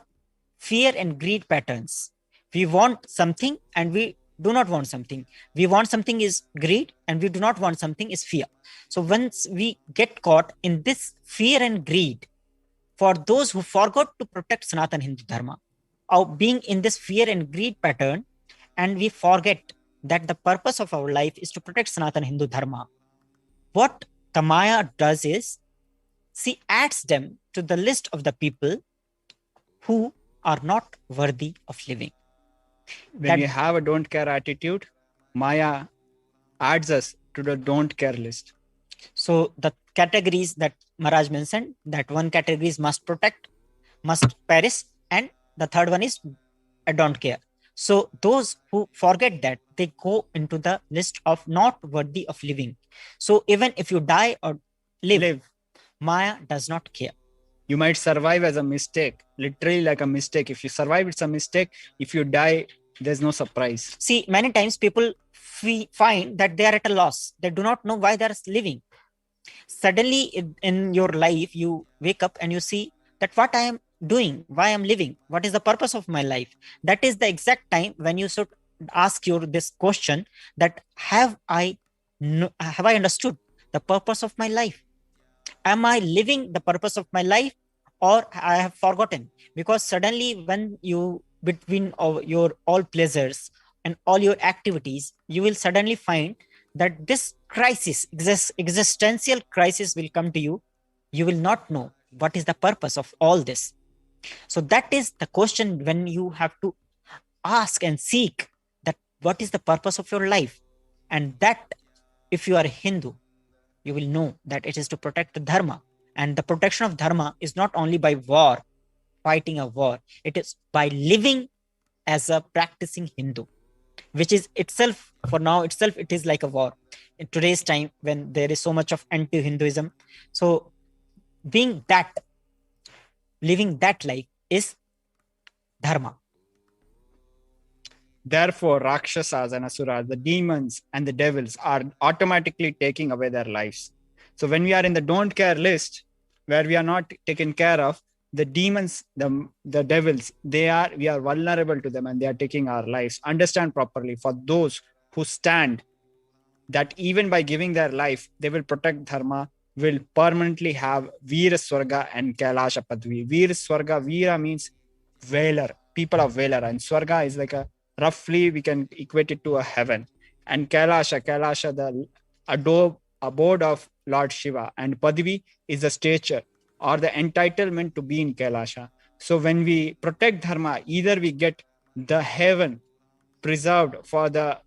Speaker 7: fear and greed patterns. We want something and we do not want something. We want something is greed and we do not want something is fear. So once we get caught in this fear and greed, for those who forgot to protect Sanatana Hindu Dharma, of being in this fear and greed pattern, and we forget that the purpose of our life is to protect Sanatana Hindu Dharma, what the Maya does is, she adds them to the list of the people who are not worthy of living.
Speaker 6: When we have a don't care attitude, Maya adds us to the don't care list.
Speaker 7: So the categories that Maharaj mentioned, that one category is must protect, must perish, and the third one is I don't care. So those who forget that, they go into the list of not worthy of living. So even if you die or live, Maya does not care.
Speaker 6: You might survive as a mistake, literally like a mistake. If you survive, it's a mistake. If you die, there's no surprise.
Speaker 7: See, many times people find that they are at a loss. They do not know why they are living. Suddenly in your life, you wake up and you see that what I am doing, why I am living, what is the purpose of my life. That is the exact time when you should ask this question, that have I understood the purpose of my life? Am I living the purpose of my life, or I have forgotten? Because suddenly when you, between your all pleasures and all your activities, you will suddenly find that this crisis, existential crisis will come to you. You will not know what is the purpose of all this. So that is the question when you have to ask and seek that what is the purpose of your life. And that, if you are a Hindu, you will know that it is to protect the Dharma. And the protection of Dharma is not only by war, fighting a war. It is by living as a practicing Hindu, which is itself, for now itself, it is like a war. In today's time, when there is so much of anti-Hinduism, so being that, living that life is Dharma.
Speaker 6: Therefore, Rakshasas and Asuras, the demons and the devils, are automatically taking away their lives. So when we are in the don't care list, where we are not taken care of, the demons, the devils, we are vulnerable to them and they are taking our lives. Understand properly, for those who stand that even by giving their life, they will protect Dharma, will permanently have Veera Swarga and Kailasa Padvi. Veera Swarga, Veera means Valor, people of Valor, and Swarga is like roughly we can equate it to a heaven. And Kailasa, the abode of Lord Shiva, and Padvi is the stature or the entitlement to be in Kailasa. So when we protect Dharma, either we get the heaven preserved for the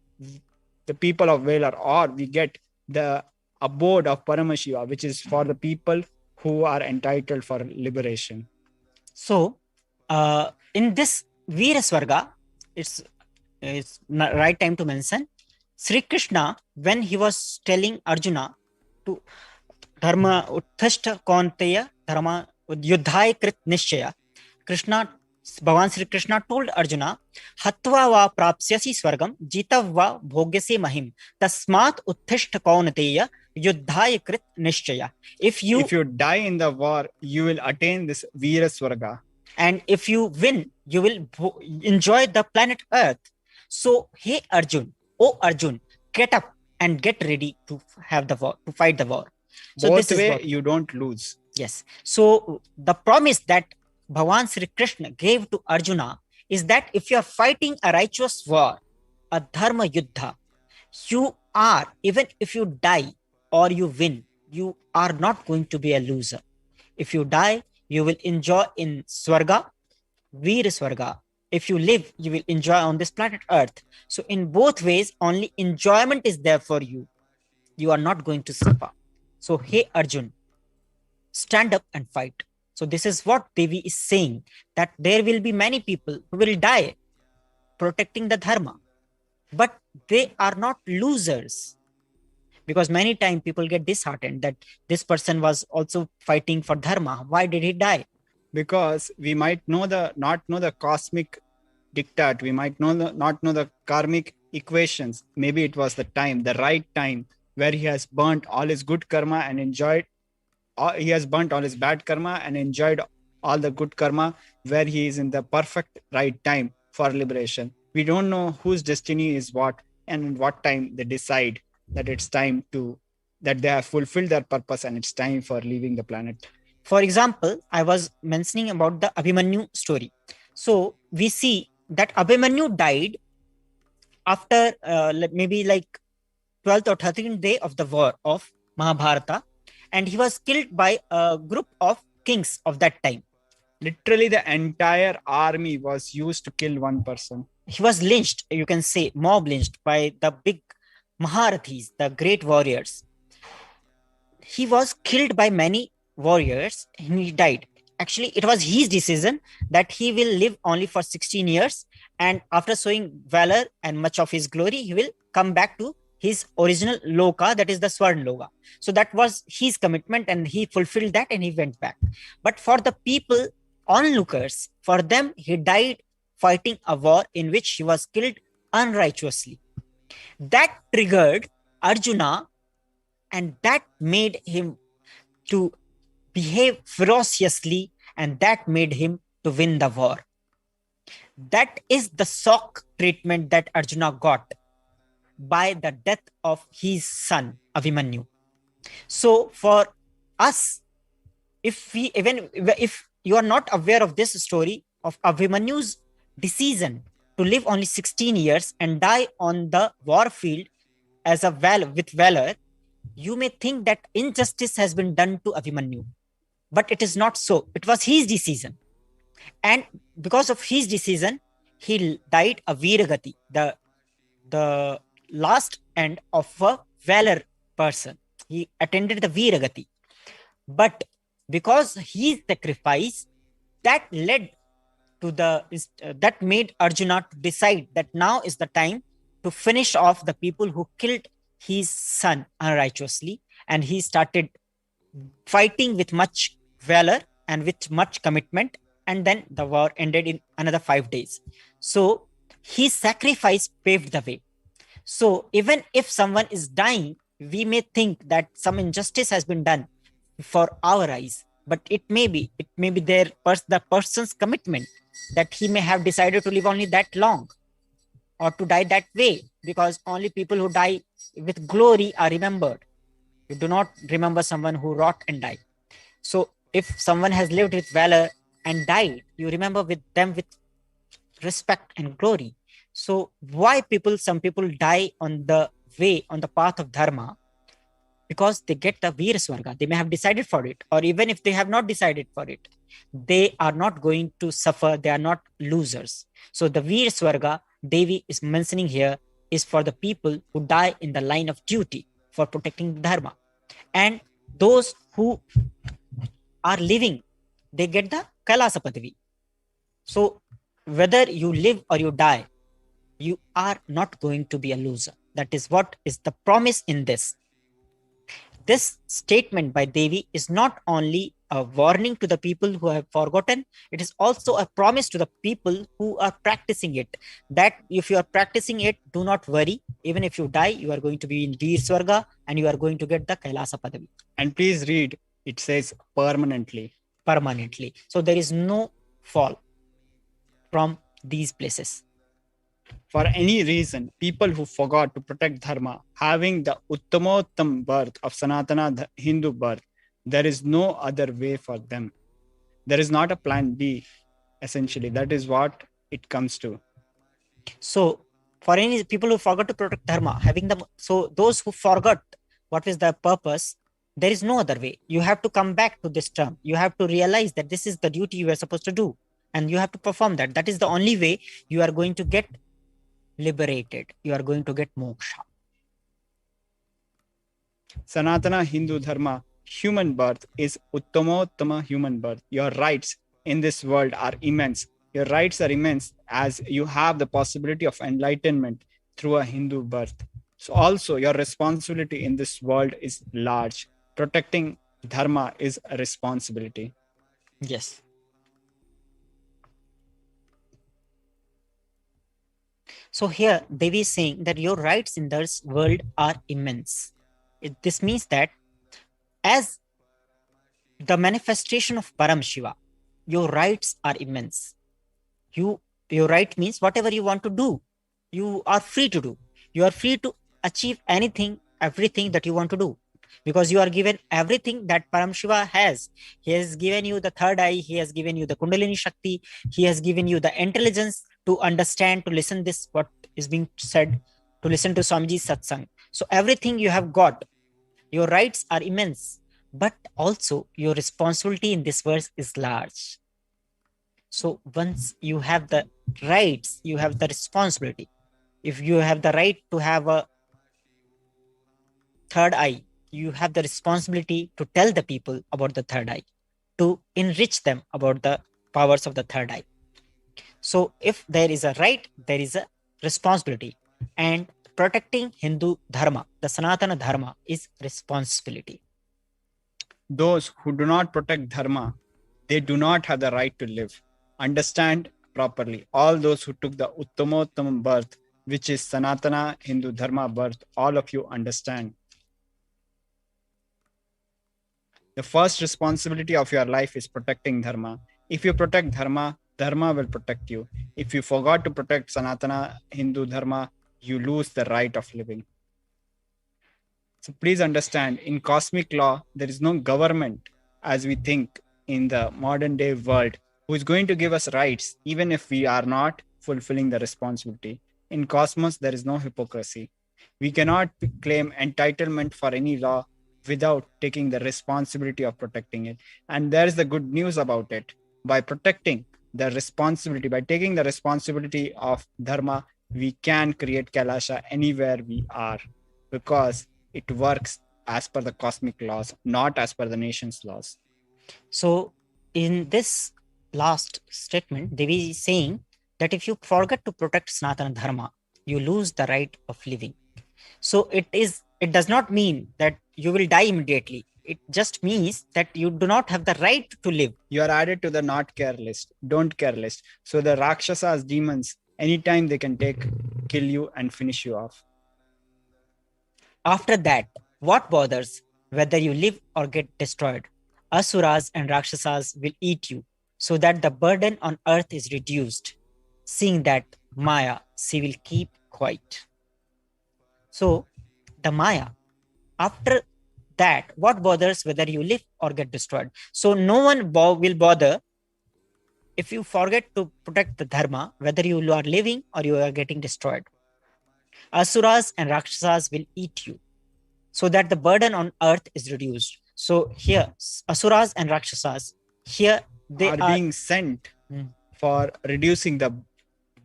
Speaker 6: people of Valor, or we get the abode of Paramashiva, which is for the people who are entitled for liberation.
Speaker 7: So in this Veera Swarga, it's right time to mention Sri Krishna, when he was telling Arjuna to Dharma Utthashta Kaunteya Dharma Yuddhaya Krit Nishchaya, Bhagavan Sri Krishna told Arjuna, Hatva va prapsyasi swargam, jitav va bhogyase mahim, tasmat utthashta kaunteya yuddhaya krit nishchaya. If you
Speaker 6: die in the war, you will attain this Veera Swarga.
Speaker 7: And if you win, you will enjoy the planet Earth. So, hey Arjun, oh Arjun, get up and get ready to have the war, to fight the war. So
Speaker 6: Both
Speaker 7: this is
Speaker 6: way,
Speaker 7: what,
Speaker 6: you don't lose.
Speaker 7: yes. So the promise that Bhagavan Sri Krishna gave to Arjuna is that if you are fighting a righteous war, a dharma yuddha, you are, even if you die or you win, you are not going to be a loser. If you die, you will enjoy in Swarga, Veer Swarga. If you live, you will enjoy on this planet Earth. So in both ways, only enjoyment is there for you. You are not going to suffer. So hey Arjun, stand up and fight. So this is what Devi is saying, that there will be many people who will die protecting the dharma, but they are not losers. Because many times people get disheartened that this person was also fighting for dharma. Why did he die?
Speaker 6: Because we might not know the cosmic diktat, we might not know the karmic equations. Maybe it was the right time, where he has burnt all his good karma and enjoyed, he has burnt all his bad karma and enjoyed all the good karma, where he is in the perfect right time for liberation. We don't know whose destiny is what, and in what time they decide that it's time to, that they have fulfilled their purpose and it's time for leaving the planet.
Speaker 7: For example, I was mentioning about the Abhimanyu story. So we see that Abhimanyu died after maybe like 12th or 13th day of the war of Mahabharata, and he was killed by a group of kings of that time.
Speaker 6: Literally, the entire army was used to kill one person.
Speaker 7: He was lynched, you can say, mob lynched by the big Maharathis, the great warriors. He was killed by many warriors and he died. Actually, it was his decision that he will live only for 16 years, and after showing valor and much of his glory, he will come back to his original loka, that is the Swarn Loka. So that was his commitment and he fulfilled that and he went back. But for the people, onlookers, for them, he died fighting a war in which he was killed unrighteously. That triggered Arjuna, and that made him to behave ferociously, and that made him to win the war. That is the shock treatment that Arjuna got by the death of his son Abhimanyu. So for us, if you are not aware of this story of Abhimanyu's decision to live only 16 years and die on the war field as with valor, you may think that injustice has been done to Abhimanyu. But it is not so. It was his decision. And because of his decision, he died a Viragati, the last end of a valor person. He attended the Viragati. But because his sacrifice, that led to that made Arjuna to decide that now is the time to finish off the people who killed his son unrighteously, and he started fighting with much valor and with much commitment, and then the war ended in another 5 days. So his sacrifice paved the way. So even if someone is dying, we may think that some injustice has been done for our eyes, but it may be the person's commitment, that he may have decided to live only that long or to die that way, because only people who die with glory are remembered. You do not remember someone who rot and died. So if someone has lived with valor and died, you remember them with respect and glory. So why some people die on the way, on the path of dharma? Because they get the Veer Swarga. They may have decided for it, or even if they have not decided for it, they are not going to suffer. They are not losers. So the Veer Swarga Devi is mentioning here is for the people who die in the line of duty for protecting the dharma. And those who are living, they get the Kailasa Padavi. So whether you live or you die, you are not going to be a loser. That is what is the promise in this. This statement by Devi is not only a warning to the people who have forgotten, it is also a promise to the people who are practicing it, that if you are practicing it, do not worry. Even if you die, you are going to be in Veer Swarga and you are going to get the Kailasa Padavi.
Speaker 6: And please read, it says permanently.
Speaker 7: Permanently. So there is no fall from these places.
Speaker 6: For any reason, people who forgot to protect dharma, having the Uttamottam birth of Sanatana Hindu birth, there is no other way for them. There is not a plan B, essentially. That is what it comes to.
Speaker 7: So for any people who forgot to protect dharma, so those who forgot what is the purpose, there is no other way. You have to come back to this term. You have to realize that this is the duty you are supposed to do, and you have to perform that. That is the only way you are going to get liberated. You are going to get moksha.
Speaker 6: Sanatana Hindu Dharma, human birth is Uttamottama human birth. Your rights in this world are immense. Your rights are immense as you have the possibility of enlightenment through a Hindu birth. So also your responsibility in this world is large. Protecting dharma is a responsibility.
Speaker 7: Yes. So here Devi is saying that your rights in this world are immense. This means that as the manifestation of Paramashiva, your rights are immense. Your right means whatever you want to do, you are free to do. You are free to achieve anything, everything that you want to do, because you are given everything that Paramashiva has. He has given you the third eye. He has given you the Kundalini Shakti. He has given you the intelligence to understand, to listen this, what is being said, to listen to Swamiji's satsang. So everything you have got. Your rights are immense, but also your responsibility in this verse is large. So once you have the rights, you have the responsibility. If you have the right to have a third eye, you have the responsibility to tell the people about the third eye, to enrich them about the powers of the third eye. So if there is a right, there is a responsibility. And protecting Hindu Dharma, the Sanatana Dharma, is responsibility.
Speaker 6: Those who do not protect dharma, they do not have the right to live. Understand properly. All those who took the Uttamottam birth, which is Sanatana Hindu Dharma birth, all of you understand. The first responsibility of your life is protecting dharma. If you protect dharma, dharma will protect you. If you forgot to protect Sanatana Hindu Dharma, you lose the right of living. So please understand, in cosmic law, there is no government as we think in the modern day world who is going to give us rights, even if we are not fulfilling the responsibility. In cosmos, there is no hypocrisy. We cannot claim entitlement for any law without taking the responsibility of protecting it. And there is the good news about it. By protecting the responsibility, by taking the responsibility of dharma, we can create Kailasa anywhere we are, because it works as per the cosmic laws, not as per the nation's laws.
Speaker 7: So in this last statement, Devi is saying that if you forget to protect Sanatana Dharma, you lose the right of living. So it does not mean that you will die immediately. It just means that you do not have the right to live.
Speaker 6: You are added to the not care list, don't care list. So the Rakshasas, demons, anytime they can kill you and finish you off.
Speaker 7: After that, what bothers whether you live or get destroyed? Asuras and Rakshasas will eat you, so that the burden on earth is reduced. Seeing that Maya, she will keep quiet. So the Maya, after that, what bothers whether you live or get destroyed? So no one will bother if you forget to protect the dharma, whether you are living or you are getting destroyed. Asuras and Rakshasas will eat you, so that the burden on earth is reduced. So here, Asuras and Rakshasas, here they are
Speaker 6: being sent for reducing the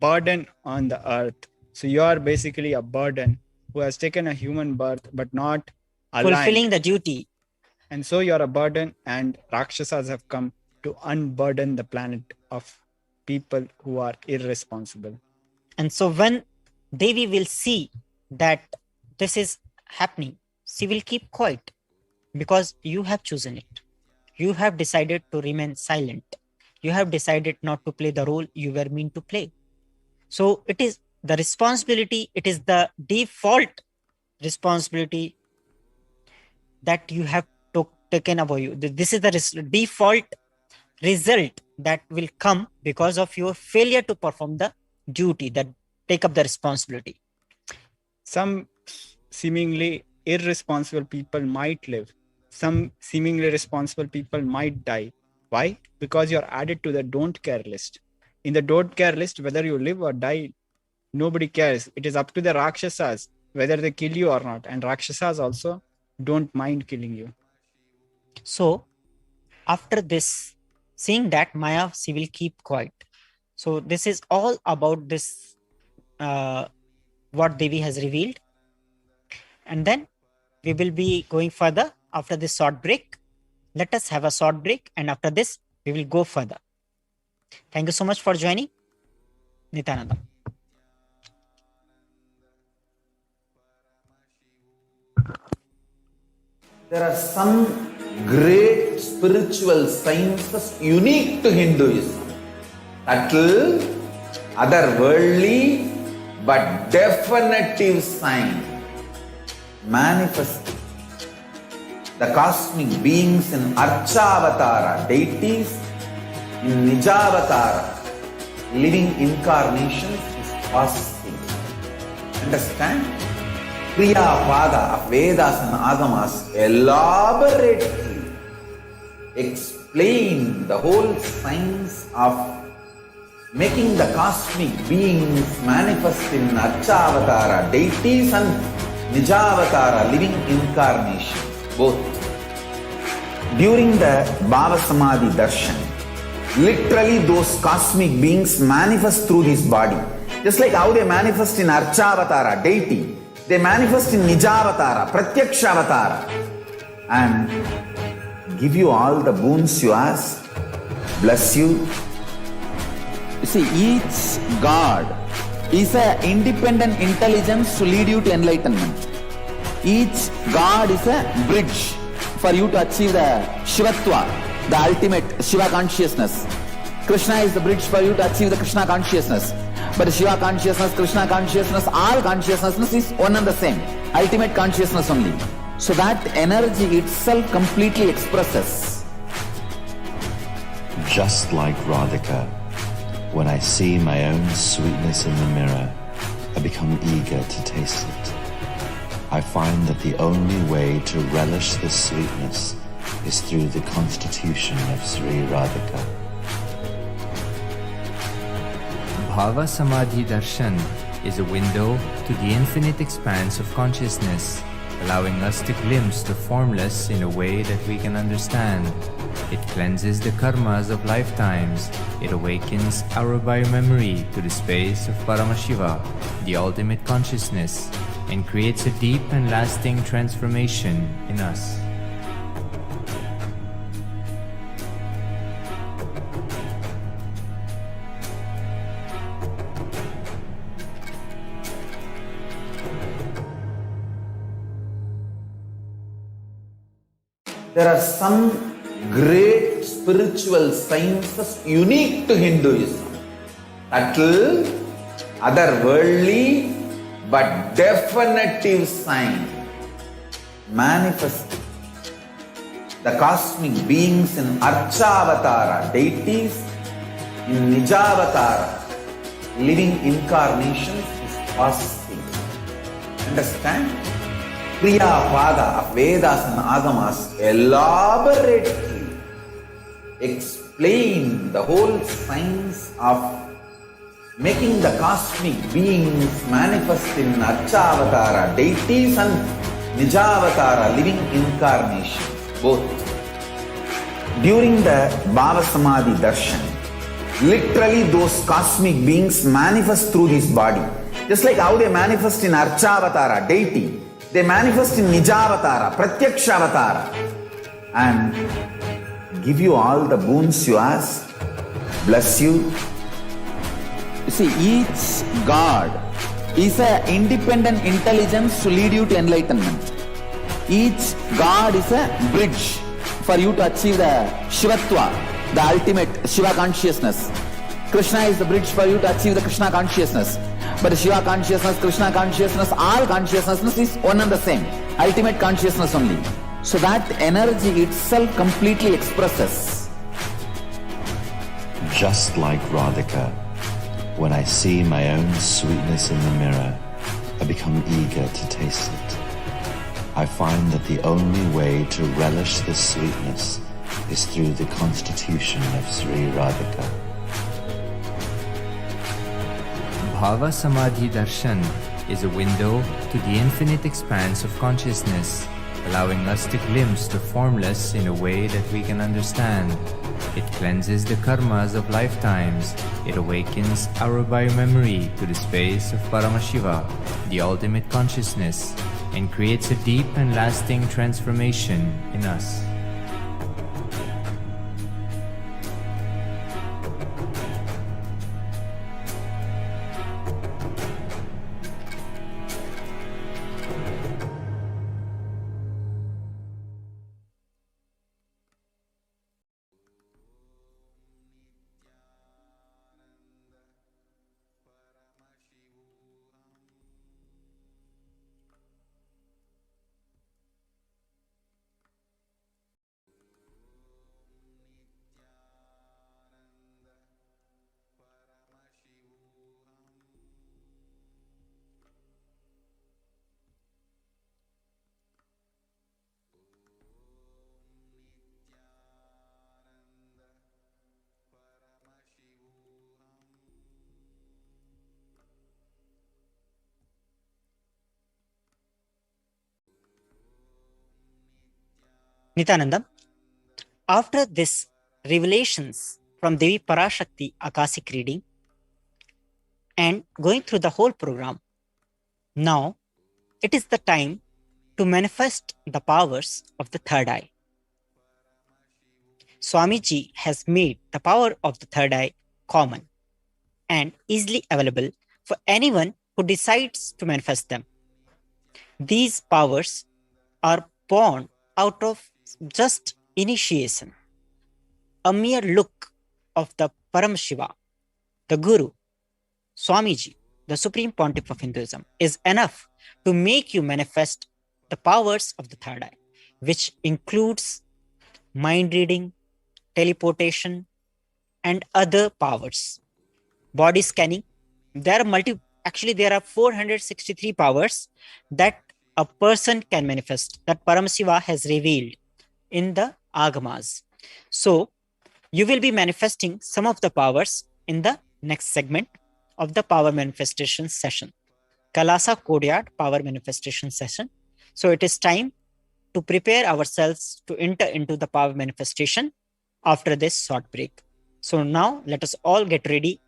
Speaker 6: burden on the earth. So you are basically a burden who has taken a human birth but not aligned,
Speaker 7: fulfilling the duty.
Speaker 6: And so you are a burden, and Rakshasas have come to unburden the planet of people who are irresponsible.
Speaker 7: And so when Devi will see that this is happening, she will keep quiet, because you have chosen it. You have decided to remain silent. You have decided not to play the role you were meant to play. So it is the responsibility, it is the default responsibility that you have taken above you. This is the default result that will come because of your failure to perform the duty, that take up the responsibility.
Speaker 6: Some seemingly irresponsible people might live. Some seemingly responsible people might die. Why? Because you're added to the don't care list. In the don't care list, whether you live or die, nobody cares. It is up to the Rakshasas whether they kill you or not. And Rakshasas also don't mind killing you.
Speaker 7: So after this, seeing that Maya, she will keep quiet. So this is all about this, what Devi has revealed. And then we will be going further after this short break. Let us have a short break, and after this, we will go further. Thank you so much for joining. Nithyananda.
Speaker 3: There are some great spiritual sciences unique to Hinduism. Subtle, otherworldly, but definitive sign. Manifesting the cosmic beings in Archavatara, deities in Nijavatara, living incarnations is possible. Understand? Kriya Pada of Vedas and Agamas elaborately explain the whole science of making the cosmic beings manifest in Archavatara, deities and Nijavatara, living incarnations, both. During the Bhava Samadhi Darshan, literally those cosmic beings manifest through this body. Just like how they manifest in Archavatara, deity, they manifest in Nijavatara, Pratyakshavatara, and give you all the boons you ask, bless you. You see, each God is an independent intelligence to lead you to enlightenment. Each God is a bridge for you to achieve the Shivatva, the ultimate Shiva consciousness. Krishna is the bridge for you to achieve the Krishna consciousness. But Shiva consciousness, Krishna consciousness, all consciousness is one and the same. Ultimate consciousness only. So that energy itself completely expresses.
Speaker 4: Just like Radhika, when I see my own sweetness in the mirror, I become eager to taste it. I find that the only way to relish this sweetness is through the constitution of Sri Radhika.
Speaker 5: Bhava Samadhi Darshan is a window to the infinite expanse of consciousness, allowing us to glimpse the formless in a way that we can understand. It cleanses the karmas of lifetimes. It awakens our biomemory to the space of Paramashiva, the ultimate consciousness, and creates a deep and lasting transformation in us.
Speaker 3: There are some great spiritual sciences unique to Hinduism. Subtle, otherworldly, but definitive sign. Manifesting the cosmic beings in Archavatara, deities in Nijavatara, living incarnations is possible. Understand? Kriya Pada of Vedas and Agamas elaborately explain the whole science of making the cosmic beings manifest in Archavatara, deities and Nijavatara, living incarnations, both. During the Bhava Samadhi Darshan, literally those cosmic beings manifest through this body. Just like how they manifest in Archavatara, deity, they manifest in Nijavatara, Pratyakshavatara, and give you all the boons you ask, bless you. You see, each God is an independent intelligence to lead you to enlightenment. Each God is a bridge for you to achieve the Shivatva, the ultimate Shiva consciousness. Krishna is the bridge for you to achieve the Krishna consciousness. But Shiva consciousness, Krishna consciousness, all consciousness is one and the same. Ultimate consciousness only. So that energy itself completely expresses.
Speaker 4: Just like Radhika, When I see my own sweetness in the mirror, I become eager to taste it. I find that the only way to relish this sweetness is through the constitution of Sri Radhika.
Speaker 5: Bhava Samadhi Darshan is a window to the infinite expanse of consciousness, allowing us to glimpse the formless in a way that we can understand. It cleanses the karmas of lifetimes. It awakens our biomemory to the space of Paramashiva, the ultimate consciousness, and creates a deep and lasting transformation in us.
Speaker 7: Nityananda, after this revelations from Devi Parashakti Akashic reading and going through the whole program, now it is the time to manifest the powers of the third eye. Swamiji has made the power of the third eye common and easily available for anyone who decides to manifest them. These powers are born out of just initiation. A mere look of the Paramashiva, the Guru, Swamiji, the Supreme Pontiff of Hinduism, is enough to make you manifest the powers of the third eye, which includes mind reading, teleportation, and other powers. Body scanning. There are 463 powers that a person can manifest, that Paramashiva has revealed in the Agamas. So, you will be manifesting some of the powers in the next segment of the power manifestation session, Kailasa Courtyard power manifestation session. So it is time to prepare ourselves to enter into the power manifestation after this short break. So now let us all get ready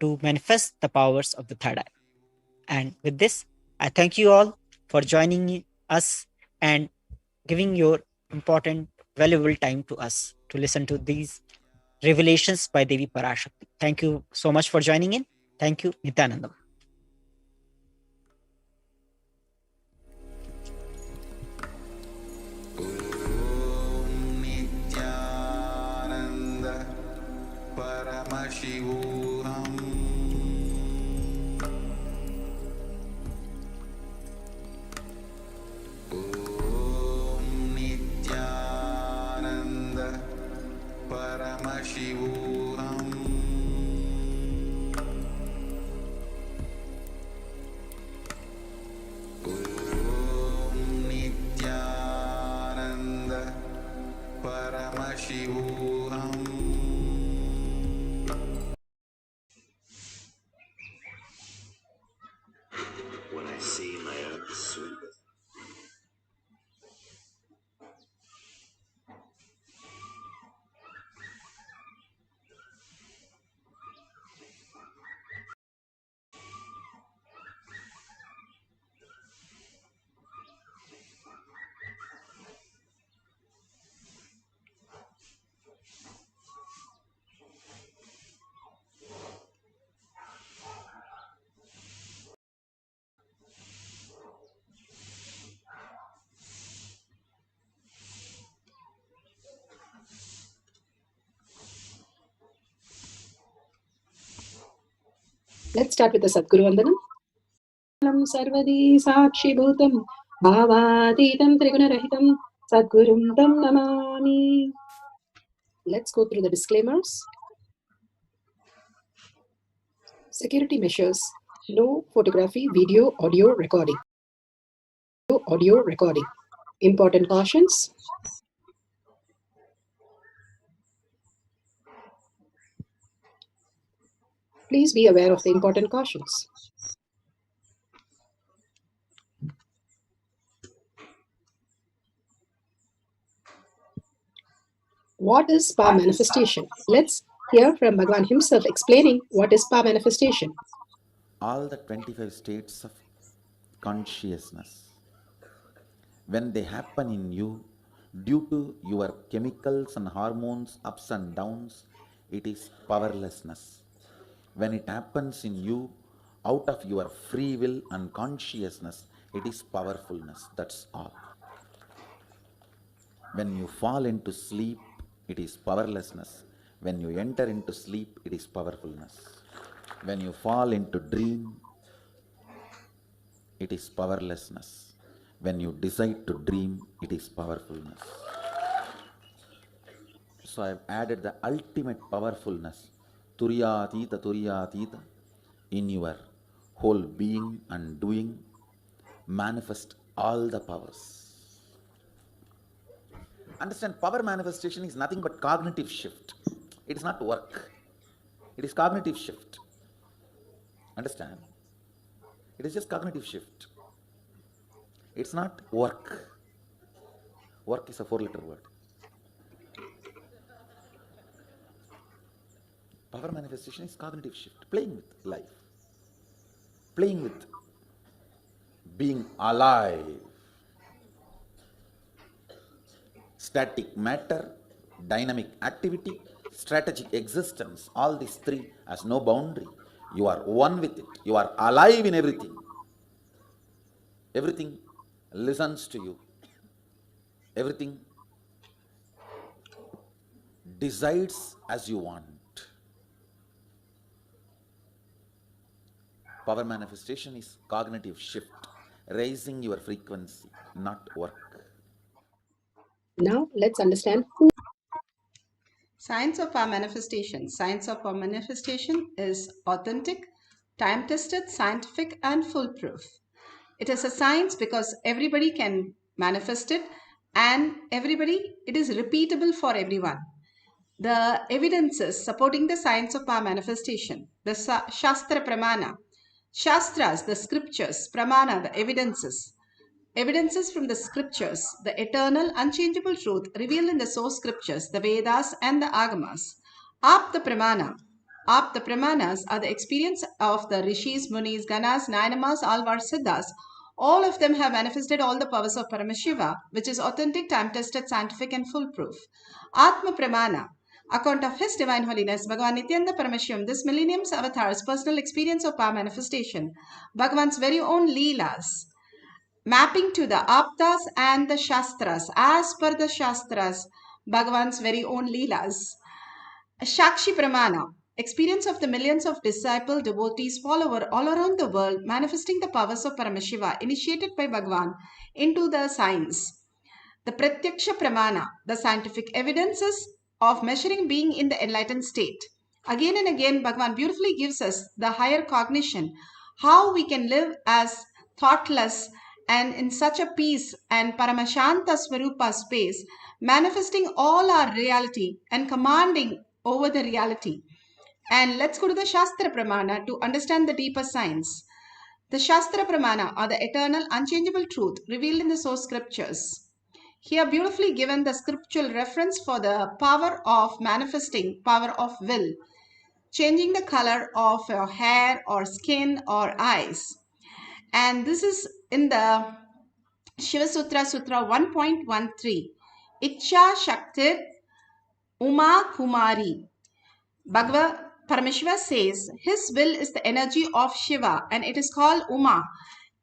Speaker 7: to manifest the powers of the third eye. And with this, I thank you all for joining us and giving your important, valuable time to us to listen to these revelations by Devi Parashakti. Thank you so much for joining in. Thank you, Nithyananda.
Speaker 2: Nithyananda Paramashivoham. Nithyananda Paramashivoham. Nithyananda Paramashivoham.
Speaker 4: When I see my own sweetness.
Speaker 8: Let's start with the Sadguru Vandanam. Sarvadi Sakshi Bhutam Bhavaditam Trigunarahitam Sadgurum Tam Namami. Let's go through the disclaimers. Security measures. No photography, video, audio recording. Important cautions. Please be aware of the important cautions. What is power manifestation? Let's hear from Bhagavan himself explaining what is power manifestation.
Speaker 3: All the 25 states of consciousness, when they happen in you, due to your chemicals and hormones ups and downs, it is powerlessness. When it happens in you, out of your free will and consciousness, it is powerfulness. That's all. When you fall into sleep, it is powerlessness. When you enter into sleep, it is powerfulness. When you fall into dream, it is powerlessness. When you decide to dream, it is powerfulness. So I have added the ultimate powerfulness, Turyatita, in your whole being and doing. Manifest all the powers. Understand, power manifestation is nothing but cognitive shift. It is not work. It is cognitive shift. Understand? It is just cognitive shift. It's not work. Work is a 4-letter word. Power manifestation is cognitive shift. Playing with life. Playing with being alive. Static matter, dynamic activity, strategic existence, all these three has no boundary. You are one with it. You are alive in everything. Everything listens to you. Everything decides as you want. Power manifestation is cognitive shift, raising your frequency, not work.
Speaker 8: Now let's understand who.
Speaker 9: Science of our manifestation. Science of our manifestation is authentic, time-tested, scientific, and foolproof. It is a science because everybody can manifest it, and it is repeatable for everyone. The evidences supporting the science of our manifestation, the Shastra Pramana, Shastras, the scriptures, Pramana, the evidences from the scriptures, the eternal, unchangeable truth revealed in the source scriptures, the Vedas and the Agamas. Apta Pramanas are the experience of the Rishis, Munis, Ganas, Nayamas, Alvar, Siddhas. All of them have manifested all the powers of Paramashiva, which is authentic, time-tested, scientific and foolproof. Atma Pramana, account of His Divine Holiness, Bhagavan Nithyananda Paramashivam, this millennium's avatar's personal experience of power manifestation, Bhagavan's very own Leelas, mapping to the Aptas and the Shastras, as per the Shastras, Bhagavan's very own Leelas. Shakshi Pramana, experience of the millions of disciple devotees follower all around the world, manifesting the powers of Paramashiva, initiated by Bhagavan into the science. The Pratyaksha Pramana, the scientific evidences of measuring being in the enlightened state. Again and again, Bhagavan beautifully gives us the higher cognition, how we can live as thoughtless and in such a peace and Paramashanta Swarupa space, manifesting all our reality and commanding over the reality. And let's go to the Shastra Pramana to understand the deeper science. The Shastra Pramana are the eternal, unchangeable truth revealed in the source scriptures. Here beautifully given the scriptural reference for the power of manifesting, power of will, changing the color of your hair or skin or eyes. And this is in the Shiva Sutra, Sutra 1.13. Icha Shaktir Uma Kumari. Bhagavad Paramashiva says his will is the energy of Shiva and it is called Uma,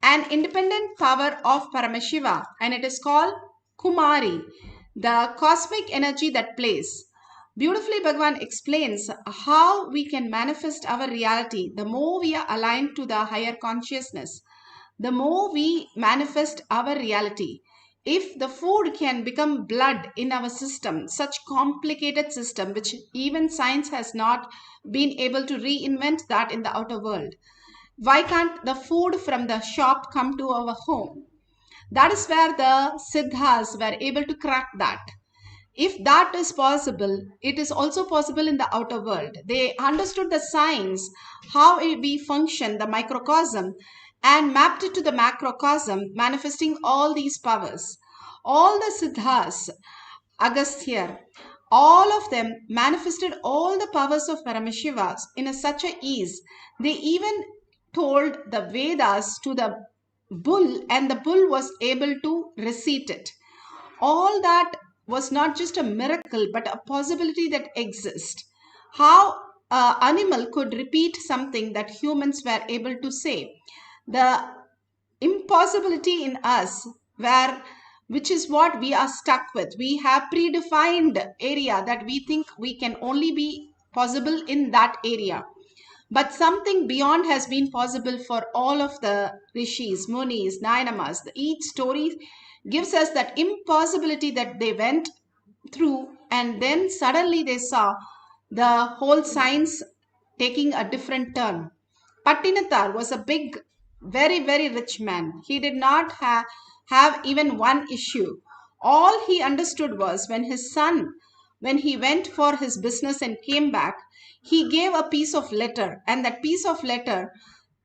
Speaker 9: an independent power of Paramashiva, and it is called Kumari, the cosmic energy that plays. Beautifully, Bhagavan explains how we can manifest our reality. The more we are aligned to the higher consciousness, the more we manifest our reality. If the food can become blood in our system, such complicated system, which even science has not been able to reinvent that in the outer world, why can't the food from the shop come to our home? That is where the Siddhas were able to crack that. If that is possible, it is also possible in the outer world. They understood the science, how we function, the microcosm, and mapped it to the macrocosm, manifesting all these powers. All the Siddhas, Agastya, all of them manifested all the powers of Paramashiva in such a ease. They even told the Vedas to the bull, and the bull was able to recite it. All that was not just a miracle, but a possibility that exists. How an animal could repeat something that humans were able to say. The impossibility in us, which is what we are stuck with. We have predefined area that we think we can only be possible in that area. But something beyond has been possible for all of the rishis, munis, nayamas. Each story gives us that impossibility that they went through, and then suddenly they saw the whole science taking a different turn. Pattinathar was a big, very, very rich man. He did not have even one issue. All he understood was when his son, when he went for his business and came back, he gave a piece of letter, and that piece of letter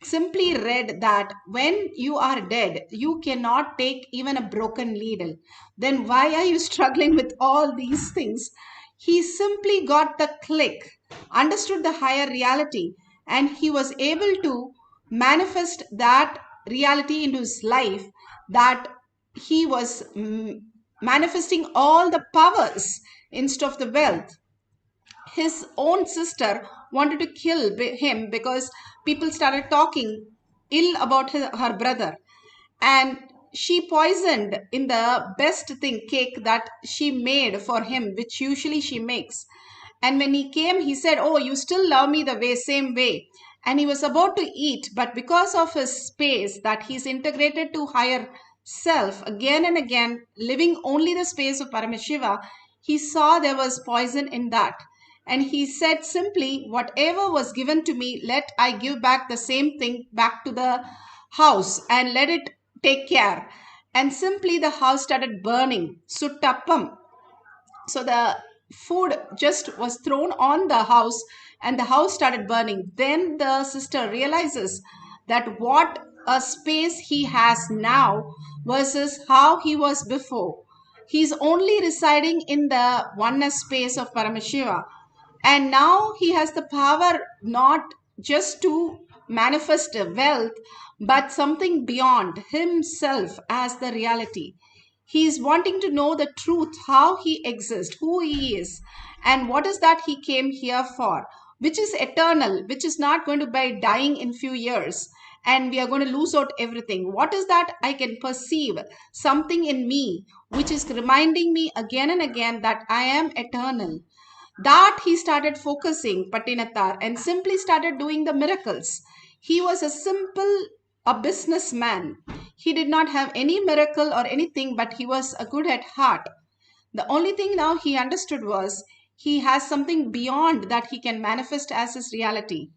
Speaker 9: simply read that when you are dead, you cannot take even a broken needle. Then why are you struggling with all these things? He simply got the click, understood the higher reality, and he was able to manifest that reality into his life, that he was manifesting all the powers instead of the wealth. His own sister wanted to kill him because people started talking ill about her brother, and she poisoned in the best thing cake that she made for him, which usually she makes. And when he came, he said, "Oh, you still love me the same way." And he was about to eat, but because of his space that he's integrated to higher self again and again, living only the space of Paramashiva, he saw there was poison in that. And he said simply, "Whatever was given to me, let I give back the same thing back to the house and let it take care." And simply the house started burning. Suttappam. So the food just was thrown on the house and the house started burning. Then the sister realizes that what a space he has now versus how he was before. He's only residing in the oneness space of Paramashiva. And now he has the power not just to manifest wealth, but something beyond himself as the reality. He is wanting to know the truth, how he exists, who he is, and what is that he came here for, which is eternal, which is not going to be dying in few years, and we are going to lose out everything. What is that I can perceive? Something in me, which is reminding me again and again that I am eternal. That he started focusing, Pattinathar, and simply started doing the miracles. He was a businessman. He did not have any miracle or anything, but he was a good at heart. The only thing now he understood was he has something beyond that he can manifest as his reality.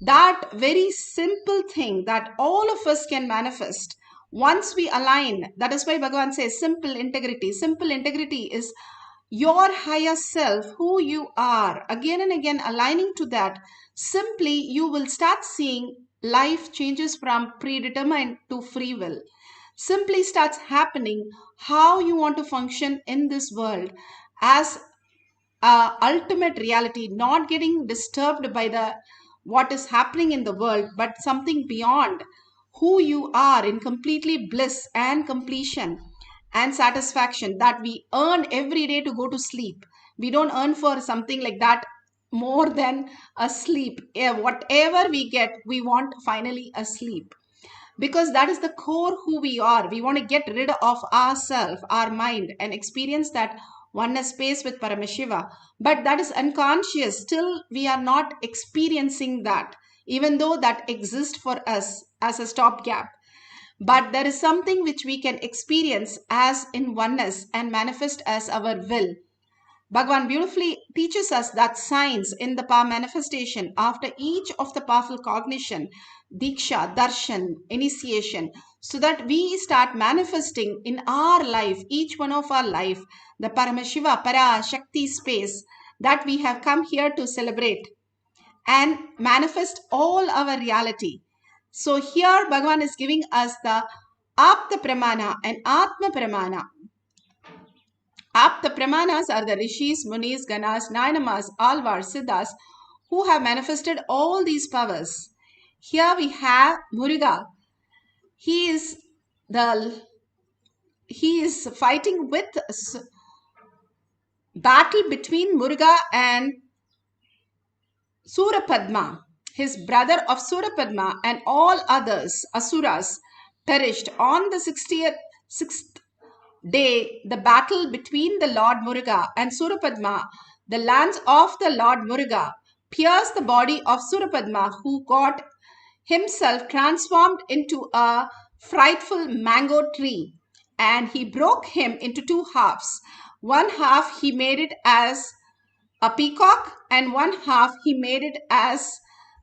Speaker 9: That very simple thing that all of us can manifest once we align. That is why Bhagavan says simple integrity. Simple integrity is your higher self, who you are, again and again aligning to that. Simply you will start seeing life changes from predetermined to free will. Simply starts happening how you want to function in this world as ultimate reality, not getting disturbed by the what is happening in the world, but something beyond who you are in completely bliss and completion and satisfaction that we earn every day to go to sleep. We don't earn for something like that more than a sleep. Whatever we get, we want finally a sleep, because that is the core who we are. We want to get rid of ourself, our mind, and experience that oneness space with Paramashiva. But that is unconscious. Still, we are not experiencing that, even though that exists for us as a stopgap. but there is something which we can experience as in oneness and manifest as our will. Bhagavan beautifully teaches us that signs in the power manifestation after each of the powerful cognition, diksha, darshan, initiation, so that we start manifesting in our life, each one of our life, the Paramashiva, Parashakti space that we have come here to celebrate and manifest all our reality. So here Bhagavan is giving us the Apta Pramana and Atma Pramana. Apta Pramanas are the Rishis, Munis, Ganas, Nainamas, Alvars, Siddhas who have manifested all these powers. Here we have Muruga. He is fighting with battle between Muruga and Surapadma. His brother of Surapadma and all others, Asuras, perished on the 6th day. The battle between the Lord Muruga and Surapadma, the lance of the Lord Muruga pierced the body of Surapadma, who got himself transformed into a frightful mango tree, and he broke him into two halves. One half he made it as a peacock, and one half he made it as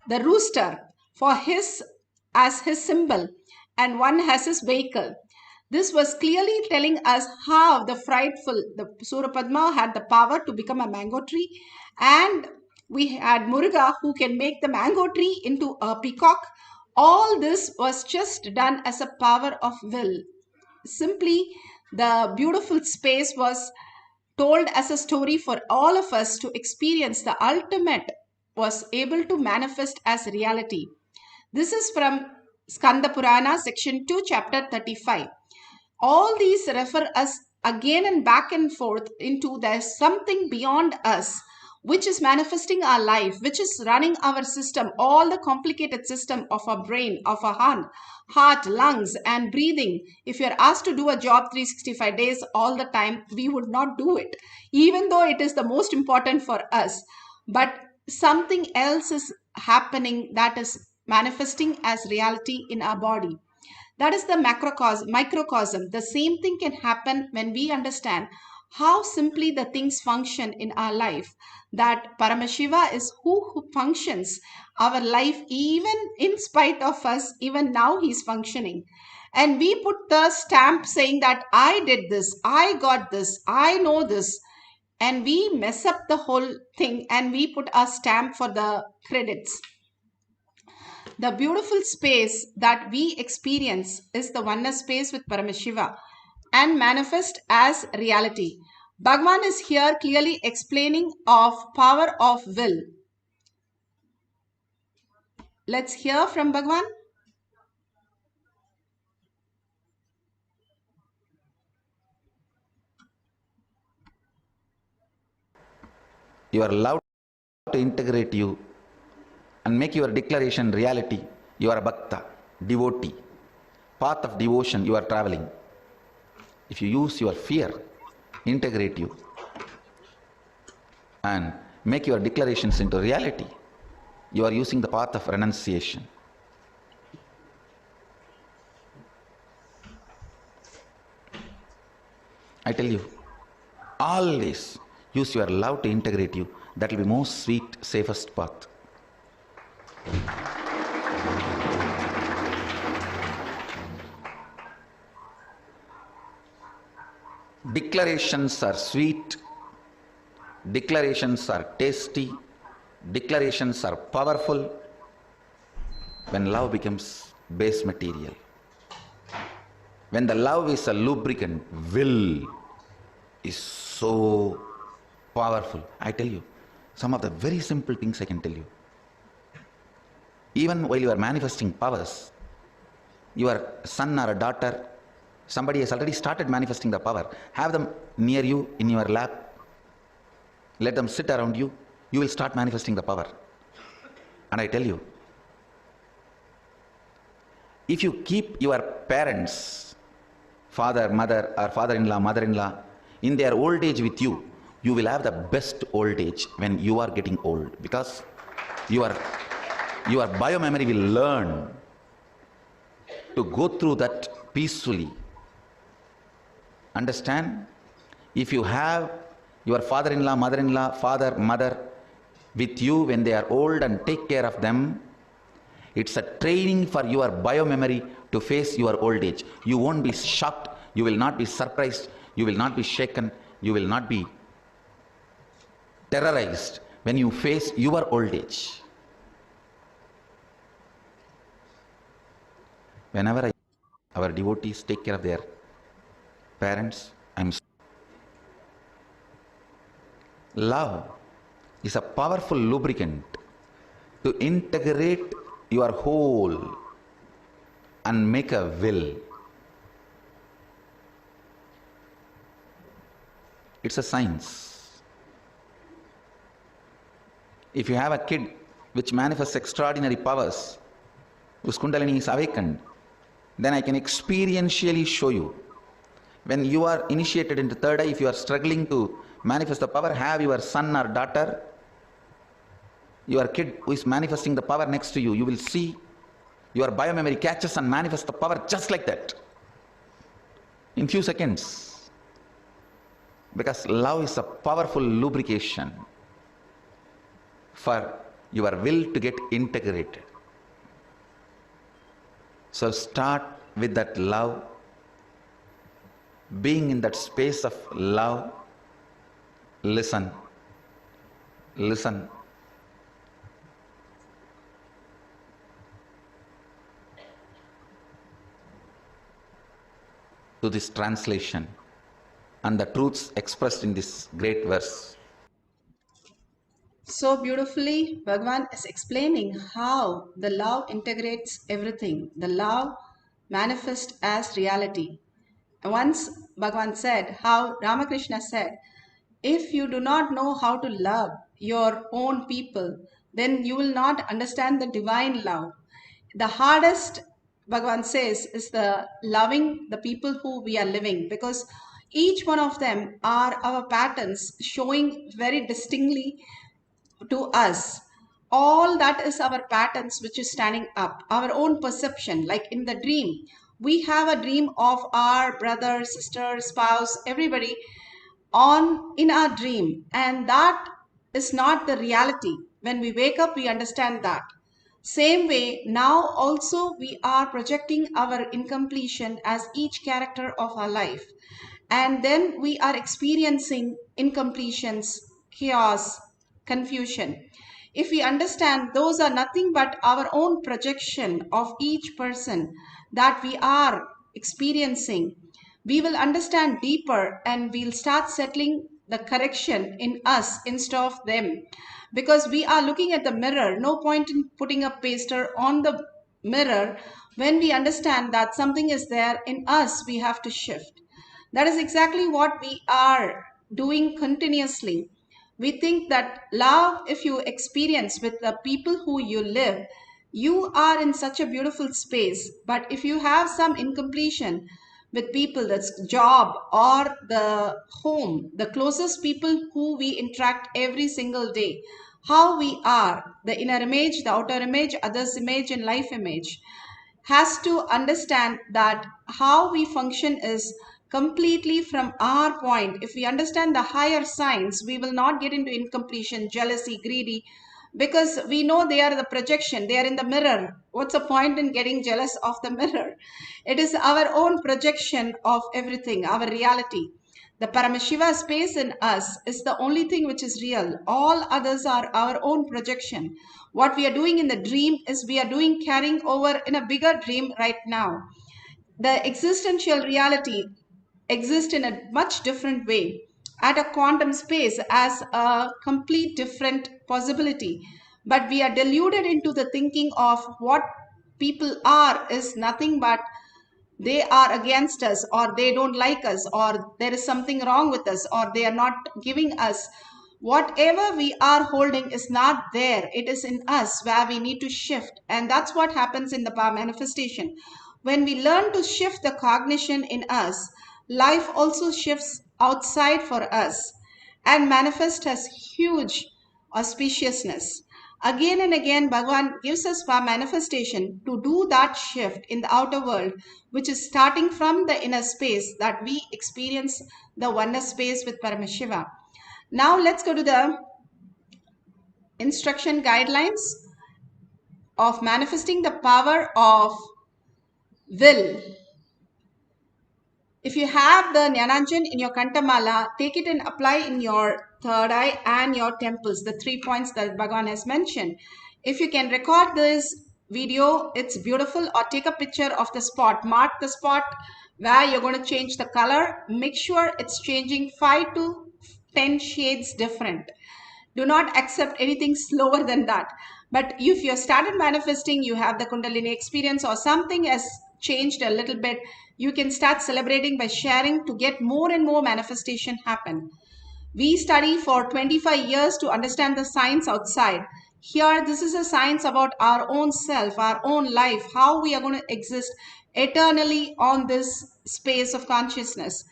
Speaker 9: the rooster as his symbol, and one as his vehicle. This was clearly telling us how the Surapadma had the power to become a mango tree, and we had Muruga who can make the mango tree into a peacock. All this was just done as a power of will. Simply, the beautiful space was told as a story for all of us to experience. The ultimate was able to manifest as reality. This is from Skanda Purana, section 2, chapter 35. All these refer us again and back and forth into there's something beyond us which is manifesting our life, which is running our system, all the complicated system of our brain, of our heart, lungs, and breathing. If you're asked to do a job 365 days all the time, we would not do it, even though it is the most important for us. But something else is happening that is manifesting as reality in our body. That is the microcosm. The same thing can happen when we understand how simply the things function in our life. That Paramashiva is who functions our life even in spite of us. Even now he's functioning. And we put the stamp saying that I did this, I got this, I know this. And we mess up the whole thing and we put a stamp for the credits. The beautiful space that we experience is the oneness space with Paramashiva and manifest as reality. Bhagavan is here clearly explaining of power of will. Let's hear from Bhagavan.
Speaker 2: Your love to integrate you and make your declaration reality. You are a bhakta, devotee, path of devotion you are traveling. If you use your fear, integrate you and make your declarations into reality, you are using the path of renunciation. I tell you, always use your love to integrate you. That will be most sweet, safest path. Declarations are sweet, declarations are tasty, declarations are powerful when love becomes base material. When the love is a lubricant, will is so powerful. I tell you, some of the very simple things I can tell you. Even while you are manifesting powers, your son or a daughter, somebody has already started manifesting the power. Have them near you in your lap. Let them sit around you. You will start manifesting the power. And I tell you, if you keep your parents, father, mother, or father-in-law, mother-in-law, in their old age with you, you will have the best old age when you are getting old, because your biomemory will learn to go through that peacefully. Understand? If you have your father-in-law, mother-in-law, father, mother with you when they are old and take care of them, it's a training for your biomemory to face your old age. You won't be shocked, you will not be surprised, you will not be shaken, you will not be terrorized when you face your old age. Whenever our devotees take care of their parents, love is a powerful lubricant to integrate your whole and make a will. It's a science. If you have a kid which manifests extraordinary powers, whose Kundalini is awakened, then I can experientially show you. When you are initiated into third eye, if you are struggling to manifest the power, have your son or daughter, your kid who is manifesting the power next to you, you will see your biomemory catches and manifests the power just like that in few seconds. Because love is a powerful lubrication for your will to get integrated. So start with that love, being in that space of love. Listen, listen. To this translation and the truths expressed in this great verse.
Speaker 9: So beautifully, Bhagavan is explaining how the love integrates everything. The love manifests as reality. Once Bhagavan said, how Ramakrishna said, if you do not know how to love your own people, then you will not understand the divine love. The hardest, Bhagavan says, is the loving the people who we are living, because each one of them are our patterns showing very distinctly to us. All that is our patterns which is standing up, our own perception. Like in the dream, we have a dream of our brother, sister, spouse, everybody on in our dream, and that is not the reality. When we wake up, we understand that. Same way, now also we are projecting our incompletion as each character of our life, and then we are experiencing incompletions, chaos, confusion. If we understand those are nothing but our own projection of each person that we are experiencing, we will understand deeper and we'll start settling the correction in us instead of them. Because we are looking at the mirror, no point in putting a paster on the mirror. When we understand that something is there in us, we have to shift. That is exactly what we are doing continuously. We think that love, if you experience with the people who you live, you are in such a beautiful space. But if you have some incompletion with people, that's job or the home, the closest people who we interact every single day, how we are, the inner image, the outer image, others image and life image, has to understand that how we function is completely from our point. If we understand the higher signs, we will not get into incompletion, jealousy, greedy, because we know they are the projection, they are in the mirror. What's the point in getting jealous of the mirror? It is our own projection of everything, our reality. The Paramashiva space in us is the only thing which is real. All others are our own projection. What we are doing in the dream is we are doing carrying over in a bigger dream right now. The existential reality exists in a much different way at a quantum space as a complete different possibility. But we are deluded into the thinking of what people are is nothing but they are against us, or they don't like us, or there is something wrong with us, or they are not giving us. Whatever we are holding is not there. It is in us where we need to shift. And that's what happens in the power manifestation. When we learn to shift the cognition in us, life also shifts outside for us and manifests as huge auspiciousness. Again and again, Bhagavan gives us power manifestation to do that shift in the outer world, which is starting from the inner space, that we experience the oneness space with Paramashiva. Now let's go to the instruction guidelines of manifesting the power of will. If you have the Jnananjan in your Kantamala, take it and apply in your third eye and your temples, the 3 points that Bhagavan has mentioned. If you can record this video, it's beautiful, or take a picture of the spot, mark the spot where you're going to change the color. Make sure it's changing 5 to 10 shades different. Do not accept anything slower than that. But if you started manifesting, you have the Kundalini experience or something has changed a little bit, you can start celebrating by sharing to get more and more manifestation happen. We study for 25 years to understand the science outside. Here, this is a science about our own self, our own life, how we are going to exist eternally on this space of consciousness.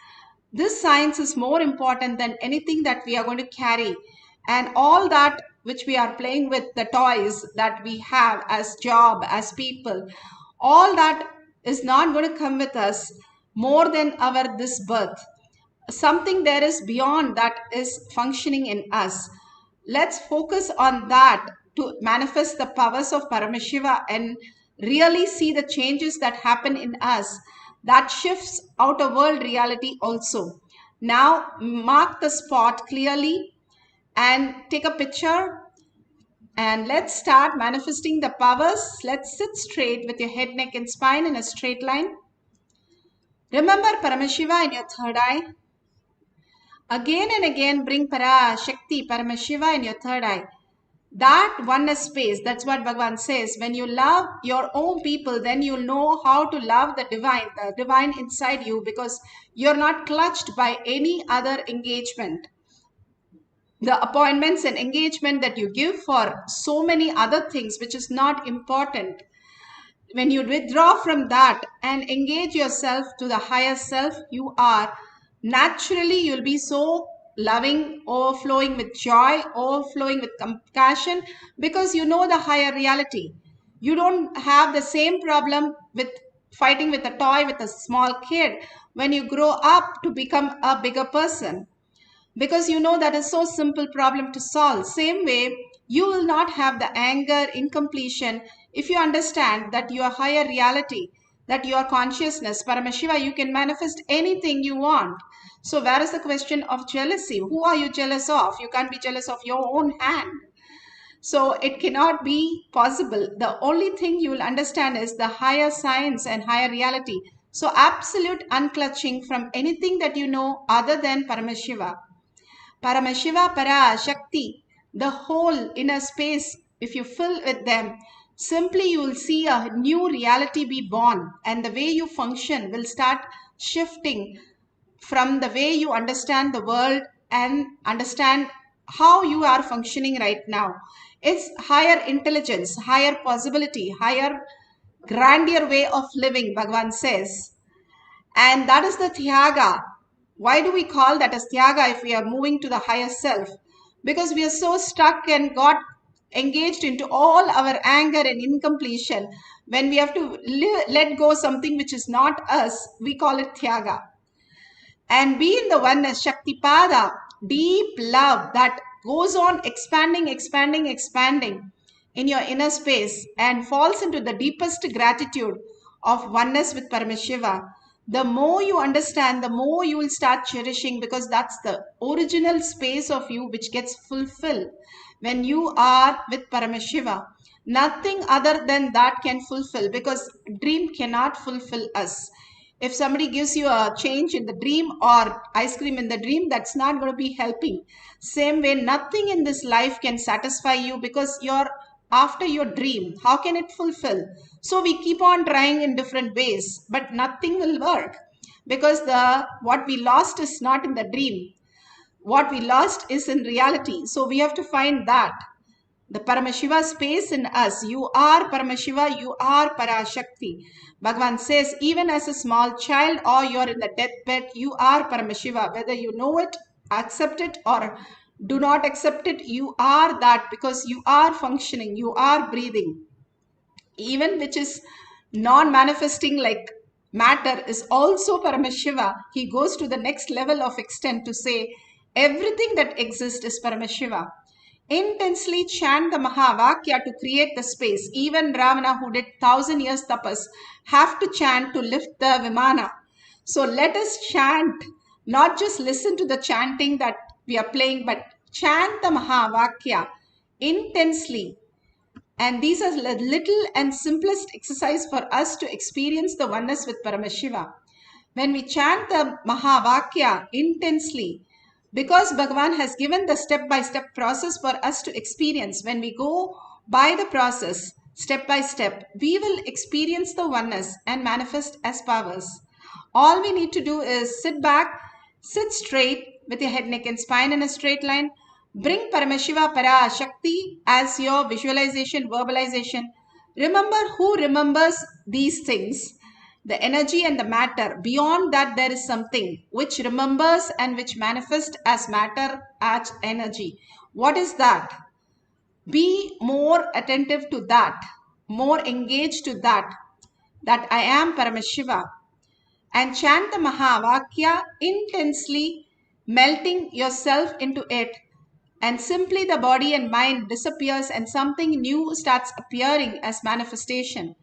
Speaker 9: This science is more important than anything that we are going to carry. And all that which we are playing with, the toys that we have as job, as people, all that is not going to come with us more than our this birth. Something there is beyond that is functioning in us. Let's focus on that to manifest the powers of Paramashiva and really see the changes that happen in us. That shifts outer world reality also. Now mark the spot clearly and take a picture, and let's start manifesting the powers. Let's sit straight with your head, neck and spine in a straight line. Remember Paramashiva in your third eye. Again and again bring Parashakti, Paramashiva in your third eye. That oneness space, that's what Bhagavan says. When you love your own people, then you'll know how to love the divine inside you, because you're not clutched by any other engagement. The appointments and engagement that you give for so many other things, which is not important. When you withdraw from that and engage yourself to the higher self, you are naturally, you'll be so loving, overflowing with joy, overflowing with compassion, because you know the higher reality. You don't have the same problem with fighting with a toy with a small kid when you grow up to become a bigger person, because you know that is so simple problem to solve. Same way, you will not have the anger, incompletion, if you understand that your higher reality, that your consciousness, Paramashiva, you can manifest anything you want. So where is the question of jealousy? Who are you jealous of? You can't be jealous of your own hand. So it cannot be possible. The only thing you will understand is the higher science and higher reality. So absolute unclutching from anything that you know other than Paramashiva. Paramashiva, Parashakti, the whole inner space, if you fill with them, simply you will see a new reality be born, and the way you function will start shifting from the way you understand the world and understand how you are functioning right now. It's higher intelligence, higher possibility, higher grandeur way of living, Bhagavan says. And that is the Tyaga. Why do we call that as Tyaga if we are moving to the higher self? Because we are so stuck and got engaged into all our anger and incompletion. When we have to let go something which is not us, we call it Tyaga. And be in the oneness, Shaktipada, deep love that goes on expanding, expanding, expanding in your inner space and falls into the deepest gratitude of oneness with Paramashiva. The more you understand, the more you will start cherishing, because that's the original space of you which gets fulfilled when you are with Paramashiva. Nothing other than that can fulfill, because dream cannot fulfill us. If somebody gives you a change in the dream or ice cream in the dream, that's not going to be helping. Same way, nothing in this life can satisfy you, because you're after your dream. How can it fulfill? So we keep on trying in different ways, but nothing will work, because what we lost is not in the dream. What we lost is in reality. So we have to find that. The Paramashiva space in us. You are Paramashiva, you are Parashakti. Bhagavan says, even as a small child or you're in the deathbed, you are Paramashiva. Whether you know it, accept it, or Do not accept it. You are that because you are functioning, you are breathing. Even which is non-manifesting like matter is also Paramashiva. He goes to the next level of extent to say everything that exists is Paramashiva. Intensely chant the Mahavakya to create the space. Even Ravana, who did 1,000 years tapas, have to chant to lift the Vimana. So let us chant, not just listen to the chanting that we are playing, but chant the Mahavakya intensely. And these are little and simplest exercise for us to experience the oneness with Paramashiva. When we chant the Mahavakya intensely, because Bhagavan has given the step-by-step process for us to experience, when we go by the process, step by step, we will experience the oneness and manifest as powers. All we need to do is sit back, sit straight with your head, neck and spine in a straight line. Bring Paramashiva Parashakti as your visualization, verbalization. Remember who remembers these things, the energy and the matter. Beyond that, there is something which remembers and which manifests as matter, as energy. What is that? Be more attentive to that, more engaged to that I am Paramashiva. And chant the Mahavakya intensely, melting yourself into it. And simply the body and mind disappears and something new starts appearing as manifestation.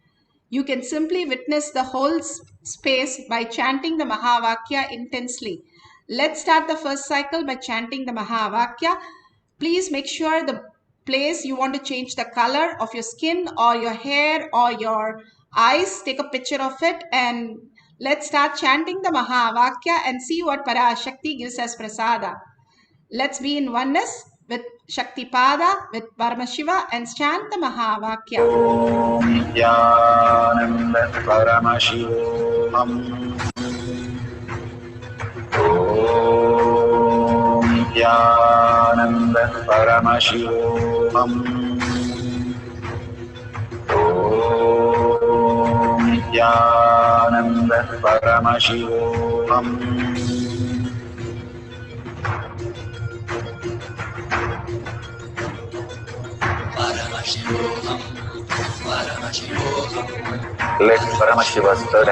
Speaker 9: You can simply witness the whole space by chanting the Mahavakya intensely. Let's start the first cycle by chanting the Mahavakya. Please make sure the place you want to change the color of your skin or your hair or your eyes, take a picture of it, and let's start chanting the Mahavakya and see what Parashakti gives as prasada. Let's be in oneness with Shaktipada, with Paramashiva, and chant the Mahavakya.
Speaker 10: Nithyananda Paramashivoham. Nithyananda Paramashivoham. Nithyananda Paramashivoham. Paramashivoham, Paramashivoham. Let Paramashiva stir